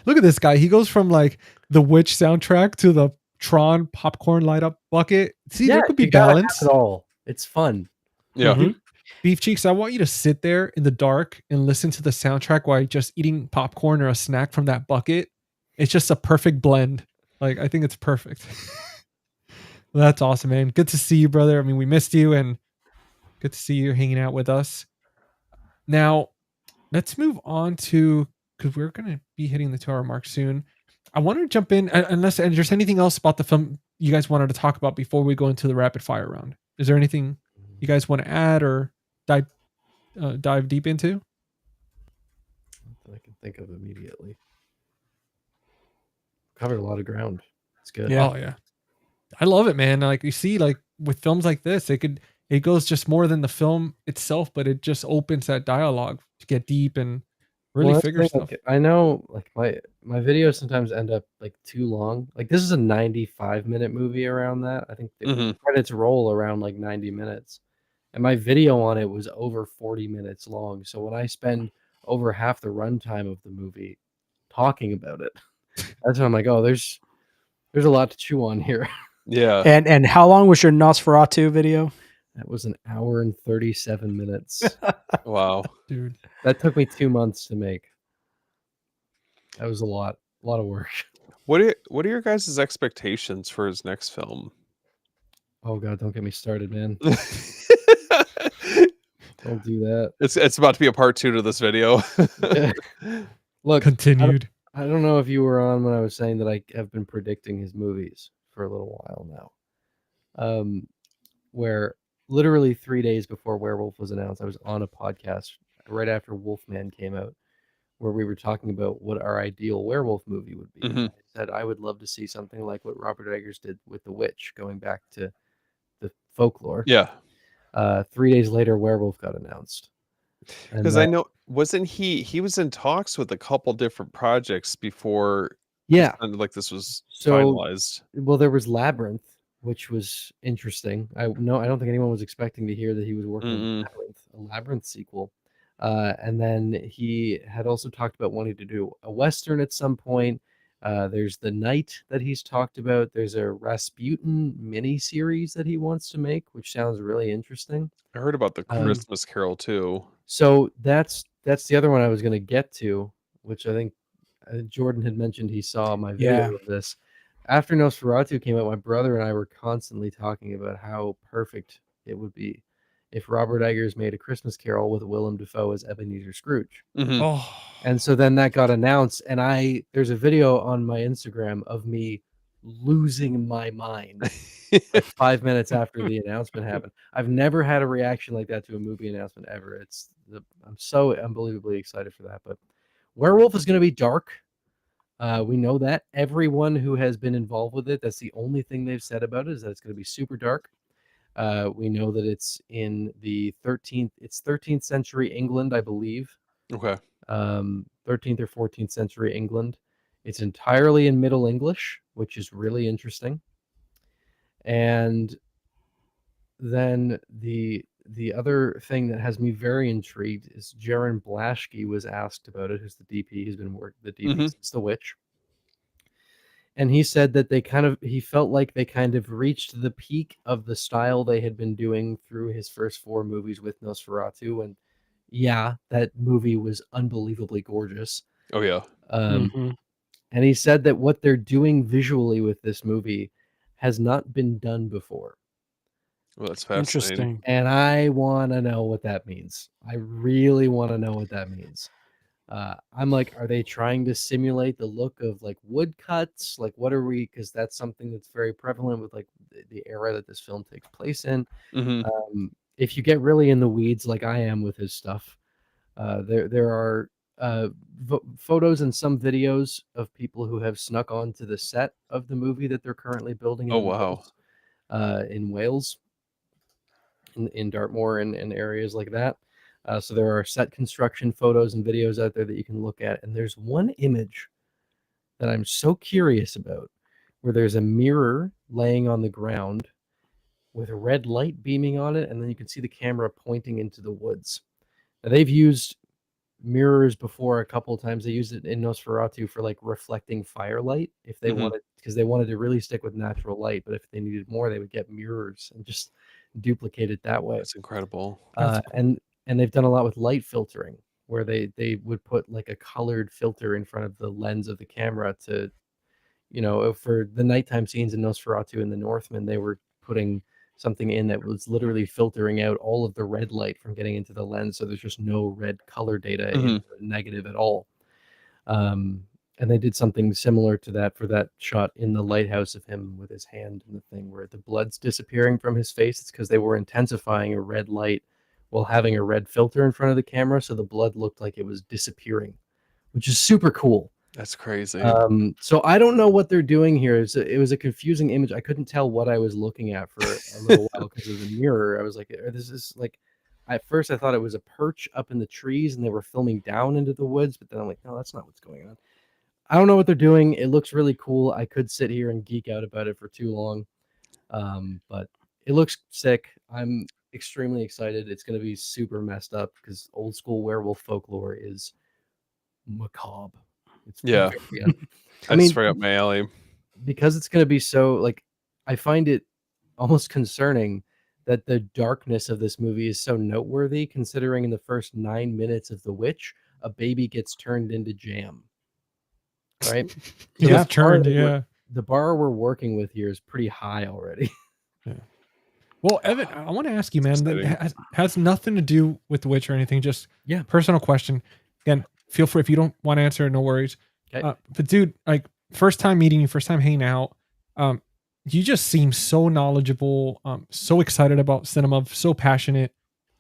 look at this guy. He goes from like the Witch soundtrack to the Tron popcorn light up bucket. See, there could be you gotta have balance. it all. It's fun. Yeah. Mhm. Beef Cheeks, I want you to sit there in the dark and listen to the soundtrack while you're just eating popcorn or a snack from that bucket. It's just a perfect blend. Like, I think it's perfect. Well, that's awesome, man. Good to see you, brother. I mean, we missed you, and good to see you hanging out with us. Now, let's move on to, because we're going to be hitting the 2-hour mark soon. I want to jump in, unless there's anything else about the film you guys wanted to talk about before we go into the rapid fire round. Is there anything you guys want to add or dive deep into? That I can think of immediately. Covered a lot of ground. It's good. Yeah. Oh yeah, I love it, man. Like, you see, like with films like this, it goes just more than the film itself, but it just opens that dialogue to get deep and really Well, that's the figure thing, stuff. like, I know, like my videos sometimes end up like too long. Like this is a 95-minute movie around that. I think the Mhm. credits roll around like 90 minutes. And my video on it was over 40 minutes long. So when I spend over half the runtime of the movie talking about it, that's when I'm like, oh, there's a lot to chew on here. Yeah. And how long was your Nosferatu video? That was an hour and 37 minutes. Wow. Dude, That took me 2 months to make. That was a lot of work. What are your guys' expectations for his next film? Oh God, don't get me started, man. Don't do that. It's about to be a part 2 to this video. Look, continued. I don't know if you were on when I was saying that I have been predicting his movies for a little while now. Where literally 3 days before Werewolf was announced, I was on a podcast right after Wolfman came out, where we were talking about what our ideal werewolf movie would be. Mhm. I said I would love to see something like what Robert Eggers did with The Witch, going back to the folklore. Yeah. 3 days later, Werewolf got announced. And Because I know, wasn't he was in talks with a couple different projects before it yeah, sounded like this was So- finalized. well, there was Labyrinth, which was interesting. I don't think anyone was expecting to hear that he was working on a Labyrinth sequel. And then he had also talked about wanting to do a Western at some point. There's The Night that he's talked about. There's a Rasputin miniseries that he wants to make, which sounds really interesting. I heard about the Christmas Carol too. So that's the other one I was going to get to, which I think Jordan had mentioned he saw my video Yeah. of this. After Nosferatu came out, my brother and I were constantly talking about how perfect it would be if Robert Eggers made a Christmas Carol with Willem Dafoe as Ebenezer Scrooge. Mhm. Oh, And so then that got announced, and there's a video on my Instagram of me losing my mind like 5 minutes after the announcement happened. I've never had a reaction like that to a movie announcement ever. I'm so unbelievably excited for that. But Werewolf is going to be dark. We know that. Everyone who has been involved with it, that's the only thing they've said about it, is that it's going to be super dark. We know that it's in the 13th century England, I believe. Okay. 13th or 14th century England. It's entirely in Middle English, which is really interesting. And then the other thing that has me very intrigued is Jaron Blaschke was asked about it, who's the DP. He's been working the DP since The Witch. And he said that he felt like they kind of reached the peak of the style they had been doing through his first 4 movies with Nosferatu. And yeah, that movie was unbelievably gorgeous. Oh yeah. And he said that what they're doing visually with this movie has not been done before. Well, that's fascinating. Interesting. And I want to know what that means. I really want to know what that means. I'm like, are they trying to simulate the look of like woodcuts? Like, what are we? Because that's something that's very prevalent with like the era that this film takes place in. If you get really in the weeds, like I am with his stuff, there are photos and some videos of people who have snuck onto the set of the movie that they're currently building. Oh wow. In Wales, in Dartmoor and areas like that. So there are set construction photos and videos out there that you can look at. And there's one image that I'm so curious about, where there's a mirror laying on the ground with a red light beaming on it, and then you can see the camera pointing into the woods. Now, they've used mirrors before a couple of times. They used it in Nosferatu for like reflecting firelight if they wanted, because they wanted to really stick with natural light. But if they needed more, they would get mirrors. And just duplicate it that way. That's incredible. And they've done a lot with light filtering, where they would put like a colored filter in front of the lens of the camera to, for the nighttime scenes in Nosferatu and the Northman, they were putting something in that was literally filtering out all of the red light from getting into the lens, so there's just no red color data in the negative at all. And they did something similar to that for that shot in the lighthouse of him with his hand in the thing where the blood's disappearing from his face. It's because they were intensifying a red light while having a red filter in front of the camera, so the blood looked like it was disappearing, which is super cool. That's crazy. So I don't know what they're doing here. It was a confusing image. I couldn't tell what I was looking at for a little while because of the mirror. I was like, this is like, at first I thought it was a perch up in the trees and they were filming down into the woods, but then I'm like, no, that's not what's going on. I don't know what they're doing. It looks really cool. I could sit here and geek out about it for too long. But it looks sick. I'm extremely excited. It's going to be super messed up because old school werewolf folklore is macabre. It's Yeah. That's right up my alley. Because it's going to be so, like, I find it almost concerning that the darkness of this movie is so noteworthy, considering in the first 9 minutes of The Witch, a baby gets turned into jam. Right? So Yeah, turned, yeah. The bar we're working with here is pretty high already. Yeah. Well, Evan, I want to ask you, man, that has nothing to do with The Witch or anything, just personal question. Again, feel free if you don't want to answer, no worries. Okay. But dude, like, first time meeting you, first time hanging out, you just seem so knowledgeable, so excited about cinema, so passionate.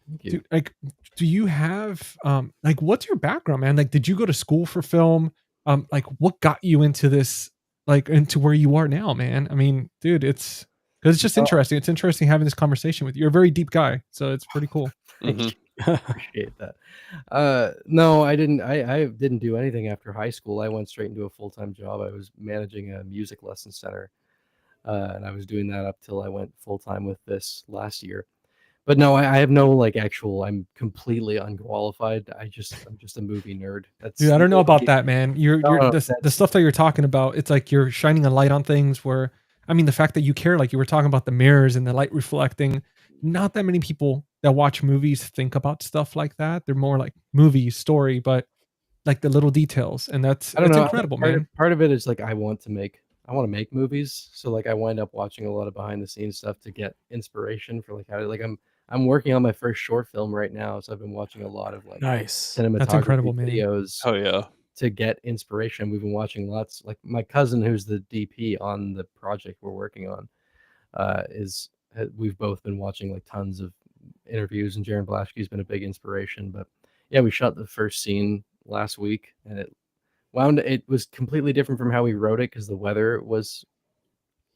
Thank you. Dude, like, do you have like, what's your background, man? Like, did you go to school for film? Like, what got you into this, like, into where you are now, man? I mean, dude, because it's just interesting. It's interesting having this conversation with you. You're a very deep guy, so it's pretty cool. Appreciate that. No, I didn't. I didn't do anything after high school. I went straight into a full-time job. I was managing a music lesson center, and I was doing that up till I went full-time with this last year. But no, I have no like actual. I'm completely unqualified. I'm just a movie nerd. Dude, I don't know about that, man. The stuff that you're talking about. It's like you're shining a light on things. Where, I mean, the fact that you care, like you were talking about the mirrors and the light reflecting. Not that many people that watch movies think about stuff like that. They're more like movie story, but like the little details, and that's incredible, man. Part of it is like I want to make movies, so like I wind up watching a lot of behind the scenes stuff to get inspiration for like how to, like I'm working on my first short film right now, so I've been watching a lot of like cinematography videos. Oh yeah. To get inspiration. We've been watching lots. Like my cousin, who's the DP on the project we're working on, we've both been watching like tons of interviews, and Jaron Blaschke's been a big inspiration. But yeah, we shot the first scene last week, and it was completely different from how we wrote it because the weather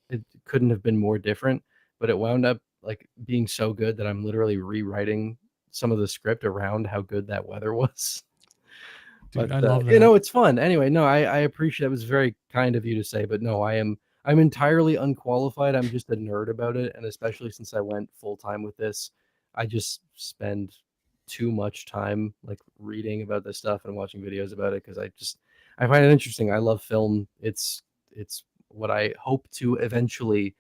it couldn't have been more different, but it wound up like being so good that I'm literally rewriting some of the script around how good that weather was. Dude, but I love that. It's fun. Anyway, no, I appreciate it. It was very kind of you to say, but no, I'm entirely unqualified. I'm just a nerd about it, and especially since I went full time with this, I just spend too much time like reading about this stuff and watching videos about it because I find it interesting. I love film. It's what I hope to eventually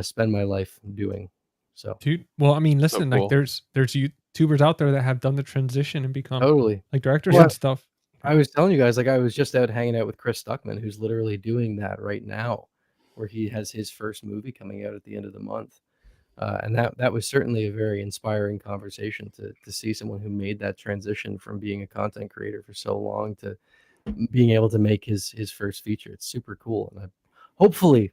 spend my life doing. So, dude, well, I mean, listen, like there's YouTubers out there that have done the transition and become totally like directors and stuff. I was telling you guys, like I was just out hanging out with Chris Stuckman, who's literally doing that right now, where he has his first movie coming out at the end of the month. And that was certainly a very inspiring conversation to see someone who made that transition from being a content creator for so long to being able to make his first feature. It's super cool. And hopefully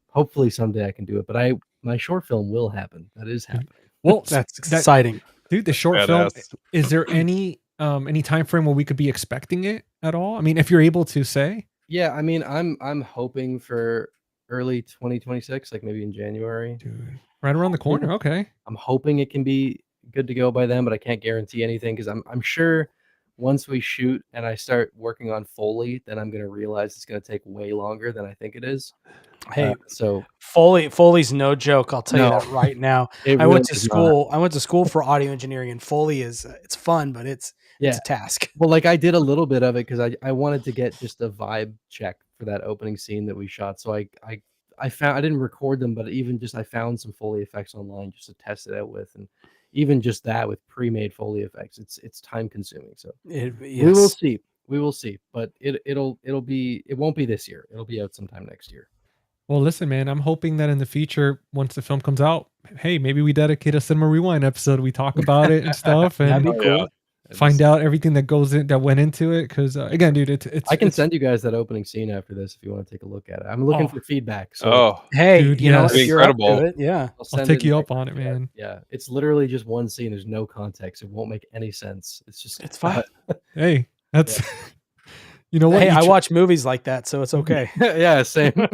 someday I can do it, but my short film will happen. That is happening. Well, that's exciting. Dude, the short film, is there any time frame where we could be expecting it at all? I mean, if you're able to say. Yeah, I mean, I'm hoping for early 2026, like maybe in January. Dude, right around the corner. Okay. I'm hoping it can be good to go by then, but I can't guarantee anything because I'm sure once we shoot and I start working on Foley, then I'm going to realize it's going to take way longer than I think it is. Hey, so Foley's no joke. I'll tell you that right now. I went to school. Not. I went to school for audio engineering, and Foley it's fun, but it's a task. Well, like I did a little bit of it because I wanted to get just a vibe check for that opening scene that we shot. So I I didn't record them, but even just I found some Foley effects online just to test it out with, and even just that with pre-made Foley effects, it's time consuming. So we will see. We will see, but it won't be this year. It'll be out sometime next year. Well, listen, man, I'm hoping that in the future, once the film comes out, hey, maybe we dedicate a Cinema Rewind episode. We talk about it and stuff, and That'd be cool. find out everything that went into it. Because again, dude, it's I can send you guys that opening scene after this if you want to take a look at it. I'm looking for feedback. So hey, dude, you know, yes. if you're up to Incredible. it, yeah, I'll take you up on it, man. Yeah, it's literally just one scene. There's no context. It won't make any sense. It's just it's fine. Hey, that's you know what? Hey, I watch movies like that, so it's okay. yeah, same.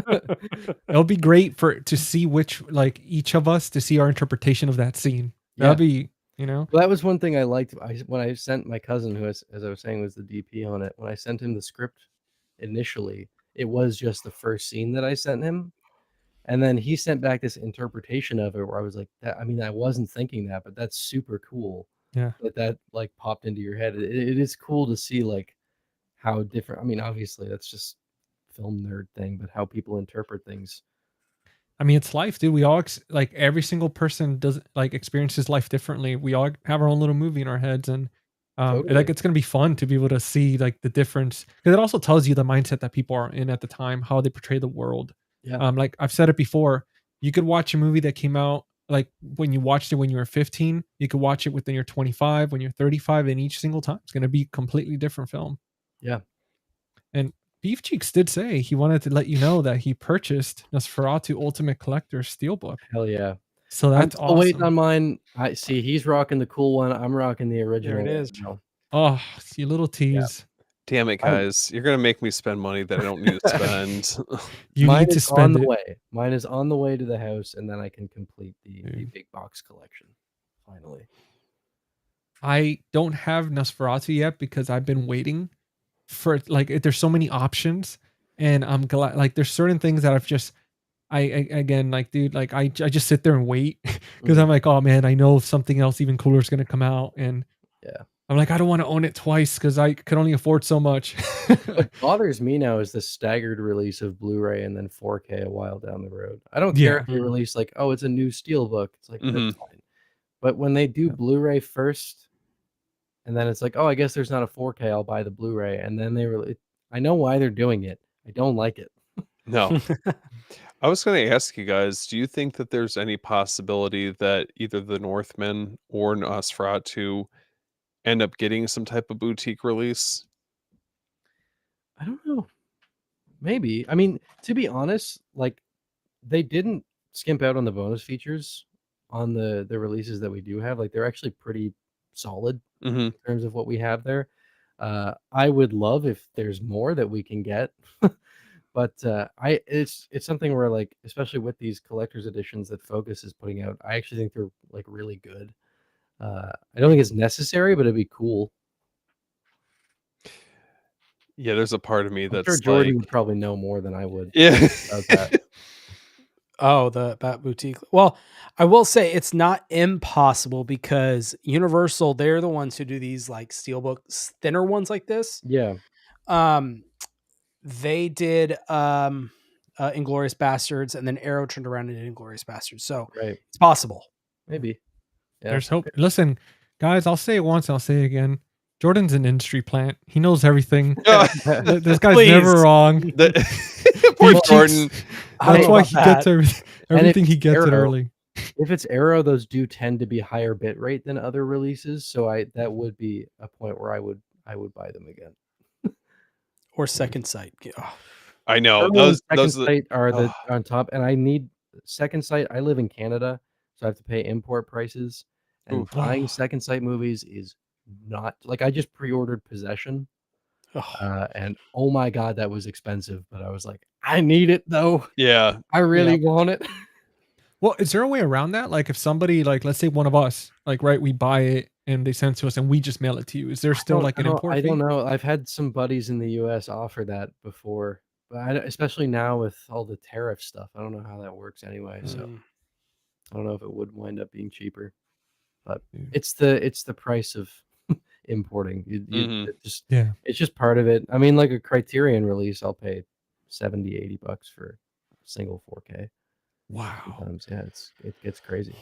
It'll be great to see which each of us to see our interpretation of that scene. That'd be, Well, that was one thing I liked. When I sent my cousin, who, as I was saying, was the DP on it, when I sent him the script initially, it was just the first scene that I sent him. And then he sent back this interpretation of it where I was like, I mean, I wasn't thinking that, but that's super cool. Yeah. That like popped into your head. It is cool to see like how different. I mean, obviously that's just film nerd thing, but how people interpret things. I mean, it's life, dude. We all every single person does experiences life differently. We all have our own little movie in our heads, and Totally. it's gonna be fun to be able to see the difference, because it also tells you the mindset that people are in at the time, how they portray the world. Yeah. Like I've said it before, you could watch a movie that came out when you watched it when you were 15. You could watch it when you're 25, when you're 35, and each single time it's gonna be a completely different film. Yeah. And Beef Cheeks did say he wanted to let you know that he purchased Nosferatu Ultimate Collector's Steelbook. Hell yeah. So that's I'm still waiting on mine. I see he's rocking the cool one. I'm rocking the original. There it is. Oh, you little tease. Damn it, guys. You're going to make me spend money that I don't need to spend. You Mine need to is spend on the it. way. Mine is on the way to the house, and then I can complete the big box collection. Finally. I don't have Nosferatu yet because I've been waiting for there's so many options, and I'm glad there's certain things that I've just I just sit there and wait because I'm like, oh man, I know something else even cooler is gonna come out, and I'm like, I don't want to own it twice because I could only afford so much. What bothers me now is the staggered release of Blu-ray and then 4K a while down the road. I don't care if they release it's a new Steelbook. It's like that's fine. But when they do Blu-ray first, and then it's like, oh, I guess there's not a 4K, I'll buy the Blu-ray, and then I know why they're doing it. I don't like it. No. I was going to ask you guys, do you think that there's any possibility that either the Northmen or Nosferatu end up getting some type of boutique release? I don't know. Maybe. I mean, to be honest, they didn't skimp out on the bonus features on the releases that we do have. They're actually pretty solid in terms of what we have there. I would love if there's more that we can get. But it's something where especially with these collector's editions that Focus is putting out, I actually think they're really good. I don't think it's necessary, but it'd be cool. Yeah, there's a part of me that's sure Jordan would probably know more than I would. Yeah. About that. Oh, the Bat Boutique. Well, I will say it's not impossible because Universal, they're the ones who do these Steelbooks, thinner ones like this. Yeah. They did Inglourious Bastards, and then Arrow turned around and did Inglourious Bastards. So it's possible. Maybe. Yeah. There's hope. Listen, guys, I'll say it once, I'll say it again. Jordan's an industry plant. He knows everything. This guy's never wrong. Poor Jordan. That's why he gets everything he gets it early. If it's Arrow, those do tend to be higher bit rate than other releases, so that would be a point where I would buy them again. Or Second Sight. Oh. I know those Sight are on top, and I need Second Sight. I live in Canada, so I have to pay import prices, and buying Second Sight movies is not I just pre-ordered Possession, and oh my god, that was expensive, but I was like, I need it though. Yeah, I really want it. Well, is there a way around that? If somebody let's say one of us we buy it and they send it to us and we just mail it to you, is there still an import fee? I don't know. I've had some buddies in the US offer that before, but especially now with all the tariff stuff, I don't know how that works anyway. So I don't know if it would wind up being cheaper, but it's the price of importing. It's just part of it. I mean, a Criterion release, I'll pay $70-$80 for single 4K. Wow. Sometimes, yeah, it gets crazy.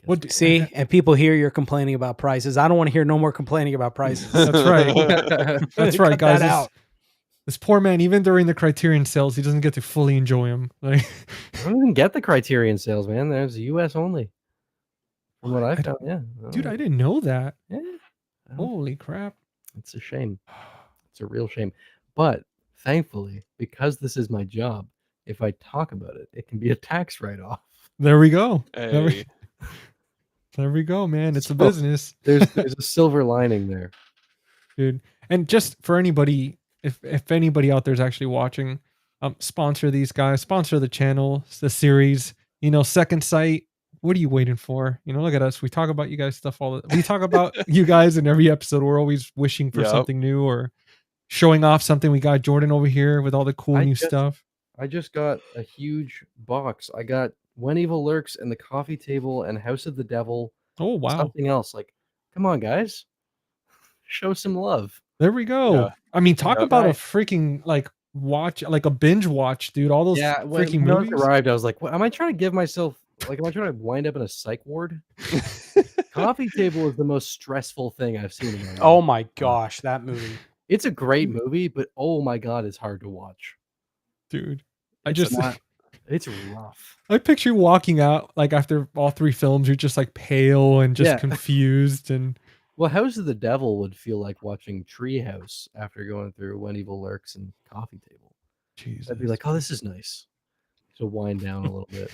What See, and people here, you're complaining about prices. I don't want to hear no more complaining about prices. That's right. That's right, Cut guys. that out. This poor man, even during the Criterion sales, he doesn't get to fully enjoy them. Like, I don't even get the Criterion sales, man. There's US only. From what I found, yeah. Dude, I didn't know that. Yeah. Holy crap. It's a shame. It's a real shame. But thankfully, because this is my job, if I talk about it, it can be a tax write-off. There we go. Hey. There we go, man. It's a So, business. There's a silver lining there. Dude. And just for anybody, if anybody out there's actually watching, sponsor these guys, sponsor the channel, the series, Second Sight. What are you waiting for? Look at us. We talk about you guys stuff we talk about you guys in every episode. We're always wishing for something new or showing off something. We got Jordan over here with all the cool new stuff. I just got a huge box. I got When Evil Lurks and The Coffee Table and House of the Devil. Oh, wow. Something else. Like, come on, guys. Show some love. There we go. Yeah. I mean, talk about a freaking watch, like a binge watch, dude. All those freaking movies. When arrived, I was like, what, am I trying to give myself, am I trying to wind up in a psych ward? Coffee Table is the most stressful thing I've seen in my life. Oh my gosh, that movie. It's a great movie, but oh my God, it's hard to watch. Dude, it's rough. I picture you walking out after all 3 films, you're just pale and just confused and. Well, House of the Devil would feel like watching Treehouse after going through When Evil Lurks and Coffee Table. Jesus. I'd be like, oh, this is nice. To wind down a little bit.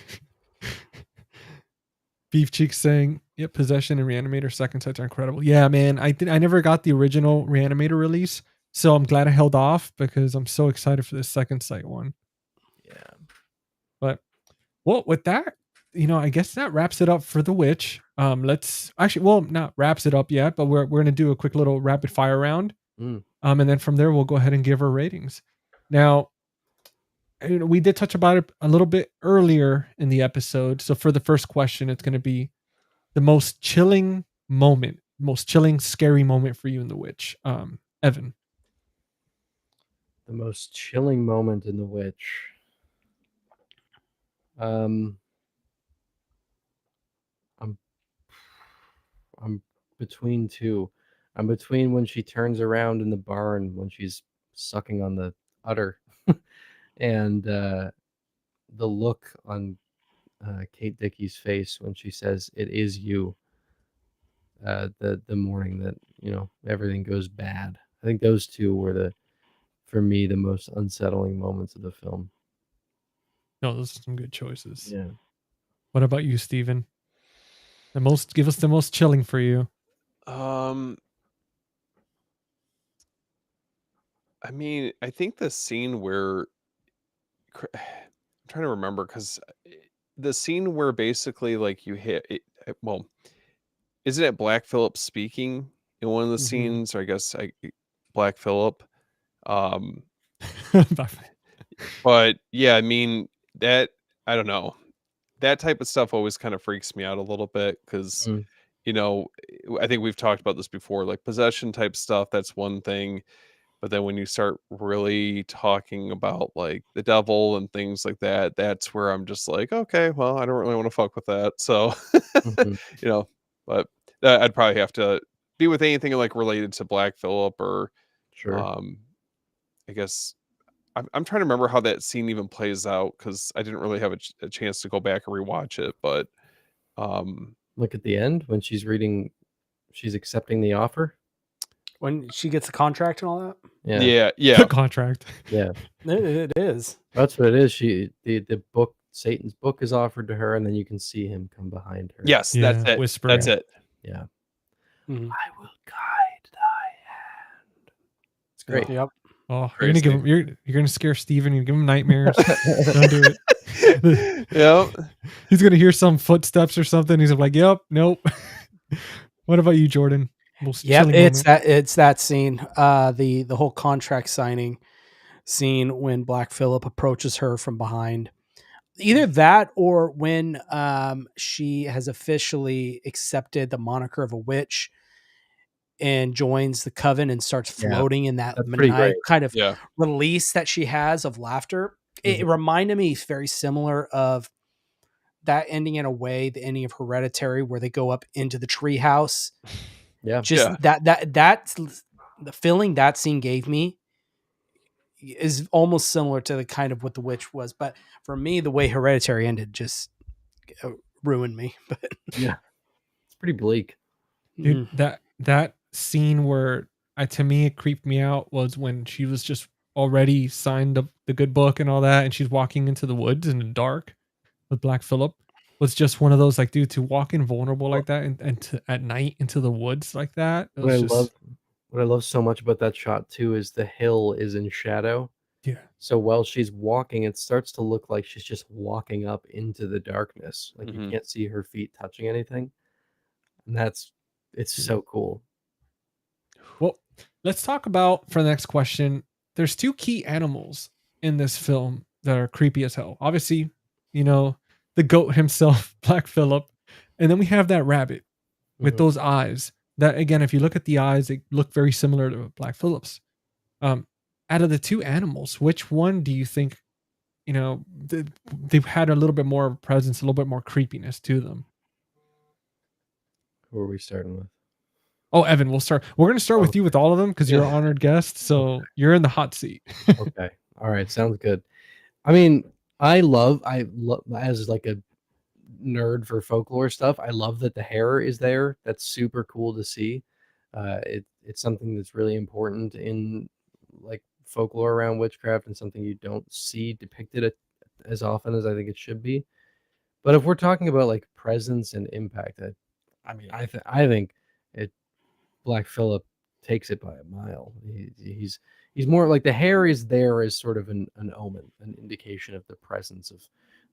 Beef Cheeks saying, "Yep, Possession and Reanimator Second Sight are incredible." Yeah, man. I never got the original Reanimator release, so I'm glad I held off because I'm so excited for this Second Sight one. Yeah. But with that, I guess that wraps it up for The Witch. Let's actually, not wraps it up yet, but we're gonna do a quick little rapid fire round. And then from there we'll go ahead and give our ratings. Now, we did touch about it a little bit earlier in the episode. So for the first question, it's going to be the most chilling, scary moment for you in The Witch. Evan. The most chilling moment in The Witch. I'm between two. I'm between when she turns around in the barn when she's sucking on the udder and the look on Kate Dickey's face when she says it is you, the morning that everything goes bad. I think those two were for me the most unsettling moments of the film. No, those are some good choices. Yeah. What about you, Steven? Give us the most chilling for you. I mean, I think the scene where I'm trying to remember because the scene where basically you hit it, isn't it Black Phillip speaking in one of the scenes, or I guess Black Phillip? But yeah, I mean that, I don't know, that type of stuff always kind of freaks me out a little bit because I think we've talked about this before, like possession type stuff, that's one thing. But then when you start really talking about the devil and things like that, that's where I'm just like, okay, well, I don't really want to fuck with that. So, but I'd probably have to be with anything related to Black Phillip or, I guess I'm trying to remember how that scene even plays out because I didn't really have a chance to go back and rewatch it. But look at the end when she's accepting the offer. When she gets the contract and all that? Yeah. The contract. Yeah. It is. That's what it is. The book, Satan's book, is offered to her, and then you can see him come behind her. Yes, that's it. Whispering. That's it. Yeah. Mm-hmm. I will guide thy hand. It's great. Yep. Oh, you're gonna scare Steven. You give him nightmares. Don't do it. Yep. He's gonna hear some footsteps or something. He's like, "Yep, nope." What about you, Jordan? Yep, it's that scene. The whole contract signing scene when Black Phillip approaches her from behind. Either that or when she has officially accepted the moniker of a witch and joins the coven and starts floating in that maniacal kind of release that she has of laughter. It reminded me very similar of that ending in a way, the ending of Hereditary, where they go up into the treehouse. Yeah. Just that's the feeling that scene gave me is almost similar to the kind of what The Witch was. But for me, the way Hereditary ended just ruined me. But Yeah. It's pretty bleak. Dude, that scene where to me it creeped me out was when she was just already signed up the good book and all that, and she's walking into the woods in the dark with Black Phillip. Was just one of those like, dude, to walk in vulnerable like that and to, at night into the woods like that. It was What I love so much about that shot too is the hill is in shadow. yeah. So while she's walking, it starts to look like she's just walking up into the darkness. Like you can't see her feet touching anything. And it's so cool. Well, let's talk about for the next question. There's two key animals in this film that are creepy as hell. Obviously, the goat himself, Black Phillip, and then we have that rabbit with those eyes. That again, if you look at the eyes, they look very similar to Black Phillip's. Out of the two animals, which one do you think, they've had a little bit more presence, a little bit more creepiness to them? Who are we starting with? Oh, Evan, we're going to start with you with all of them because you're an honored guest. So you're in the hot seat. Okay. All right. Sounds good. I mean, I love as like a nerd for folklore stuff. I love that the hair is there. That's super cool to see. It's something that's really important in like folklore around witchcraft and something you don't see depicted as often as I think it should be. But if we're talking about like presence and impact, I think Black Phillip takes it by a mile. He's more like the hair is there as sort of an omen, an indication of the presence of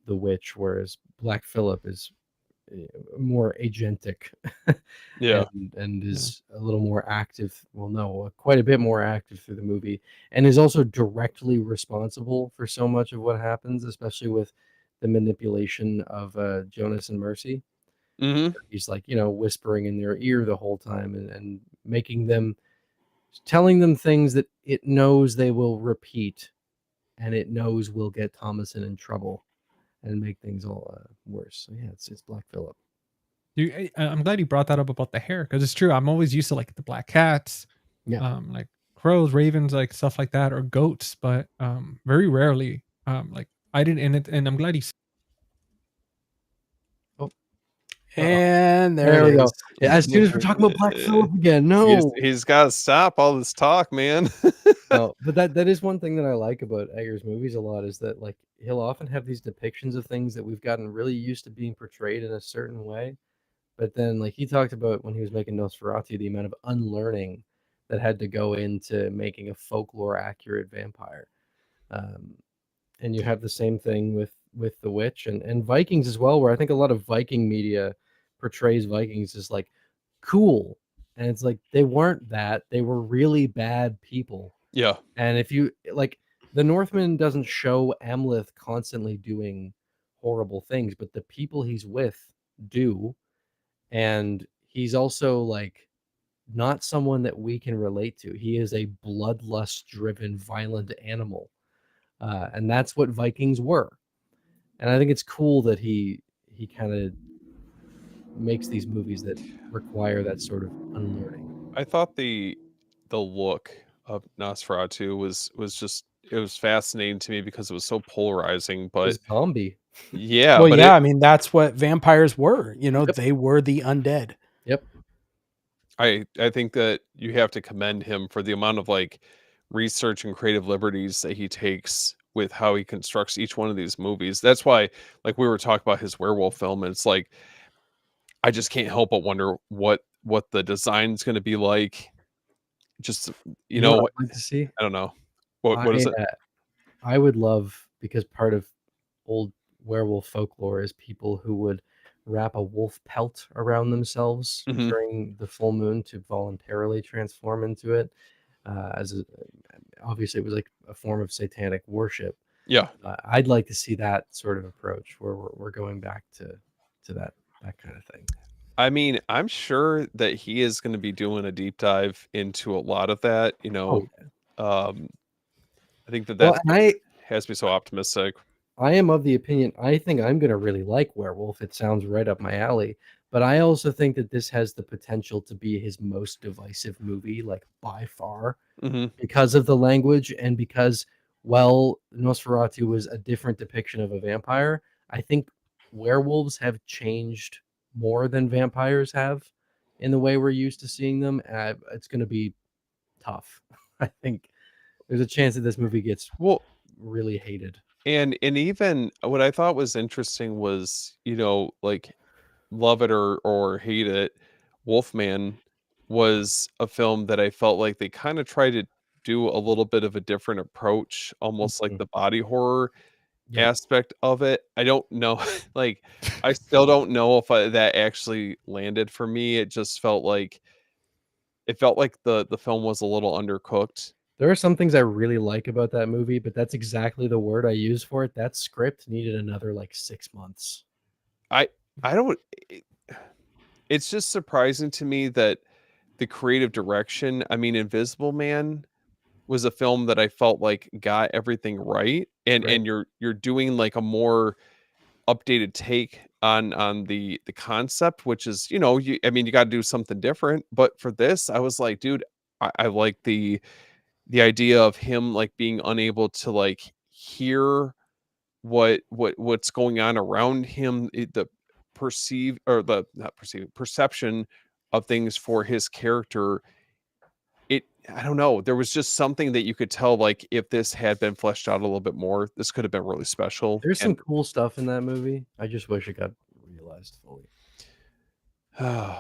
the witch, whereas Black Phillip is more agentic, and is a little more active. Well, no, quite a bit more active through the movie, and is also directly responsible for so much of what happens, especially with the manipulation of Jonas and Mercy. He's like, whispering in their ear the whole time and making them, telling them things that it knows they will repeat and it knows will get Thomason in trouble and make things all worse. So yeah, it's Black Phillip. Dude, I'm glad you brought that up about the hair because it's true. I'm always used to like the black cats, like crows, ravens, like stuff like that, or goats, but very rarely. Like I didn't, and I'm glad he. And there we go. Yeah, as soon as we're talking about Black Phillip again, no, he's got to stop all this talk, man. No, but that is one thing that I like about Eggers' movies a lot, is that like he'll often have these depictions of things that we've gotten really used to being portrayed in a certain way, but then like he talked about when he was making Nosferatu, the amount of unlearning that had to go into making a folklore accurate vampire. And you have the same thing with The Witch and Vikings as well, where I think a lot of Viking media portrays Vikings as like cool, and it's like they weren't that. They were really bad people. Yeah. And if you like, the Northman doesn't show Amleth constantly doing horrible things, but the people he's with do. And he's also like not someone that we can relate to. He is a bloodlust driven, violent animal. And that's what Vikings were. And I think it's cool that he kind of makes these movies that require that sort of unlearning. I thought the look of Nosferatu was just, it was fascinating to me because it was so polarizing. But It's zombie. Yeah, well, but yeah, I mean that's what vampires were. They were the undead. Yep. I think that you have to commend him for the amount of like research and creative liberties that he takes with how he constructs each one of these movies. That's why, like we were talking about his werewolf film, and it's like I just can't help but wonder what the design is going to be like. Just You know what I'd like to see? I don't know. What is it? I would love, because part of old werewolf folklore is people who would wrap a wolf pelt around themselves during the full moon to voluntarily transform into it. Obviously, it was like a form of satanic worship. Yeah, I'd like to see that sort of approach where we're going back to that kind of thing. I mean, I'm sure that he is going to be doing a deep dive into a lot of that. I think that's has me so optimistic. I am of the opinion, I think I'm going to really like Werewolf. It sounds right up my alley. But I also think that this has the potential to be his most divisive movie, like by far, because of the language and because, well, Nosferatu was a different depiction of a vampire. I think werewolves have changed more than vampires have in the way we're used to seeing them. It's going to be tough. I think there's a chance that this movie gets really hated. And even what I thought was interesting was, like, love it or hate it, Wolfman was a film that I felt like they kind of tried to do a little bit of a different approach, almost like the body horror aspect of it. I don't know, like, I still don't know if that actually landed for me. It just felt like the film was a little undercooked. There are some things I really like about that movie, but that's exactly the word I use for it. That script needed another like 6 months. I don't. It's just surprising to me that the creative direction. I mean, Invisible Man was a film that I felt like got everything right, and you're doing like a more updated take on the concept, which is, you got to do something different. But for this, I was like, dude, I like the idea of him like being unable to like hear what's going on around him, the not perceive perception of things for his character. I don't know, there was just something that you could tell, like, if this had been fleshed out a little bit more, this could have been really special. There's some cool stuff in that movie. I just wish it got realized fully. That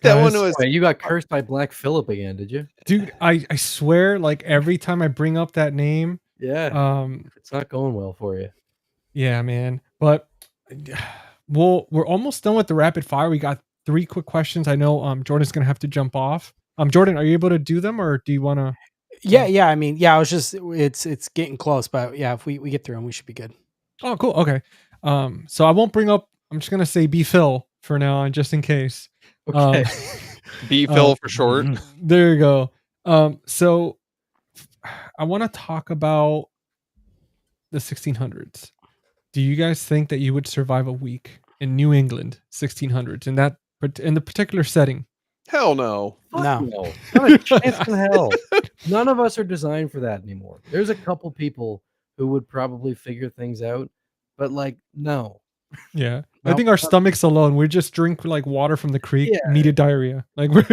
one was. You got cursed by Black Phillip again, did you? Dude, I swear, like every time I bring up that name, it's not going well for you. Yeah, man. But we're almost done with the rapid fire. We got 3 quick questions. I know Jordan's gonna have to jump off. Jordan, are you able to do them, or do you want to? Yeah. I mean, I was just it's getting close, but yeah, if we get through them, we should be good. Oh, cool. Okay. So I won't bring up. I'm just gonna say B Phil for now on, just in case. Okay. B Phil for short. There you go. So I want to talk about the 1600s. Do you guys think that you would survive a week in New England 1600s in the particular setting? Hell no. No. Not a chance in hell. None of us are designed for that anymore. There's a couple people who would probably figure things out, but like, no. Yeah. I think our stomachs alone, we just drink like water from the creek, needed diarrhea. Like, well,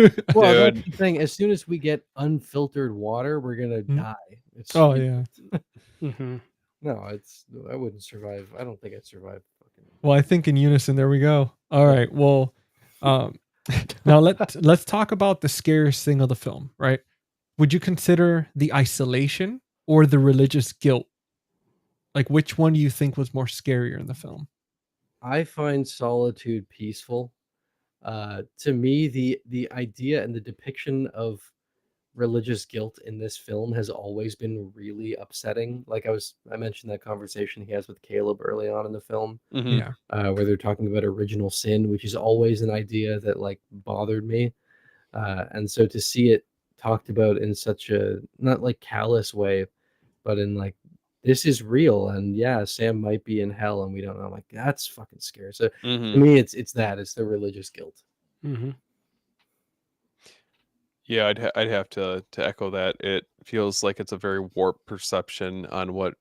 that's the thing. As soon as we get unfiltered water, we're gonna die. No, I wouldn't survive. I don't think I'd survive. Well, I think in unison. There we go. All right. Well, now let's talk about the scariest thing of the film. Right? Would you consider the isolation or the religious guilt? Like, which one do you think was more scarier in the film? I find solitude peaceful. To me, the idea and the depiction of religious guilt in this film has always been really upsetting. Like I mentioned that conversation he has with Caleb early on in the film, where they're talking about original sin, which is always an idea that like bothered me. And so to see it talked about in such a not like callous way, but in like, this is real, and Sam might be in hell and we don't know. I'm like, that's fucking scary. So to me, it's the religious guilt. Yeah, I'd have to echo that. It feels like it's a very warped perception on what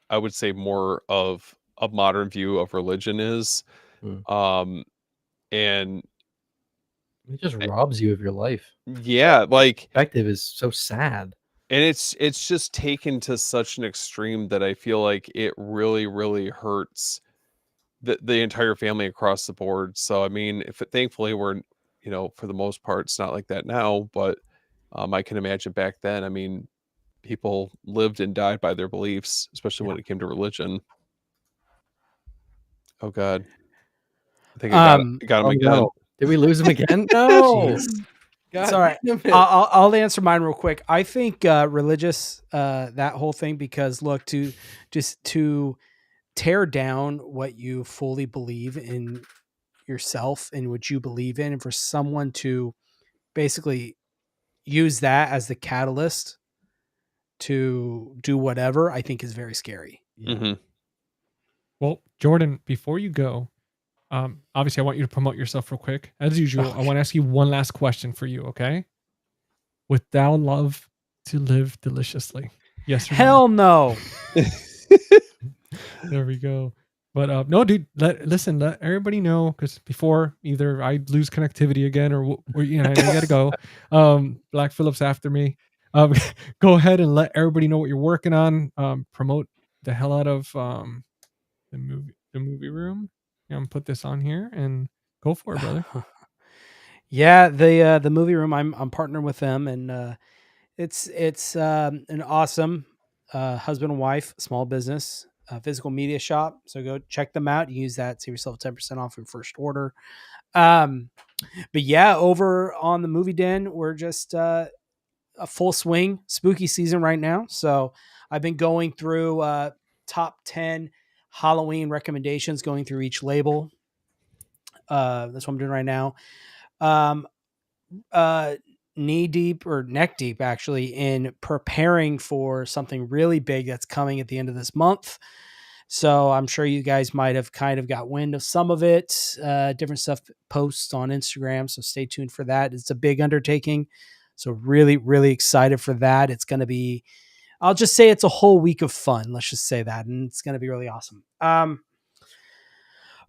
I would say more of a modern view of religion is. And it just robs you of your life. Yeah, like perspective is so sad. And it's just taken to such an extreme that I feel like it really, really hurts the entire family across the board. So I mean, thankfully we're, for the most part, it's not like that now, but I can imagine back then, I mean, people lived and died by their beliefs, especially when it came to religion. Oh God. I think I got him again. No. Did we lose him again? No. God, all right. I'll answer mine real quick. I think religious, that whole thing, because look, to tear down what you fully believe in yourself and what you believe in, and for someone to basically use that as the catalyst to do whatever, I think is very scary. Yeah. Mhm. Well, Jordan, before you go, obviously I want you to promote yourself real quick. As usual, I want to ask you one last question for you, okay? Would thou love to live deliciously? Yes or Hell no. no? There we go. But no, dude, listen, let everybody know, because before either I lose connectivity again or you know, I gotta go. Black Phillip's after me. Go ahead and let everybody know what you're working on. Promote the hell out of the movie room. Put this on here and go for it, brother. Yeah, the movie room. I'm partnering with them, and it's an awesome husband and wife small business physical media shop. So go check them out. You use that, save yourself 10% off your first order. But yeah, over on the Movie Den, we're just a full swing spooky season right now. So I've been going through top 10 Halloween recommendations, going through each label. That's what I'm doing right now. Knee deep or neck deep actually in preparing for something really big that's coming at the end of this month. So I'm sure you guys might have kind of got wind of some of it, different stuff posts on Instagram. So stay tuned for that. It's a big undertaking. So really, really excited for that. It's going to be, I'll just say it's a whole week of fun. Let's just say that. And it's going to be really awesome.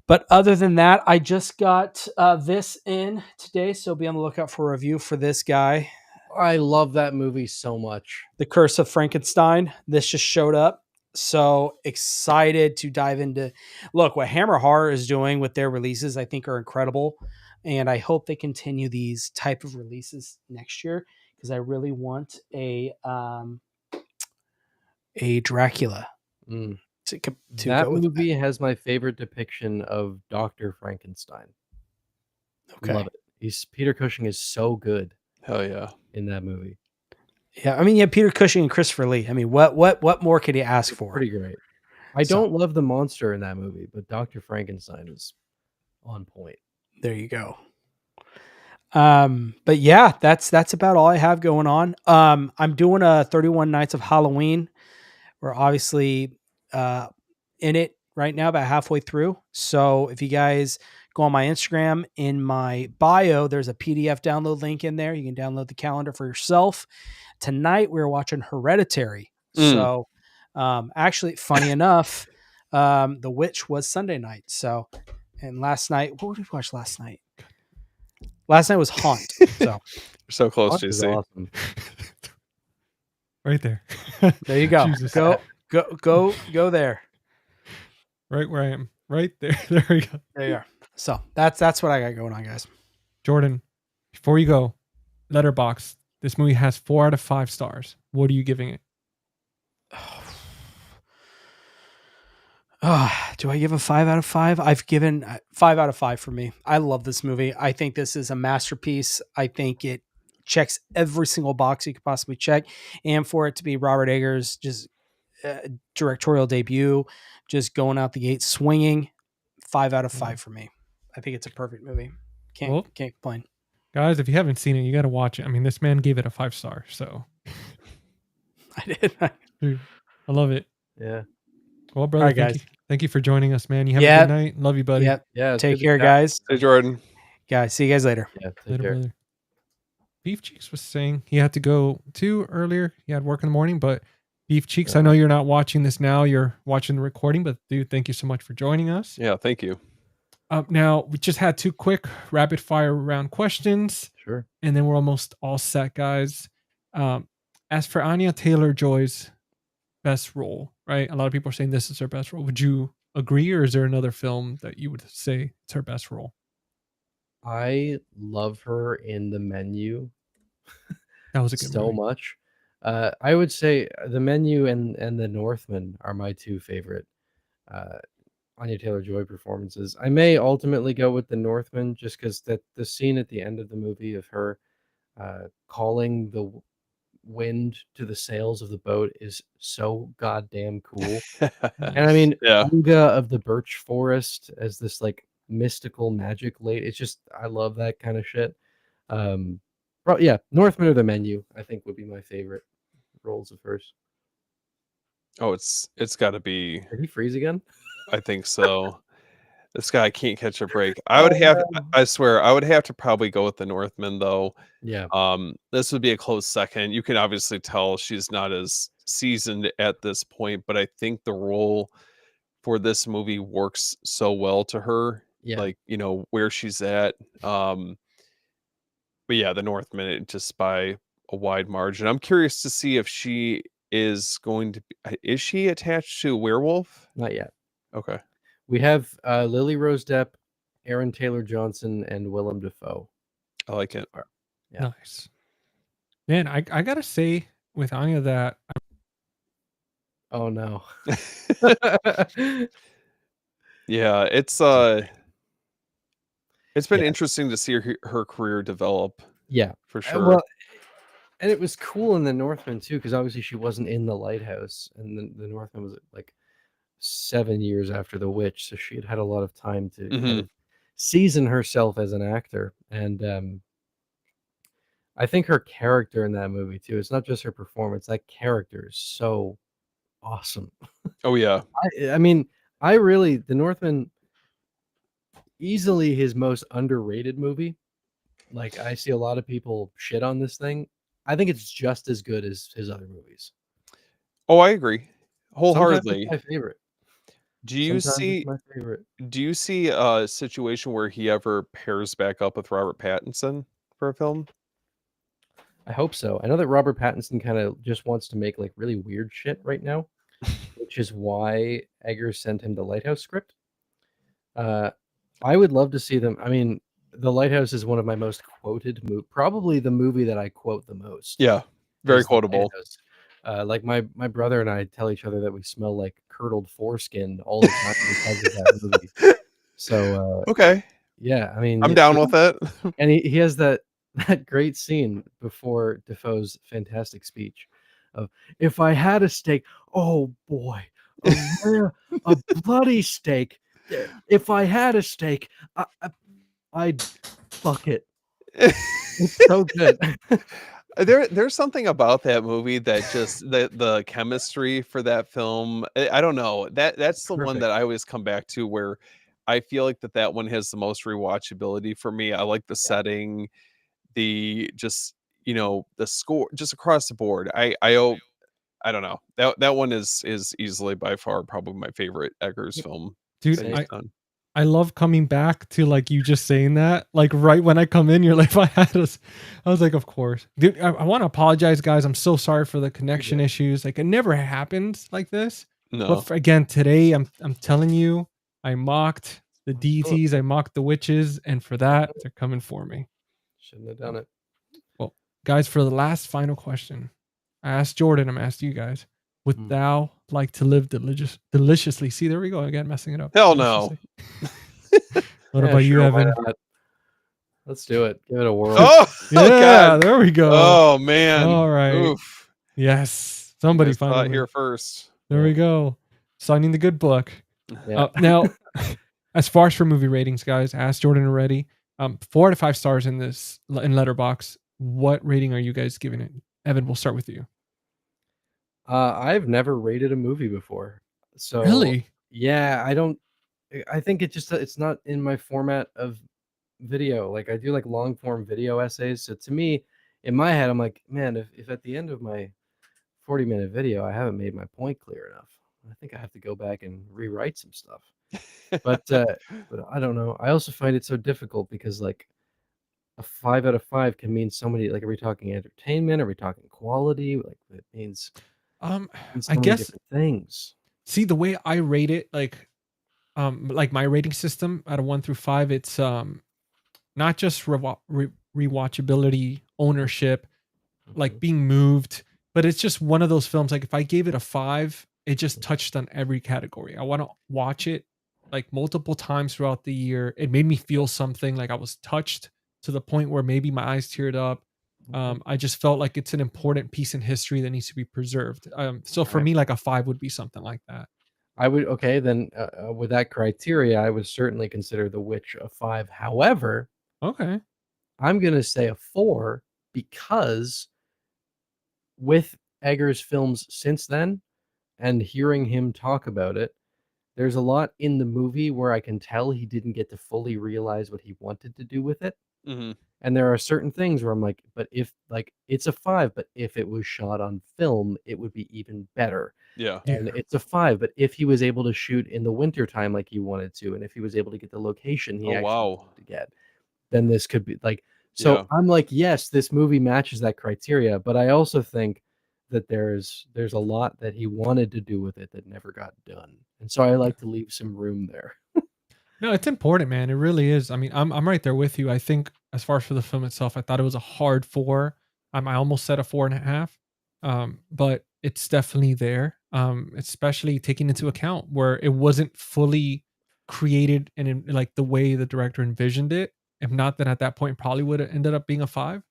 But other than that, I just got this in today. So be on the lookout for a review for this guy. I love that movie so much. The Curse of Frankenstein. This just showed up. So excited to dive into. Look, what Hammer Horror is doing with their releases, I think are incredible. And I hope they continue these type of releases next year, because I really want a Dracula. That movie has my favorite depiction of Dr. Frankenstein. Okay. Love it. Peter Cushing is so good. Hell yeah. In that movie. Yeah, I mean, you have Peter Cushing and Christopher Lee. I mean, what more could you ask for? Pretty great. I don't love the monster in that movie, but Dr. Frankenstein is on point. There you go. But yeah, that's about all I have going on. I'm doing a 31 Nights of Halloween. We're obviously in it right now, about halfway through. So if you guys go on my Instagram, in my bio, there's a PDF download link in there. You can download the calendar for yourself. Tonight we're watching Hereditary. So actually, funny enough, The Witch was Sunday night. So, and last night, what did we watch last night? Last night was Haunt. So so close, Haunt is JC. awesome. Right there. There you go. Jesus. Go there. Right where I am. Right there. There we go. There you are. So that's what I got going on, guys. Jordan, before you go, Letterboxd. This movie has 4 out of 5 stars. What are you giving it? Do I give a 5 out of 5? I've given 5 out of 5 for me. I love this movie. I think this is a masterpiece. I think it checks every single box you could possibly check. And for it to be Robert Eggers' just directorial debut, just going out the gate swinging, 5 out of 5 for me. I think it's a perfect movie. Can't complain. Guys, if you haven't seen it, you got to watch it. I mean, this man gave it a 5-star. So I did. Dude, I love it. Yeah. Well, brother, right, guys. Thank you for joining us, man. You have a good night. Love you, buddy. Yep. Yeah. Take care, guys. Hey, Jordan. Guys, see you guys later. Yeah. Later, brother. Beef Cheeks was saying he had to go too earlier. He had work in the morning, but Beef Cheeks, I know you're not watching this now. You're watching the recording, but dude, thank you so much for joining us. Yeah, thank you. Now, we just had 2 quick rapid fire round questions. Sure. And then we're almost all set, guys. As for Anya Taylor-Joy's best role, right? A lot of people are saying this is her best role. Would you agree, or is there another film that you would say it's her best role? I love her in The Menu. That was a good so movie. much. I would say The Menu and The Northman are my 2 favorite Anya Taylor-Joy performances. I may ultimately go with The Northman, just because the scene at the end of the movie of her calling the wind to the sails of the boat is so goddamn cool. And I mean, Unga of the Birch Forest as this like mystical magic lady. It's just, I love that kind of shit. Yeah, Northman or The Menu, I think would be my favorite. roles of hers. Oh, it's got to be. Did he freeze again? I think so. This guy can't catch a break. Oh, I swear, I would have to probably go with the Northman though. yeah. This would be a close second. You can obviously tell she's not as seasoned at this point, but I think the role for this movie works so well to her. Yeah. Like, where she's at. But yeah, the Northman, just by a wide margin. I'm curious to see if she is going to be, is she attached to a werewolf? Not yet. Okay. We have Lily Rose Depp, Aaron Taylor Johnson, and Willem Dafoe. I like it. Yeah. Nice. Man, I gotta say with Anya that Oh no. Yeah, it's been Yeah. interesting to see her career develop Yeah. for sure. Well, and it was cool in the Northman too, because obviously she wasn't in the Lighthouse, and the Northman was like 7 years after The Witch, so she had a lot of time to kind of season herself as an actor. And I think her character in that movie too, it's not just her performance, that character is so awesome. Oh yeah. I mean, the Northman, easily his most underrated movie. Like, I see a lot of people shit on this thing. I think it's just as good as his other movies. Oh, I agree Sometimes wholeheartedly. it's my favorite. Do you Sometimes see it's my favorite. do you see a situation where he ever pairs back up with Robert Pattinson for a film? I hope so. I know that Robert Pattinson kind of just wants to make like really weird shit right now, which is why Eggers sent him the Lighthouse script. I would love to see them. I mean, The Lighthouse is one of my most quoted probably the movie that I quote the most. Yeah, very is The quotable. Lighthouse. Like my brother and I tell each other that we smell like curdled foreskin all the time because of that movie. So Okay, yeah, I mean, I'm down with it. and he has that great scene before Defoe's fantastic speech of, if I had a steak, oh boy, a bloody steak. If I had a steak, I'd fuck it. It's so good. There's something about that movie that just the chemistry for that film. I don't know, that's the one Perfect. that I always come back to, where I feel like that one has the most rewatchability for me. I like the setting, the just the score, just across the board. I don't know, that one is easily by far probably my favorite Eggers film. dude, that he's done. I love coming back to like you just saying that. Like right when I come in, you're like, if I had us, I was like, of course. Dude, I want to apologize, guys. I'm so sorry for the connection issues. Like it never happened like this. No, But again, today I'm telling you, I mocked the deities, I mocked the witches, and for that, they're coming for me. Shouldn't have done it. Well, guys, for the last final question, I asked Jordan, I'm asking you guys. Would thou like to live deliciously? See, there we go again, messing it up. hell no. What about you, sure, why Evan? not? Let's do it. Give it a whirl. Oh, Yeah, God. there we go. Oh man. All right. Oof. Yes, somebody You guys saw it finally here first. There we go. Signing the good book. Yeah. Now, as far as for movie ratings, guys, I asked Jordan already. 4 out of 5 stars in Letterboxd. What rating are you guys giving it? Evan, we'll start with you. I've never rated a movie before. So Really? yeah, I think it's not in my format of video. Like I do like long form video essays. So to me, in my head, I'm like, man, if at the end of my 40-minute video, I haven't made my point clear enough, I think I have to go back and rewrite some stuff. But I don't know. I also find it so difficult because like a 5 out of 5 can mean so many. Like, are we talking entertainment? Are we talking quality? Like, it means so I many guess different things. see the way I rate it, like my rating system out of 1 through 5, it's not just rewatchability, ownership, like being moved, but it's just one of those films. Like if I gave it a 5, it just touched on every category. I want to watch it like multiple times throughout the year. It made me feel something, like I was touched to the point where maybe my eyes teared up. I just felt like it's an important piece in history that needs to be preserved. So for me, like a 5 would be something like that. I would, okay, then with that criteria, I would certainly consider The Witch a 5. However, Okay. I'm going to say a 4 because with Eggers' films since then and hearing him talk about it, there's a lot in the movie where I can tell he didn't get to fully realize what he wanted to do with it. Mm-hmm. And there are certain things where I'm like, but if like it's a 5, but if it was shot on film, it would be even better. Yeah. And it's a 5, but if he was able to shoot in the winter time like he wanted to, and if he was able to get the location he actually wanted to get, then this could be like. So Yeah. I'm like, yes, this movie matches that criteria, but I also think that there's a lot that he wanted to do with it that never got done, and so I like to leave some room there. No, it's important, man. It really is. I mean, I'm right there with you. I think as far as for the film itself, I thought it was a hard 4. I almost said a 4.5. But it's definitely there. Especially taking into account where it wasn't fully created and in like the way the director envisioned it. If not, then at that point probably would have ended up being a 5.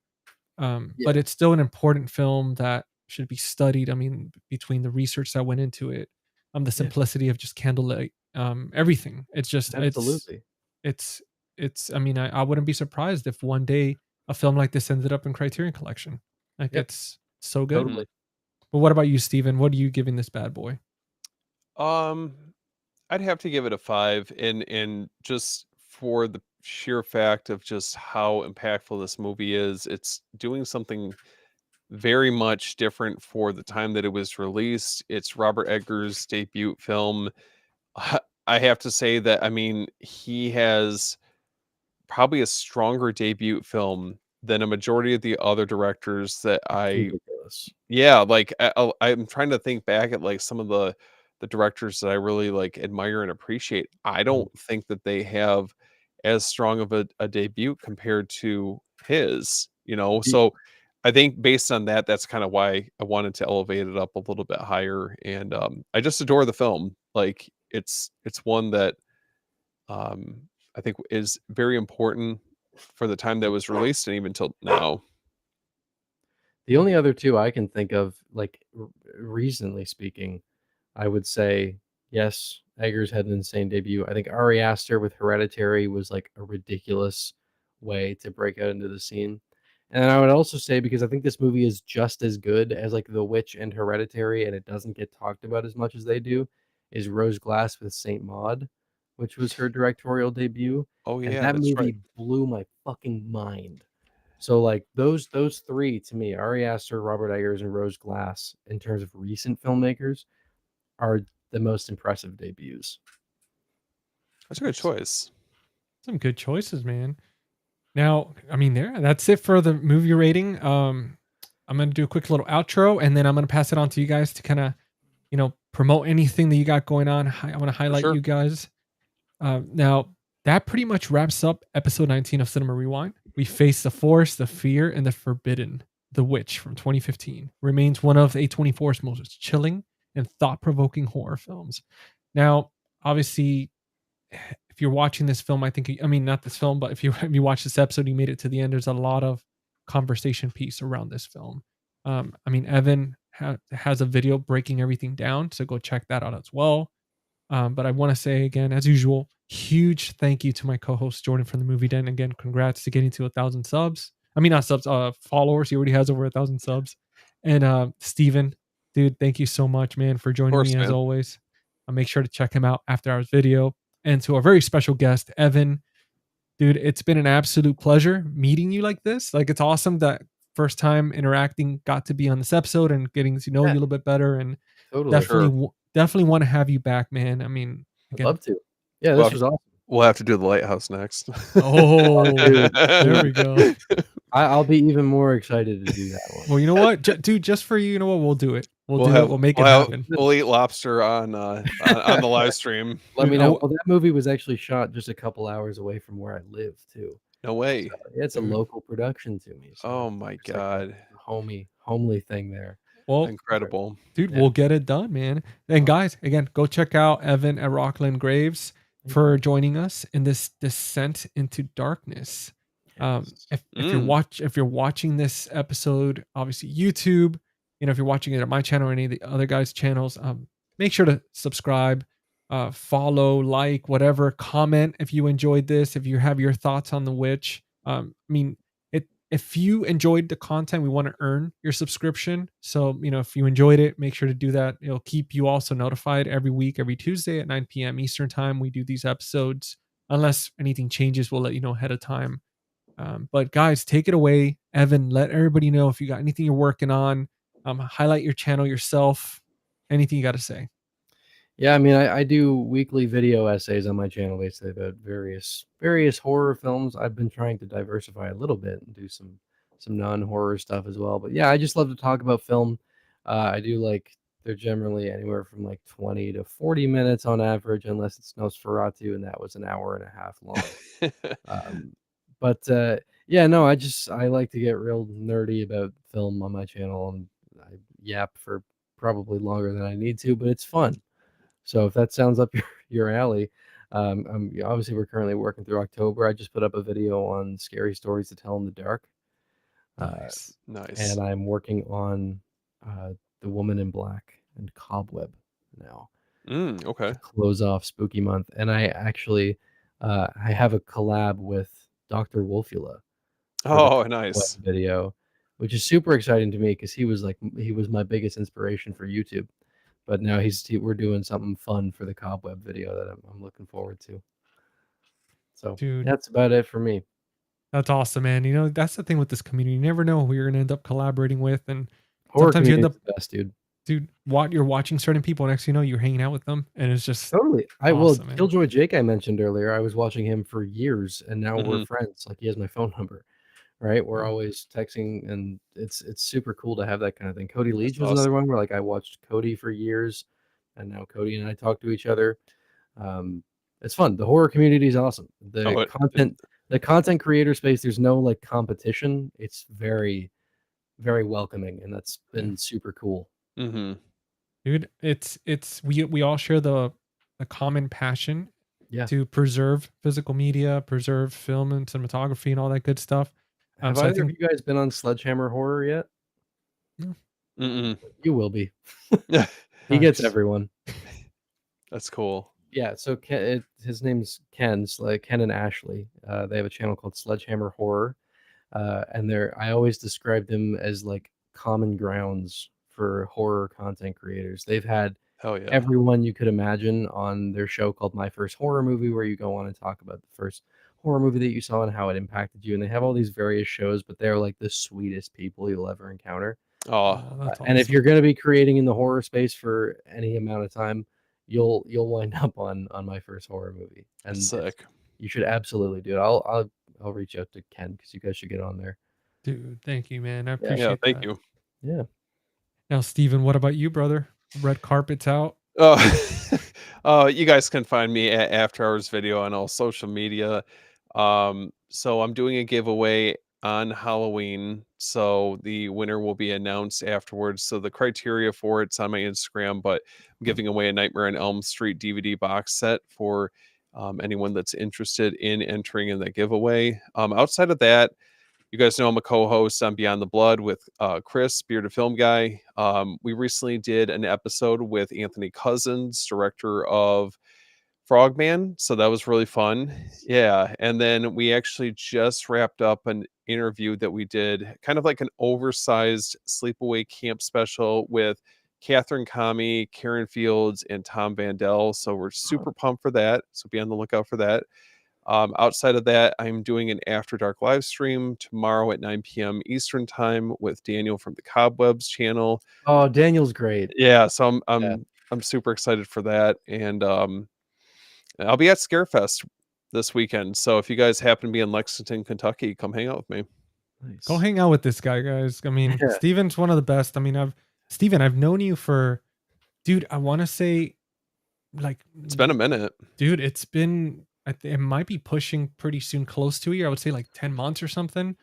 But it's still an important film that should be studied. I mean, between the research that went into it, the simplicity of just candlelight, everything. It's just Absolutely. it's I mean, I wouldn't be surprised if one day a film like this ended up in Criterion Collection. Like it's so good. Totally. But what about you, Steven? What are you giving this bad boy? I'd have to give it a 5, and just for the sheer fact of just how impactful this movie is. It's doing something very much different for the time that it was released. It's Robert Eggers' debut film. I have to say that, I mean, he has probably a stronger debut film than a majority of the other directors that Ridiculous. like I'm trying to think back at like some of the directors that I really like admire and appreciate. I don't think that they have as strong of a debut compared to his, So I think based on that, that's kind of why I wanted to elevate it up a little bit higher. And I just adore the film. Like it's one that I think is very important for the time that it was released and even till now. The only other two I can think of, like recently speaking, I would say yes, Eggers had an insane debut. I think Ari Aster with Hereditary was like a ridiculous way to break out into the scene. And I would also say, because I think this movie is just as good as like The Witch and Hereditary, and it doesn't get talked about as much as they do, is Rose Glass with Saint Maud, which was her directorial debut. Oh And yeah, that that's movie right. blew my fucking mind. So like those three to me, Ari Aster, Robert Eggers, and Rose Glass, in terms of recent filmmakers, are the most impressive debuts. That's a good choice. Some good choices, man. Now, I mean, that's it for the movie rating. I'm gonna do a quick little outro, and then I'm gonna pass it on to you guys to kind of, promote anything that you got going on. I want to highlight sure. you guys. Now, that pretty much wraps up episode 19 of Cinema Rewind. We face the force, the fear, and the forbidden. The Witch from 2015 remains one of A24's most chilling and thought-provoking horror films. Now, obviously, if you're watching this film, I mean, not this film, but if you watch this episode, you made it to the end. There's a lot of conversation piece around this film. I mean, Evan has a video breaking everything down, so go check that out as well. But I want to say again, as usual, huge thank you to my co-host Jordan from the Movie Den. Again, congrats to getting to 1,000 subs. I mean, not subs, followers. He already has over 1,000 subs. And Steven, dude, thank you so much, man, for joining me as always. I'll make sure to check him out after our video. And to our very special guest, Evan, dude, it's been an absolute pleasure meeting you like this. Like, it's awesome that first time interacting got to be on this episode and getting to know you a little bit better. And Totally. definitely want to have you back, man. I mean, again, I'd love to. Yeah, this was awesome. We'll have to do the lighthouse next. Oh, dude, there we go. I'll be even more excited to do that one. Well, you know what, dude, just for you, you know what, we'll do it. We'll make it happen. We'll eat lobster on the live stream. Let me know. Well, that movie was actually shot just a couple hours away from where I live too. No way. So, yeah, it's a local production to me. So oh my god, like homely thing there. Well, incredible, dude. Yeah. We'll get it done, man. And guys, again, go check out Evan at Rocklin Graves for joining us in this descent into darkness. If you're watching this episode, obviously YouTube, if you're watching it at my channel or any of the other guys' channels, make sure to subscribe, follow, like, whatever, comment if you enjoyed this, if you have your thoughts on The Witch. I mean, if you enjoyed the content, we want to earn your subscription. So, if you enjoyed it, make sure to do that. It'll keep you also notified every week, every Tuesday at 9 p.m. Eastern time. We do these episodes. Unless anything changes, we'll let you know ahead of time. But guys, take it away. Evan, let everybody know if you got anything you're working on. Highlight your channel yourself. Anything you got to say. Yeah, I mean, I do weekly video essays on my channel, basically about various horror films. I've been trying to diversify a little bit and do some non-horror stuff as well. But yeah, I just love to talk about film. I do like they're generally anywhere from like 20 to 40 minutes on average, unless it's Nosferatu, and that was an hour and a half long. But yeah, no, I like to get real nerdy about film on my channel, and I yap for probably longer than I need to, but it's fun. So if that sounds up your alley, obviously we're currently working through October. I just put up a video on scary stories to tell in the dark. Nice. And I'm working on The Woman in Black and Cobweb now. Okay. To close off Spooky Month. And I actually I have a collab with Dr. Wolfula. Oh, nice video, which is super exciting to me because he was my biggest inspiration for YouTube. But now we're doing something fun for the Cobweb video that I'm looking forward to. So Dude, that's about it for me. That's awesome, man. That's the thing with this community. You never know who you're going to end up collaborating with. And Horror sometimes you end up, the best, dude. You're watching certain people, and next thing you know, you're hanging out with them. And it's just totally. awesome, Killjoy Jake I mentioned earlier, I was watching him for years, and now we're friends. Like, he has my phone number. Right, we're always texting, and it's super cool to have that kind of thing. Cody Leach was another one where like I watched Cody for years, and now Cody and I talk to each other. It's fun. The horror community is awesome. The content creator space, there's no like competition. It's very, very welcoming, and that's been super cool. Dude, we all share the common passion to preserve physical media, preserve film and cinematography and all that good stuff. Have either of you guys been on Sledgehammer Horror yet? No. You will be. He gets everyone. That's cool. Yeah, so his name's Ken and Ashley. They have a channel called Sledgehammer Horror, and I always describe them as like common grounds for horror content creators. They've had everyone you could imagine on their show called My First Horror Movie, where you go on and talk about the first horror movie that you saw and how it impacted you. And they have all these various shows, but they're like the sweetest people you'll ever encounter. That's and if you're going to be creating in the horror space for any amount of time, you'll wind up on My First Horror Movie. And sick. You should absolutely do it. I'll reach out to Ken because you guys should get on there. Dude, thank you, man. I appreciate that. Thank you. Yeah. Now, Steven, what about you, brother? Red carpet's out. You guys can find me at After Hours Video on all social media. So I'm doing a giveaway on Halloween, so the winner will be announced afterwards. So the criteria for it's on my Instagram, but I'm giving away a Nightmare on Elm Street DVD box set for anyone that's interested in entering in that giveaway. Outside of that, you guys know I'm a co-host on Beyond the Blood with Chris, Bearded Film Guy. We recently did an episode with Anthony Cousins, director of Frogman, so that was really fun. Yeah, and then we actually just wrapped up an interview that we did, kind of like an oversized sleepaway camp special with Catherine Kami, Karen Fields, and Tom Vandell. So we're super pumped for that. So be on the lookout for that. Outside of that, I'm doing an After Dark live stream tomorrow at 9 p.m. Eastern time with Daniel from the Cobwebs channel. Oh, Daniel's great. Yeah, so I'm super excited for that, and I'll be at Scarefest this weekend. So if you guys happen to be in Lexington, Kentucky, come hang out with me. Nice. Go hang out with this guy, guys. I mean, Steven's one of the best. I mean, I've known you for, dude, I want to say, like, it's been a minute, dude. It's been, it might be pushing pretty soon, close to a year. I would say like 10 months or something.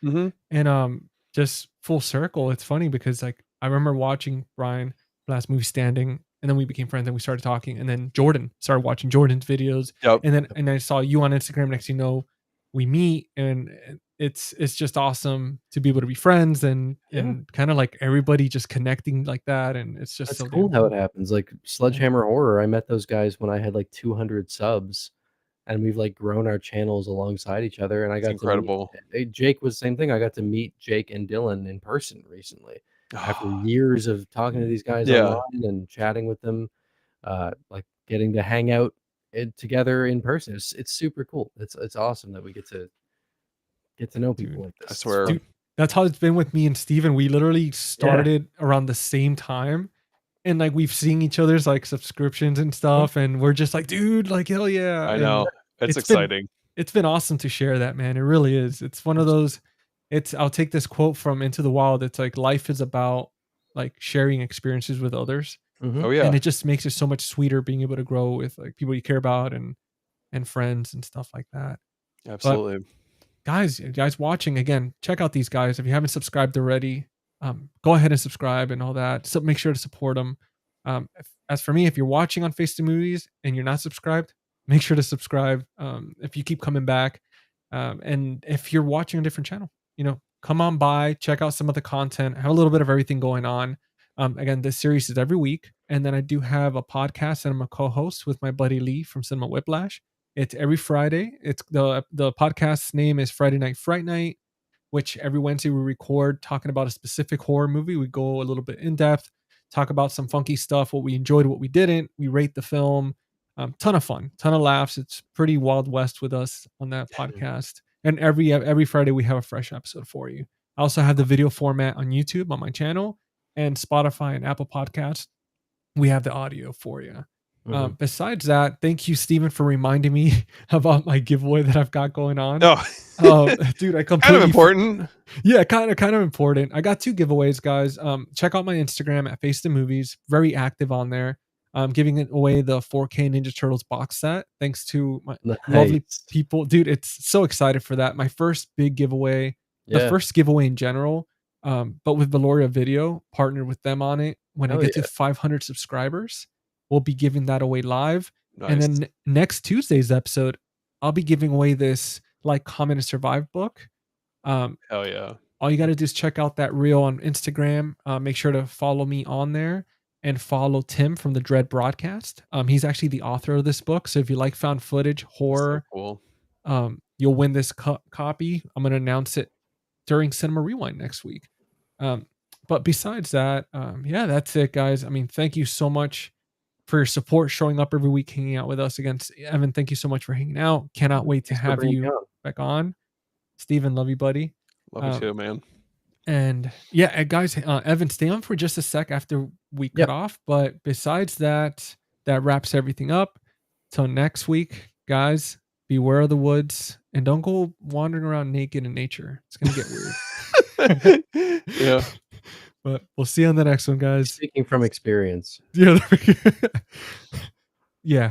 And just full circle. It's funny because like I remember watching Brian last movie Standing, and then we became friends and we started talking, and then Jordan started watching Jordan's videos. And I saw you on Instagram. Next thing you know, we meet, and it's just awesome to be able to be friends and kind of like everybody just connecting like that. And it's just so cool how it happens. Like Sledgehammer Horror, I met those guys when I had like 200 subs, and we've like grown our channels alongside each other. And I It's got incredible. to meet Jake was the same thing. I got to meet Jake and Dylan in person recently after years of talking to these guys Yeah. online and chatting with them, like getting to hang out together in person. It's super cool. It's awesome that we get to know people like this. I swear. Dude, that's how it's been with me and Steven. We literally started around the same time. And like we've seen each other's like subscriptions and stuff, and we're just like, dude, like hell yeah. I And know. It's been- exciting. it's been awesome to share that, man. It really is. It's one of those. I'll take this quote from Into the Wild. It's like life is about like sharing experiences with others. Oh yeah. And it just makes it so much sweeter being able to grow with like people you care about and friends and stuff like that. Absolutely. Guys watching, again, check out these guys. If you haven't subscribed already, go ahead and subscribe and all that. So make sure to support them. As for me, if you're watching on Face the Movies and you're not subscribed, make sure to subscribe. If you keep coming back, and if you're watching a different channel, come on by, check out some of the content. I have a little bit of everything going on. Again, this series is every week, and then I do have a podcast that I'm a co-host with my buddy Lee from Cinema Whiplash. It's every Friday. It's the podcast's name is Friday Night Fright Night, which every Wednesday we record talking about a specific horror movie. We go a little bit in depth, talk about some funky stuff, what we enjoyed, what we didn't. We rate the film. Ton of fun, ton of laughs. It's pretty Wild West with us on that podcast. And every Friday we have a fresh episode for you. I also have the video format on YouTube on my channel, and Spotify and Apple Podcasts. We have the audio for you. Besides that, thank you, Steven, for reminding me about my giveaway that I've got going on. Dude, I completely kind of important. Yeah, kind of important. I got 2 giveaways, guys. Check out my Instagram at Face the Movies. Very active on there. I'm giving away the 4K Ninja Turtles box set. Thanks to my lovely people. Dude, it's so excited for that. My first big giveaway. The first giveaway in general. But with Valoria Video, partnered with them on it. When I get to 500 subscribers, we'll be giving that away live. Nice. And then next Tuesday's episode, I'll be giving away this Like, Comment, and Survive book. Hell yeah. All you got to do is check out that reel on Instagram. Make sure to follow me on there and follow Tim from the Dread Broadcast. He's actually the author of this book. So if you like found footage, horror, so cool. You'll win this copy. I'm going to announce it during Cinema Rewind next week. But besides that, that's it, guys. I mean, thank you so much for your support, showing up every week, hanging out with us. Again, Evan, thank you so much for hanging out. Cannot wait to have you back on. Steven, love you, buddy. Love you too, man. And guys, Evan, stay on for just a sec after we cut off. But besides that, that wraps everything up. Till next week, guys, beware of the woods and don't go wandering around naked in nature. It's going to get weird. Yeah. But we'll see you on the next one, guys. Speaking from experience. Yeah.